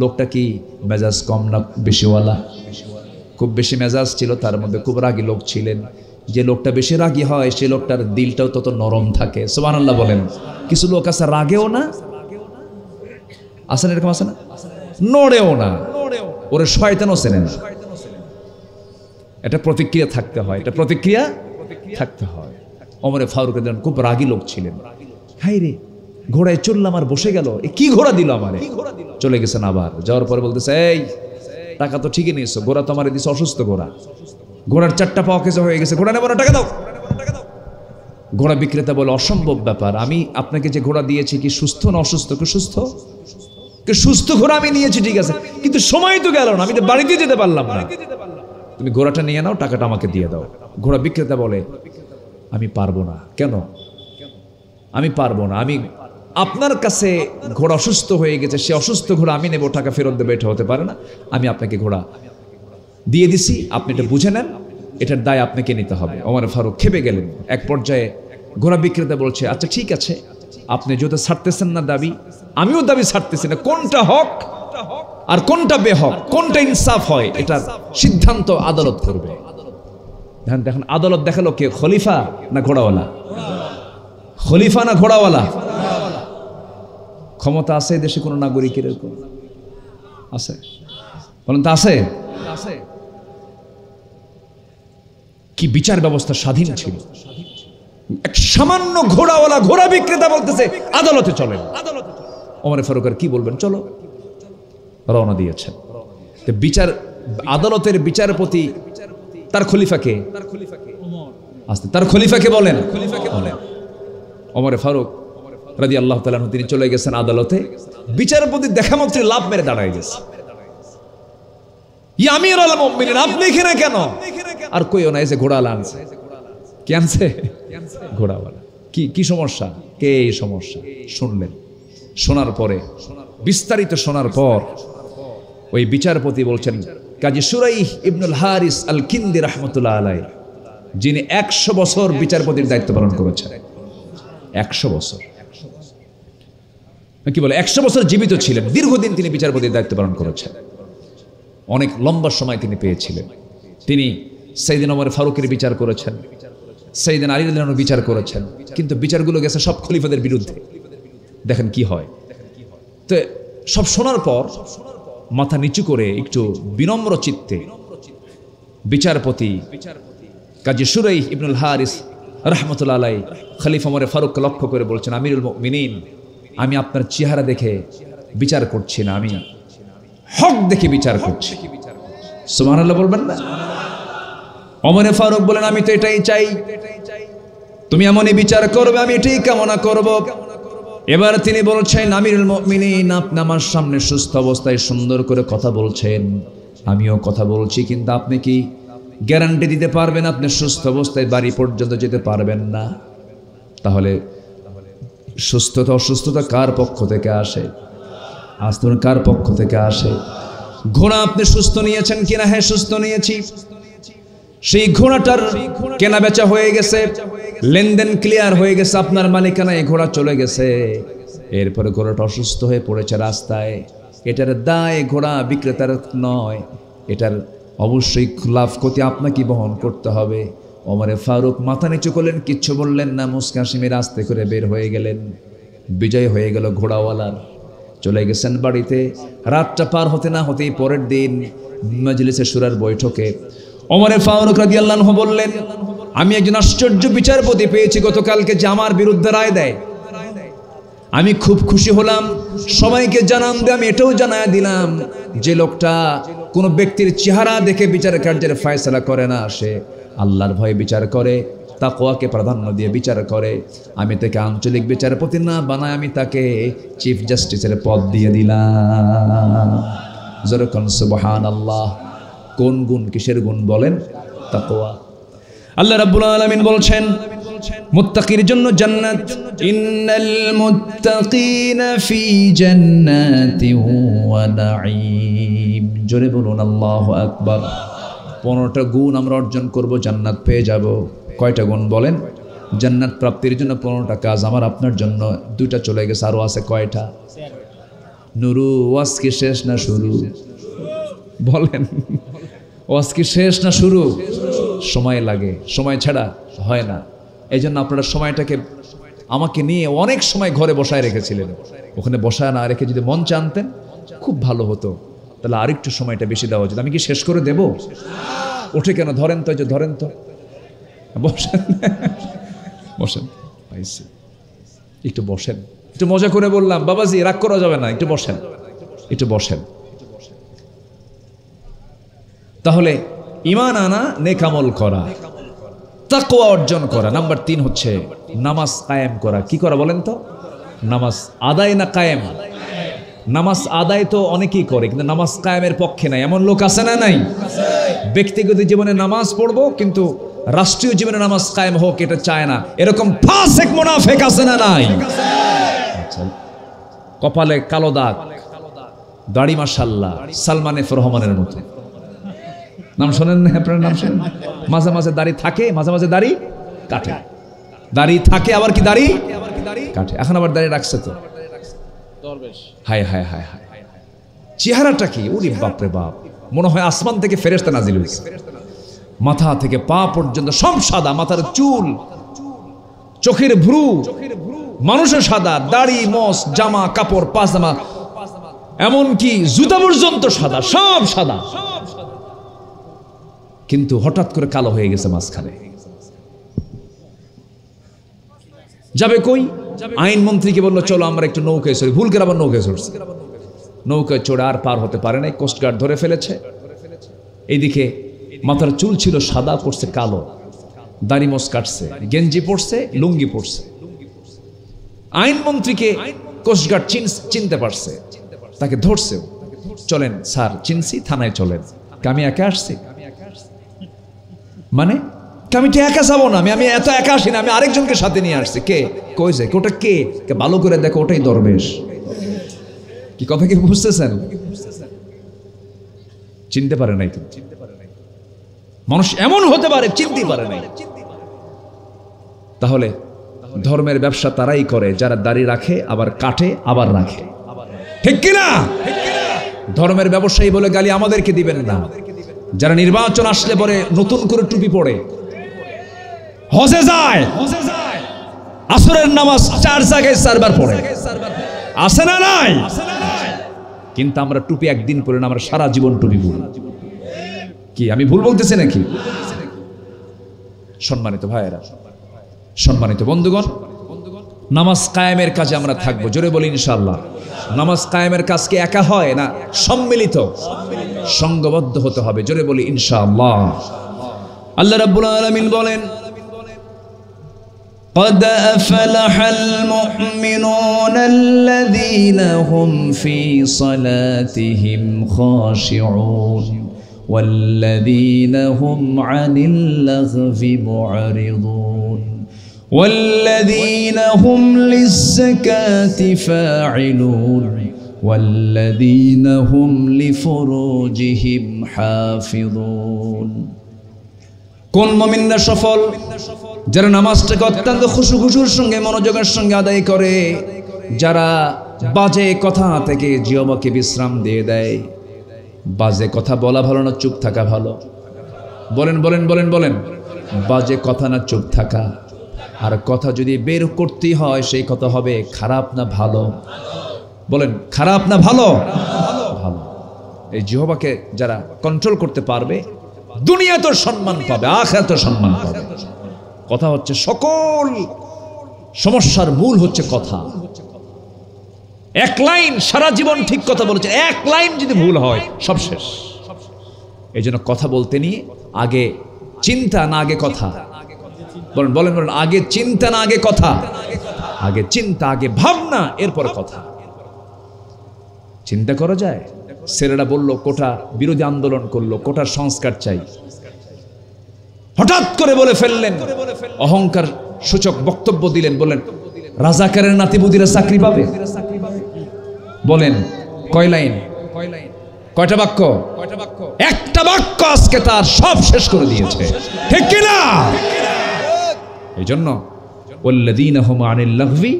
লোকটা কি মেজাজ কম না বেশিওয়ালা? খুব বেশি মেজাজ ছিল তার মধ্যে, খুব রাগী লোক ছিলেন। যে লোকটা বেশি রাগী হয় সে লোকটার দিলটাও তত নরম থাকে। সুবহানাল্লাহ বলেন। কিছু লোক আছে রাগেও না, আসেন এরকম আছে না, নড়েও না, ওরে শয়তানও চেনে না। এটা প্রতিক্রিয়া থাকতে হয়, এটা প্রতিক্রিয়া থাকতে হয়। ওমরে ফারুক খুব রাগী লোক ছিলেন। হাই রে, ঘোড়ায় চললাম আর বসে গেল, এ কি ঘোড়া দিল আমারে। চলে গেছেন। আবার যাওয়ার পরে বলতেছে, এই টাকা তো ঠিকই নিয়েছো, ঘোড়া তো আমারে দিছে অসুস্থ ঘোড়া, ঘোড়ার 4টা পা অকেজো হয়ে গেছে, ঘোড়া নেবো না, টাকা দাও। ঘোড়া বিক্রেতা বলে, অসম্ভব ব্যাপার, আমি আপনাকে যে ঘোড়া দিয়েছি কি সুস্থ না অসুস্থ? কি সুস্থ? কি সুস্থ ঘোড়া আমি নিয়েছি, ঠিক আছে, কিন্তু সময় তো গেল না, আমি তো বাড়িতে যেতে পারলাম না। তুমি ঘোড়াটা নিয়ে নাও, টাকাটা আমাকে দিয়ে দাও। ঘোড়া বিক্রেতা বলে, আমি পারবো না। কেন? আমি পারবো না, আমি আপনার কাছে ঘোড়া অসুস্থ হয়ে গেছে, সে অসুস্থ ঘোড়া আমি নেব, টাকা ফেরত দেবে, এটা হতে পারে না। আমি আপনাকে ঘোড়া দিয়ে দিছি, আপনি এটা বুঝে নেন, এটার দায় আপনাকে নিতে হবে। ওমর ফারুক খেপে গেলেন। এক পর্যায়ে ঘোড়া বিক্রেতা বলছে, আচ্ছা ঠিক আছে, আপনি যেহেতু ছাড়তেছেন না দাবি, আমিও দাবি ছাড়তেছি না। কোনটা হক আর কোনটা বেহক, কোনটা ইনসাফ হয়, এটার সিদ্ধান্ত আদালত করবে। দেখেন আদালত দেখালো কে, খলিফা না ঘোড়াওয়ালা? খলিফা না ঘোড়াওয়ালা? ক্ষমতা আছে দেশে কোনো নাগরিকের? এরকম আছে? বলেন তো আছে? কি বিচার ব্যবস্থা স্বাধীন ছিল। এক সামান্য ঘোড়াওয়ালা ঘোড়া বিক্রেতা বলতেছে আদালতে চলেন। ওমর ফারুক কি বলবেন? চলো। রওনা দিয়েছেন। বিচার আদালতের বিচারপতি তার খলিফাকে, তার খলিফাকে বলেন। ওমর ফারুক রাদিয়াল্লাহু তাআলা আনহু তিনি চলে গেছেন আদালতে। বিচারপতি দেখা মাত্র লাভ মেরে দাঁড়ায় গেছে। ইয়া আমিরুল মুমিনিন, আপনি এখানে কেন? আর কইও না, এসে ঘোড়া আনছে। কে আনছে? ঘোড়াওয়ালা। কি সমস্যা? কে এই সমস্যা? শুনলেন। শোনার পরে, বিস্তারিত শোনার পর ওই বিচারপতি বলছেন, কাজী শুরাইহ ইবনুল হারিস আল কিন্দি রাহমাতুল্লাহ আলাইহি, যিনি 100 বছর বিচারপতির দায়িত্ব পালন করেছেন। 100 বছর কি বলে, 100 বছর জীবিত ছিলেন, দীর্ঘদিন তিনি বিচারপতির দায়িত্ব পালন করেছেন, অনেক লম্বা সময় তিনি পেয়েছিলেন। তিনি সাইয়েদনা ওমর ফারুকের বিচার করেছেন, সাইয়েদনা আলী রাদিয়াল্লাহু আনহু বিচার করেছেন, কিন্তু বিচারগুলো গেছে সব খলিফাদের বিরুদ্ধে। দেখেন কি হয়। তো সব শোনার পর মাথা নিচু করে একটু বিনম্র চিত্তে বিচারপতি কাজী শুরাইহ ইবনুল হারিস রাহমাতুল্লাহ আলাইহি খলিফা ওমর ফারুককে লক্ষ্য করে বলছেন, আমিরুল মুমিনিন, আমি আপনার চেহারা দেখে বিচার করছি না, আমি হক দেখে বিচার করছি। সুবহানাল্লাহ বলবেন না? ওমর ফারুক বলেন, আমি তো এটাই চাই, তুমি এমনই বিচার করবে, আমি এটাই কামনা করব। এবার তিনি বলছেন, আমিরুল মুমিনিন, আপনি আমার সামনে সুস্থ অবস্থায় সুন্দর করে কথা বলছেন, আমিও কথা বলছি, কিন্তু আপনি কি গ্যারান্টি দিতে পারবেন আপনি সুস্থ অবস্থায় বাড়ি পর্যন্ত যেতে পারবেন না? তাহলে সুস্থতা অসুস্থতা কার পক্ষ থেকে আসে? আস্তর কার পক্ষ থেকে আসে? ঘোড়া আপনি সুস্থ নিয়েছেন কিনা? হ্যাঁ, সুস্থ নিয়েছি। সেই ঘোড়াটার কেনা বেচা হয়ে গেছে, লেনদেন ক্লিয়ার হয়ে গেছে, আপনার মালিকানায় ঘোড়া চলে গেছে। এরপরে ঘোড়াটা অসুস্থ হয়ে পড়েছে রাস্তায়। এটার দায় ঘোড়া বিক্রেতার নয়, এটার অবশ্যই লাভ ক্ষতি আপনাকে বহন করতে হবে। ওমরে ফারুক মাথা নিচু করলেন, কিচ্ছু বললেন না, মুসকাশিমের আস্তে করে বের হয়ে গেলেন। বিজয় হয়ে গেল ঘোড়াওয়ালার। চলে গেছেন বাড়িতে। রাতটা পার হতে না হতেই পরের দিন মাজলিসে শুরার বৈঠকে ওমরে ফারুক রাদিয়াল্লাহু আনহু বললেন, আমি একজন আশ্চর্য বিচারপতি পেয়েছি গতকালকে, যে আমার বিরুদ্ধে রায় দেয়। আমি খুব খুশি হলাম, সবাইকে জানান দিয়ে আমি এটাও জানায় দিলাম যে লোকটা কোনো ব্যক্তির চেহারা দেখে বিচার কার্যের ফয়সালা করে না, সে আল্লাহর ভয়ে বিচার করে, তাকওয়াকে প্রাধান্য দিয়ে বিচার করে। আমি তাকে আঞ্চলিক বিচারপতি না বানায় আমি তাকে চিফ জাস্টিসের পদ দিয়ে দিলাম। যেরকম সুবহানাল্লাহ। কোন গুণ? কিসের গুণ বলেন? তাকওয়া। আল্লাহ রাব্বুল আলামিন বলছেন মুত্তাকির জন্য জান্নাত, ইন্নাল মুত্তাকিনা ফি জান্নাতিন ওয়া নাঈম। জোরে বলুন আল্লাহু আকবার। 15টা গুণ আমরা অর্জন করব, জান্নাত পেয়ে যাব। কয়টা গুণ বলেন? জান্নাত প্রাপ্তির জন্য 15টা কাজ আমার আপনার জন্য। 2টা চলে গেছে, আরো আছে কয়টা? নুরু, ওয়াজ কি শেষ না শুরু? বলেন, ওয়াজ কি শেষ না শুরু? সময় লাগে, সময় ছাড়া হয় না। এই জন্য আপনারা সময়টাকে আমাকে নিয়ে অনেক সময় ঘরে বসায় রেখেছিলেন। ওখানে বসায় না রেখে যদি মঞ্চে আনতেন খুব ভালো হতো, তাহলে আরেকটু সময়টা বেশি দেওয়া উচিত। আমি কি শেষ করে দেব? ওঠে কেন? ধরেন তো, যে ধরেন তো, বসেন বসেন, একটু বসেন, একটু মজা করে বললাম বাবাজি, রাগ করা যাবে না, একটু বসেন, একটু বসেন। তাহলে ঈমান আনা, নেক আমল করা, তাকওয়া অর্জন করা। নাম্বার 3 হচ্ছে নামাজ কায়েম করা। কি করা বলেন তো? নামাজ আদায় না কায়েম? নামাজ আদায় তো অনেকেই করে, কিন্তু নামাজ কায়েমের পক্ষে নাই, এমন লোক আছে না নাই? ব্যক্তিগত জীবনে নামাজ পড়বো কিন্তু রাষ্ট্রীয় জীবনে নামাজ কায়েম হোক এটা চায় না, এরকম ফাসিক মুনাফিক আছে না নাই? কপালে কালো দাগ, দাড়ি মাশাআল্লাহ সালমান এফ রহমানের মতো। নাম শোনেন না আপনার? নাম শোনেন? মাঝে মাঝে দাড়ি থাকে, মাঝে মাঝে দাড়ি কাটে। দাড়ি থাকে আবার কি দাড়ি কাটে। এখন আবার দাড়ি রাখছে তো। হায় হায় হায় হায়, চেহারাটা কি! ওরে বাপ রে বাপ, মনে হয় আসমান থেকে ফেরেশতা নাজিল হয়েছে। মাথা থেকে পা পর্যন্ত সব সাদা, মাথার চুল, চোখের ভ্রু, মানুষের সাদা, দাড়ি, মোস, জামা কাপড়, পাজামা, এমনকি জুতা পর্যন্ত সাদা, সব সাদা। কিন্তু হঠাৎ করে কালো হয়ে গেছে মাঝখানে। যাবে কই? আইনমন্ত্রীকে বললো চলো আমরা একটু নৌকায় চড়ি। ভুল করে আবার নৌকায় চড়ছে। নৌকায় চড়ে আর পার হতে পারে নাই, কোস্টগার্ড ধরে ফেলেছে। এইদিকে মাথার চুল ছিল সাদা, পড়ছে কালো, দাড়ি মোস কাটছে, গেঞ্জি পড়ছে, লুঙ্গি পড়ছে। আইনমন্ত্রীকে কোস্টগার্ড চিনতে পারছে, তাকে ধরছে। চলেন স্যার, চিনছি, থানায় চলেন। আমি একা আসছি? মানে আমি তো একা যাবো না, আমি এত একা আসি না, আমি আরেকজনকে সাথে নিয়ে আসছি। কে? কই যায়? ওটা কে? ভালো করে দেখো, ওটাই দরবেশ। কি কথা কি বুঝতেছেন? চিনতে পারে নাই। মানুষ এমন হতে পারে, চিনতে পারে নাই। তাহলে ধর্মের ব্যবসা তারাই করে যারা দাড়ি রাখে, আবার কাটে, আবার রাখে। ঠিক কিনা? ধর্মের ব্যবসায়ী বলে গালি আমাদেরকে দিবেন না। যারা নির্বাচন আসলে পরে নতুন করে টুপি পড়ে, হজে যায়, আসরের নামাজ 4 জায়গায় 4 বার পড়ে, আছে না নাই? কিন্তু আমরা টুপি একদিন পরে না, আমরা সারা জীবন টুপি পরি। কি আমি ভুল বলতেছি নাকি? সম্মানিত ভাইয়েরা, সম্মানিত বন্ধুগণ, নামাজ কায়েমের কাজে আমরা থাকবো। জোরে বলি ইনশাআল্লাহ। নামাজ কায়েমের কাজ কি একা হয় না? সম্মিলিত, সংঘবদ্ধ হতে হবে। জোরে বলি ইনশাআল্লাহ। আল্লাহ রাব্বুল আলামিন বলেন قد أفلح المؤمنون الذين هم في صلاتهم خاشعون والذين هم عن اللغو معرضون والذين هم للزكاة فاعلون والذين هم لفروجهم حافظون কোন মুমিনরা সফল? যারা নামাজটাকে অত্যন্ত খুশুর সঙ্গে মনোযোগের সঙ্গে আদায় করে, যারা বাজে কথা থেকে জিহ্বাকে বিশ্রাম দিয়ে দেয়। বাজে কথা বলা ভালো না চুপ থাকা ভালো? বলেন বলেন বলেন বলেন। বাজে কথা না চুপ থাকা? আর কথা যদি বের করতেই হয় সেই কথা হবে খারাপ না ভালো? বলেন খারাপ না ভালো? ভালো। এই জিহ্বাকে যারা কন্ট্রোল করতে পারবে দুনিয়াতেও সম্মান পাবে, আখিরাতেও সম্মান পাবে। কথা হচ্ছে সকল সমস্যার মূল হচ্ছে কথা। এক লাইন সারা জীবন ঠিক কথা বলেছে, এক লাইন যদি ভুল হয় সব শেষ। এই জন্য কথা বলতে নিয়ে আগে চিন্তা না আগে কথা? বলেন বলেন বলেন। আগে চিন্তা না আগে কথা? আগে চিন্তা, আগে ভাবনা, এরপর কথা। চিন্তা করা যায়? ছেলেরা বলল কোটা বিরোধী আন্দোলন করলো, কোটার সংস্কার চাই। হঠাৎ করে বলে ফেললেন, অহংকার সূচক বক্তব্য দিলেন, বলেন রাজাকারের নাতিপুতিরা চাকরি পাবে? বলেন কয় লাইন? কয়টা বাক্য? একটা বাক্য আজকে তার সব শেষ করে দিয়েছে, ঠিক কিনা? এই জন্য ওয়াল্লাযীনা হুম আনিল লাগবি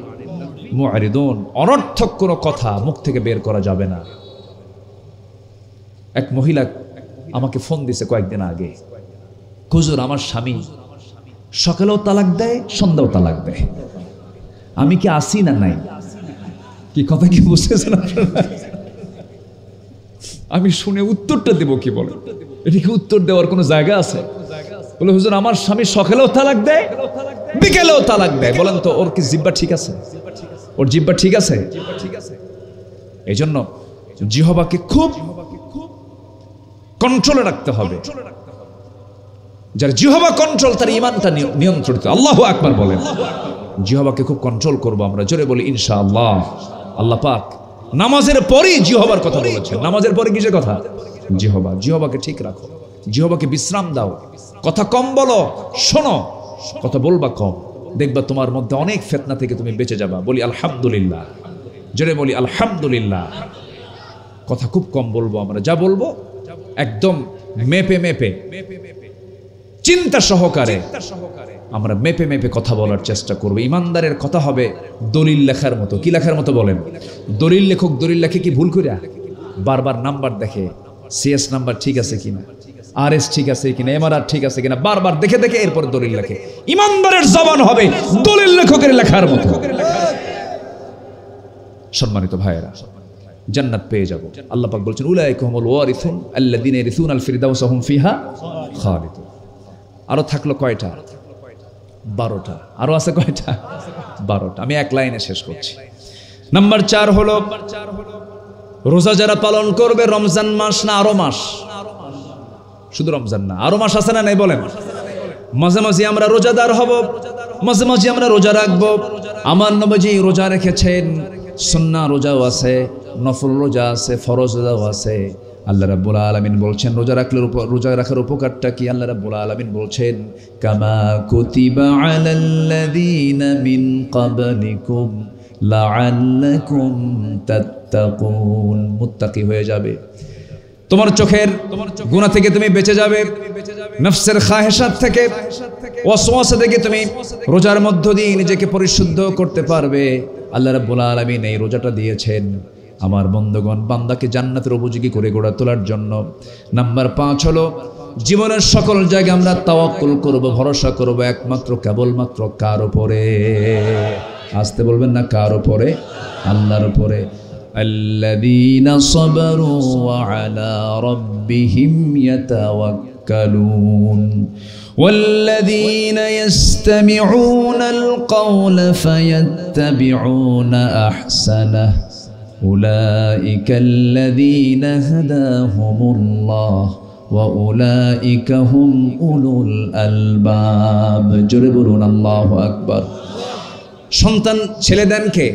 মুআরিদুন, অনর্থক কোনো কথা মুখ থেকে বের করা যাবে না। এক মহিলা আমাকে ফোন দিছে কয়েকদিন আগে, হুজুর আমার স্বামী সকালেও তালাক দেয়, সন্ধ্যাও তালাক দেয়, আমি কি আসি না নাই? কি কথা কি বুঝতেছেন আপনারা? আমি শুনে উত্তরটা দেব কি? বলে এটা কি উত্তর দেওয়ার কোনো জায়গা আছে? বলে হুজুর আমার স্বামী সকালেও তালাক দেয়, বিকেলেও তালাক দেয়। বলেন তো ওর কি জিহ্বা ঠিক আছে? ওর জিহ্বা ঠিক আছে? এই জন্য জিহ্বাকে খুব কন্ট্রোলে রাখতে হবে। যার জিহ্বা কন্ট্রোল তার ঈমানটা নিয়ন্ত্রিত। আল্লাহু আকবার বলেন। জিহ্বাকে খুব কন্ট্রোল করব আমরা, জোরে বলি ইনশাআল্লাহ। আল্লাহ পাক নামাজের পরেই জিহ্বার কথা বলেছেন। নামাজের পরে কিসের কথা? জিহ্বা। জিহ্বাকে ঠিক রাখো, জিহ্বাকে বিশ্রাম দাও, কথা কম বলো, শোনো, কথা বলবা কম, দেখবা তোমার মধ্যে অনেক ফিতনা থেকে তুমি বেঁচে যাবা। বলি আলহামদুলিল্লাহ, জোরে বলি আলহামদুলিল্লাহ। কথা খুব কম বলবো আমরা, যা বলবো একদম মেপে মেপে চিন্তা সহকারে আমরা মেপে মেপে কথা বলার চেষ্টা করব। ইমানদারের কথা হবে দলিল লেখার মতো। কি লেখার মতো বলেন? দলিল লেখক দলিল লেখে কি ভুল করিয়া বারবার নাম্বার দেখে, সিএস নাম্বার ঠিক আছে কিনা, আরএস ঠিক আছে কিনা, এমআরআর ঠিক আছে কিনা, বারবার দেখে দেখে এরপর দলিল লেখে। ইমানদারের জবান হবে দলিল লেখকের লেখার মতো। সম্মানিত ভাইয়েরা, জান্নাত পেয়ে যাব। আল্লাহ পাক বলছেন উলাইকা হুমুল ওয়ারিসুন আল্লাযীনা ইয়ারিসুনাল ফিরদাউসা হুম ফিহা খালিদুন। আরো থাকলো কয়টা? 12টা। আরো আছে কয়টা? 12টা। আমি এক লাইনে শেষ করছি। নাম্বার 4 হলো রোজা যারা পালন করবে, রমজান মাস না আরো মাস? শুধু রমজান না, আরো মাস আছে না নাই বলেন? মাঝে মাঝে আমরা রোজাদার হব, মাঝে মাঝে আমরা রোজা রাখবো। আমার নবীজি রোজা রেখেছেন, সুন্নাহ রোজাও আছে, নফল রোজা আছে, ফরজ রোজাও আছে। আল্লাহ রাব্বুল আলামিন বলছেন রোজা রাখার উপকারটা কি? আল্লাহ রাব্বুল আলামিন বলছেন কামা কুতিবা আলাল্লাযীনা মিন ক্বাবলিকুম লাআল্লাকুম তাত্তাকুন। মুত্তাকি হয়ে যাবে, তোমার চোখের গুনাহ থেকে তুমি বেঁচে যাবে, নফসের খাহেশাত থেকে, ওয়াসওয়াসা থেকে তুমি রোজার মধ্য দিয়ে নিজেকে পরিশুদ্ধ করতে পারবে। আল্লাহ রাব্বুল আলামিন এই রোজাটা দিয়েছেন আমার বন্ধগণ বান্দাকে জান্নাতের উপযোগী করে গড়ে তোলার জন্য। নাম্বার 5 হলো জীবনের সকল জায়গায় আমরা তাওয়াক্কুল করব, ভরসা করব একমাত্র কেবলমাত্র কার উপরে? আসতে বলবেন না, কার উপরে? আল্লাহর উপরে। আল্লাযীনা সাবারু ওয়া আলা রাব্বিহিম ইয়াতাওয়াক্কালুন ওয়াল্লাযীনা ইসতামিউনাল কওলা ফায়াত্তাবিউনা আহসানাহু উলাইকা আল্লাযীনা হাদাহুমুল্লাহ ওয়া উলাইকা হুম উলুল আলবাব। জোরে বলুন আল্লাহু আকবার। সন্তান ছেলে দেন কে?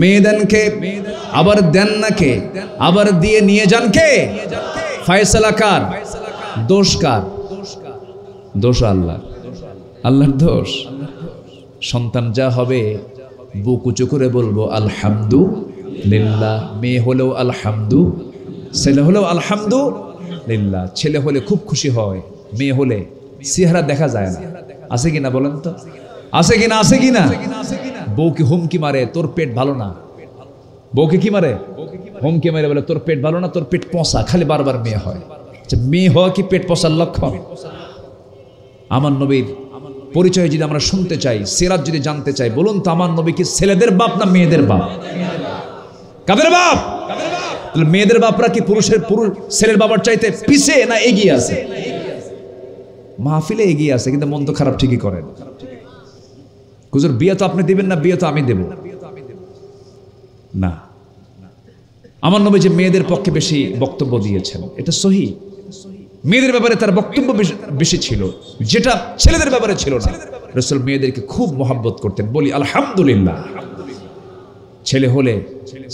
মেয়ে দেন কে? আবার দেন না কে? আবার দিয়ে নিয়ে যান কে? ফয়সালা কার? দোষ কার? দোষ আল্লাহ, আল্লাহর দোষ। সন্তান যা হবে বুক উঁচু করে বলবো আলহামদুলিল্লাহ। মেয়ে হলেও আলহামদু, ছেলে হলেও আলহামদুলিল্লাহ। ছেলে হলে খুব খুশি হয়, মেয়ে হলে চেহারা দেখা যায় না। আছে কিনা বলেন তো? আছে কিনা? আছে কিনা? বউকে হুমকি মারে, তোর পেট ভালো না। বউকে কি মারে? হুমকি মারে, বলে তোর পেট ভালো না, তোর পেট পচা। খালি বারবার মেয়ে হয়। মেয়ে হওয়া কি পেট পচার লক্ষণ? আমার নবীর পরিচয় যদি আমরা শুনতে চাই, সিরাত যদি জানতে চাই, বলুন তো আমার নবী কি ছেলেদের বাপ না মেয়েদের বাপ? কাদের বাপ? মেয়েদের বাপরা কি পুরুষ ছেলের বাবার চাইতে পিছে না এগিয়ে আছে? মাহফিলে এগিয়ে আছে, কিন্তু মন তো খারাপ ঠিকই করেন। হুজুর বিয়ে তো আপনি দিবেন না, বিয়ে তো আমি দেব না। আমার নবী যে মেয়েদের পক্ষে বেশি বক্তব্য দিয়েছেন, এটা সহি। মেয়েদের ব্যাপারে তার বক্তব্য বেশি ছিল, যেটা ছেলেদের ব্যাপারে ছিল না। রাসূল মেয়েদেরকে খুব মহব্বত করতেন। বলি আলহামদুলিল্লাহ। ছেলে হলে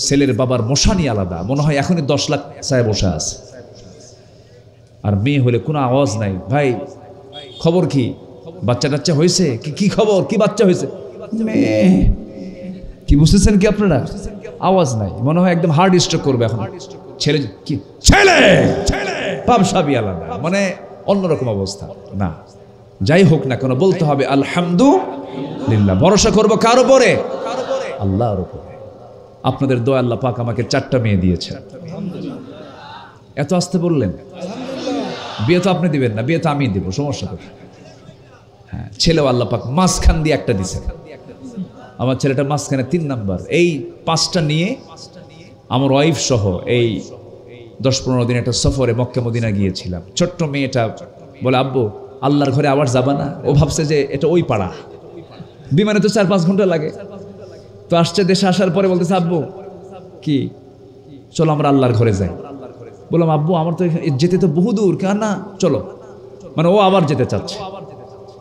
ছেলের বাবার মশানি আলাদা, মনে হয় এখনই 10 লাখ চায় বসে আছে। আর মেয়ে হলে কোনো আওয়াজ নাই। ভাই খবর কি? বাচ্চা টাচ্চা হয়েছে? কি খবর? কি বাচ্চা হয়েছে? মেয়ে কি বুঝতেছেন কি আপনারা? আওয়াজ নাই, মনে হয় একদম হার্ড স্ট্রোক করবে এখন। ছেলে কি? ছেলে পাবসাবি আলাদা, মানে অন্যরকম অবস্থা। না, যাই হোক না কেন বলতে হবে আলহামদুলিল্লাহ। ভরসা করবো কার উপরে? আল্লাহর উপরে। আপনাদের দোয়া আল্লাহ পাক আমাকে 4টা মেয়ে দিয়েছে। এত আসতে বললেন? বিয়ে তো আপনি দিবেন না, বিয়ে তো আমি দিব, সমস্যা কোথায়? হ্যাঁ, ছেলেও আল্লাহ পাক মাঝখান দিয়ে একটা দিছে। আমার ছেলেটা মাঝখানে 3 নাম্বার। এই 5টা নিয়ে আমার ওয়াইফ সহ এই 10-15 দিন একটা সফরে মক্কা মদিনা গিয়েছিলাম। ছোট্ট মেয়েটা বলে, আব্বু আল্লাহর ঘরে আবার যাবা না? ও ভাবছে যে এটা ওই পাড়া, বিমানে তো 4-5 ঘন্টা লাগে। তো আসছে, দেশে আসার পরে বলতেছে, আব্বু কি চলো আমরা আল্লাহর ঘরে যাই। বললাম, আব্বু আমার তো যেতে তো বহু দূর। কেন না, চলো। মানে ও আবার যেতে চাচ্ছে।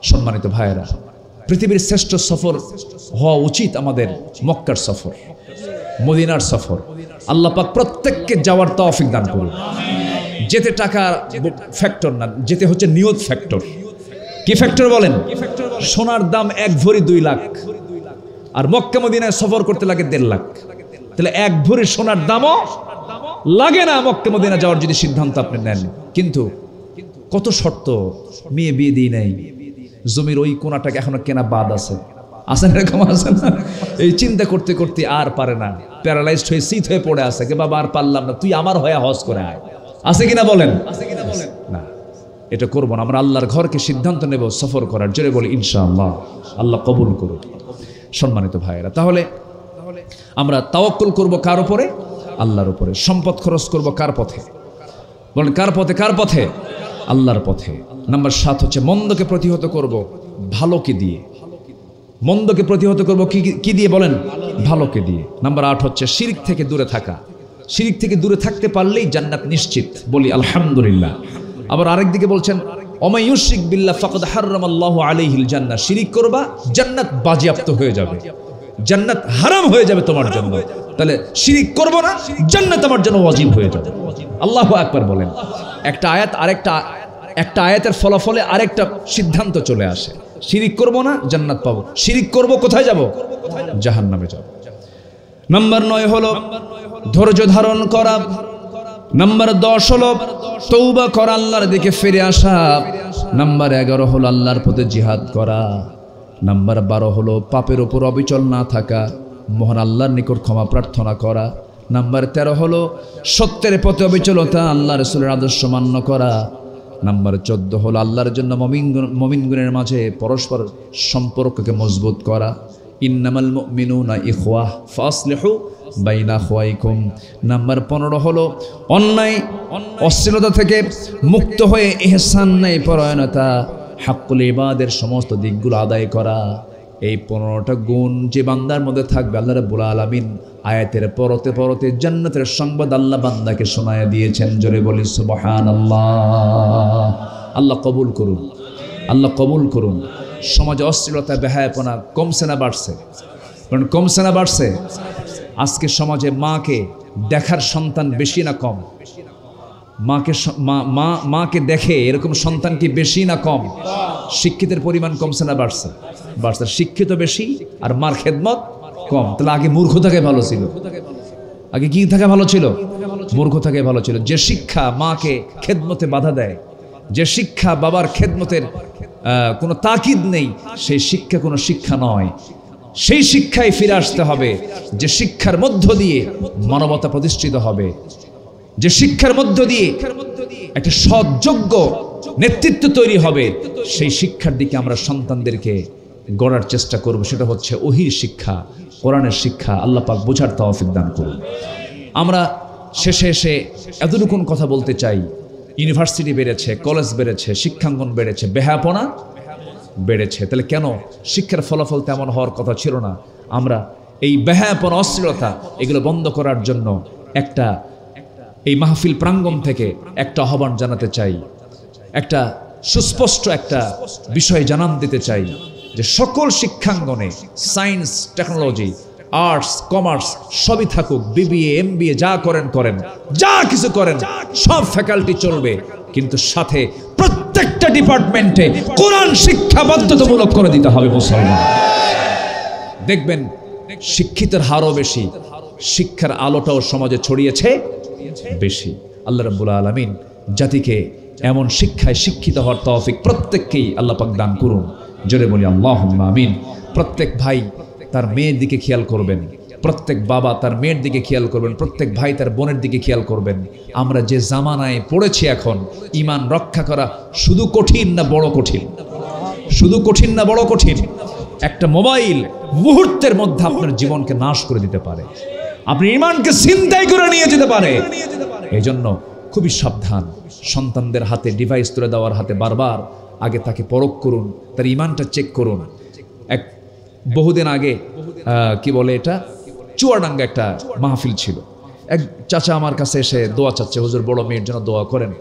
সম্মানিত ভাইয়েরা, পৃথিবীর শ্রেষ্ঠ সফর হওয়া উচিত আমাদের মক্কার সফর, মদিনার সফর। আল্লাহ পাক প্রত্যেককে যাওয়ার তৌফিক দান করুন। যেতে টাকা ফ্যাক্টর না, যেতে হচ্ছে নিয়ত ফ্যাক্টর। কি ফ্যাক্টর বলেন? সোনার দাম 1 ভরি 2 লাখ, আর মক্কা মদিনায় সফর করতে লাগে 1.5 লাখ। তাহলে 1 ভরি সোনার দামও লাগে না মক্কা মদিনা যাওয়ার যদি সিদ্ধান্ত আপনি নেন। কিন্তু কত শর্ত, মেয়ে বিয়ে দিই নাই, জমির ওই কোনাটাকে এখনো কেনা বাদ আছে। আসেন এরকম আছে না? এই চিন্তা করতে করতে আর পারে না, প্যারালাইজড হয়ে শীত হয়ে পড়ে আছে। বাবা আর পারলাম না, তুই আমার হয়ে হজ করে আয়। আছে কিনা বলেন? না, এটা করবো না। আমরা আল্লাহর ঘরকে সিদ্ধান্ত নেব সফর করার। জোরে বলি ইনশাআল্লাহ। আল্লাহ কবুল করুন। সম্মানিত ভাইয়েরা, তাহলে আমরা তাওয়াক্কুল করব কার উপরে? আল্লাহর উপরে। সম্পদ খরচ করব কার পথে? বলেন কার পথে? কার পথে? আল্লাহর পথে। নাম্বার 7 হচ্ছে মন্দকে প্রতিহত করব ভালোকে দিয়ে। মন্দকে প্রতিহত করব কি দিয়ে? বলেন ভালোকে দিয়ে। নাম্বার 8 হচ্ছে শিরক থেকে দূরে থাকা। শিরক থেকে দূরে থাকতে পারলেই জান্নাত নিশ্চিত। বলি আলহামদুলিল্লাহ। আবার আরেক দিকে বলছেন, ওমা ইউশরিক বিল্লাহ ফাকাদ হারামাল্লাহু আলাইহিল জান্নাহ। শিরক করবা, জান্নাত বাজেয়াপ্ত হয়ে যাবে, জান্নাত হারাম হয়ে যাবে তোমার জন্য। তাহলে শিরক করব না, জান্নাত আমার জন্য ওয়াজিব হয়ে যাবে। আল্লাহু আকবার বলেন। একটা আয়াতের ফলাফলে আরেকটা সিদ্ধান্ত চলে আসে। শিরিক করব না, জান্নাত পাবো। শিরিক করব, কোথায় যাব? জাহান্নামে যাব। নাম্বার 9 হলো ধৈর্য ধারণ করা। নাম্বার 10 হলো তওবা করা, আল্লাহর দিকে ফিরে আসা। নাম্বার 11 হলো আল্লাহর পথে জিহাদ করা। নাম্বার 12 হলো পাপের উপর অবিচল না থাকা, মহান আল্লাহর নিকট ক্ষমা প্রার্থনা করা। নাম্বার 13 হলো সত্যের পথে অবিচলতা, আল্লাহ রাসূলের আদর্শ মান্য করা। নাম্বার 14 হলো আল্লাহর জন্য মুমিনগণের মাঝে পরস্পর সম্পর্ককে মজবুত করা। ইন্নামাল মুমিনুনা ইখওয়াহ ফাসলিহু বাইনা আখওয়াইকুম। নাম্বার 15 হলো অন্যায় অশ্লীলতা থেকে মুক্ত হয়ে ইহসান ন্যায় পরায়ণতা, হাক্কুল ইবাদের সমস্ত দিকগুলো আদায় করা। এই 15টা গুণ যে বান্দার মধ্যে থাকবে, আল্লাহ রাব্বুল আলামিন আয়াতের পরতে পরতে জান্নাতের সংবাদ আল্লাহ বান্দাকে শোনায়া দিয়েছেন। জোরে বলি সুবহানাল্লাহ। আল্লাহ কবুল করুন, আল্লাহ কবুল করুন। সমাজে অশ্লীলতা, বেহায়াপনা কমছে না বাড়ছে? কারণ কমছে না বাড়ছে? আজকে সমাজে মাকে দেখার সন্তান বেশি না কম? মাকে দেখে এরকম সন্তান কি বেশি না কম? শিক্ষিতের পরিমাণ কমছে না বাড়ছে? বাড়ছে। শিক্ষিত বেশি আর মার খেদমত কম। তাহলে আগে মূর্খ থাকা ভালো ছিল। আগে কি থাকা ভালো ছিল? মূর্খ থাকা ভালো ছিল। যে শিক্ষা মাকে খেদমতে বাধা দেয়, যে শিক্ষা বাবার খেদমতের কোনো তাকিদ নেই, সেই শিক্ষা কোনো শিক্ষা নয়। সেই শিক্ষায় ফিরে আসতে হবে যে শিক্ষার মধ্য দিয়ে মানবতা প্রতিষ্ঠিত হবে, যে শিক্ষার মধ্য দিয়ে একটা সৎযোগ্য নেতৃত্ব তৈরি হবে। সেই শিক্ষার দিকে আমরা সন্তানদেরকে গড়ার চেষ্টা করব। সেটা হচ্ছে ওহীর শিক্ষা, কোরআনের শিক্ষা। আল্লাহ পাক বোঝার তৌফিক দান করুন। আমরা শেষে এসে এতটুকু কথা বলতে চাই, ইউনিভার্সিটি বেড়েছে, কলেজ বেড়েছে, শিক্ষাঙ্গন বেড়েছে, বেহায়াপনা বেড়েছে। তাহলে কেন শিক্ষার ফলাফল তেমন হওয়ার কথা ছিল না? আমরা এই বেহায়াপনা, অশ্লীলতা এগুলো বন্ধ করার জন্য এই মাহফিল প্রাঙ্গণ থেকে একটা আহ্বান জানাতে চাই, একটা সুস্পষ্ট একটা বিষয় জানান দিতে চাই যে সকল শিক্ষাঙ্গনে সায়েন্স, টেকনোলজি, আর্টস, কমার্স সবই থাকুক। বিবিএ, এমবিএ যা করেন, যা কিছু করেন, সব ফ্যাকাল্টি চলবে, কিন্তু সাথে প্রত্যেকটা ডিপার্টমেন্টে কোরআন শিক্ষা বাধ্যতামূলক করে দিতে হবে মুসলমান। দেখবেন শিক্ষিতের হারও বেশি, শিক্ষার আলোটাও সমাজে ছড়িয়েছে বেশি। আল্লাহ রাব্বুল আলামিন জাতিকে এমন শিক্ষায় শিক্ষিত হওয়ার তৌফিক প্রত্যেককেই আল্লাহ পাক দান করুন। জোরে বলি আল্লাহুম্মা আমিন। প্রত্যেক ভাই তার মেয়ের দিকে খেয়াল করবেন, প্রত্যেক বাবা তার মেয়ের দিকে খেয়াল করবেন, প্রত্যেক ভাই তার বোনের দিকে খেয়াল করবেন। আমরা যে জামানায় পড়েছি এখন, ঈমান রক্ষা করা শুধু কঠিন না বড় কঠিন? শুধু কঠিন না বড় কঠিন? একটা মোবাইল মুহূর্তের মধ্যে আপনার জীবনকে নাশ করে দিতে পারে, আপনি ঈমানকে ছিনতাই করে নিয়ে যেতে পারে। এই জন্য খুবই সাবধান। সন্তানদের হাতে ডিভাইস তুলে দেওয়ার হাতে বারবার আগে তাকে পরখ করুন, তার ঈমানটা চেক করুন। বহুদিন আগে কি বলে এটা, চুয়াডাঙ্গা একটা মাহফিল ছিল। এক চাচা আমার কাছে এসে দোয়া চাচ্ছে, হুজুর বড় মেয়ের জন্য দোয়া করেন।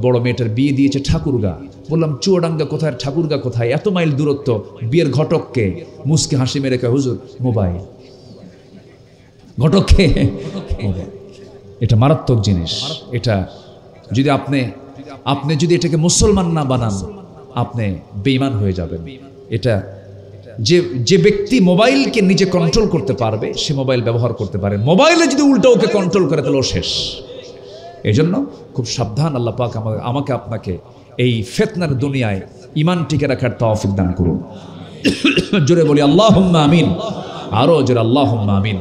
বড় মেয়েটার বিয়ে দিয়েছে ঠাকুরগা। বললাম চুয়াডাঙ্গা কোথায়, ঠাকুরগা কোথায়, এত মাইল দূরত্ব? বিয়ের ঘটককে মুসকে হাসি মেরে কয়, হুজুর মোবাইল। ঘটককে মোবাইল। এটা মারাত্মক জিনিস। এটা যদি আপনি যদি এটাকে মুসলমান না বানান, আপনি বেঈমান হয়ে যাবেন। এটা যে ব্যক্তি মোবাইলকে নিজে কন্ট্রোল করতে পারবে সে মোবাইল ব্যবহার করতে পারে। মোবাইলে যদি উল্টো ওকে কন্ট্রোল করে তাহলে ও শেষ। এই জন্য খুব সাবধান। আল্লাহ পাক আমাকে আপনাকে এই ফিতনার দুনিয়ায় ঈমান টিকে রাখার তৌফিক দান করুন। জোরে বলি আল্লাহুম্মা আমিন। আরো জোরে আল্লাহুম্মা আমিন।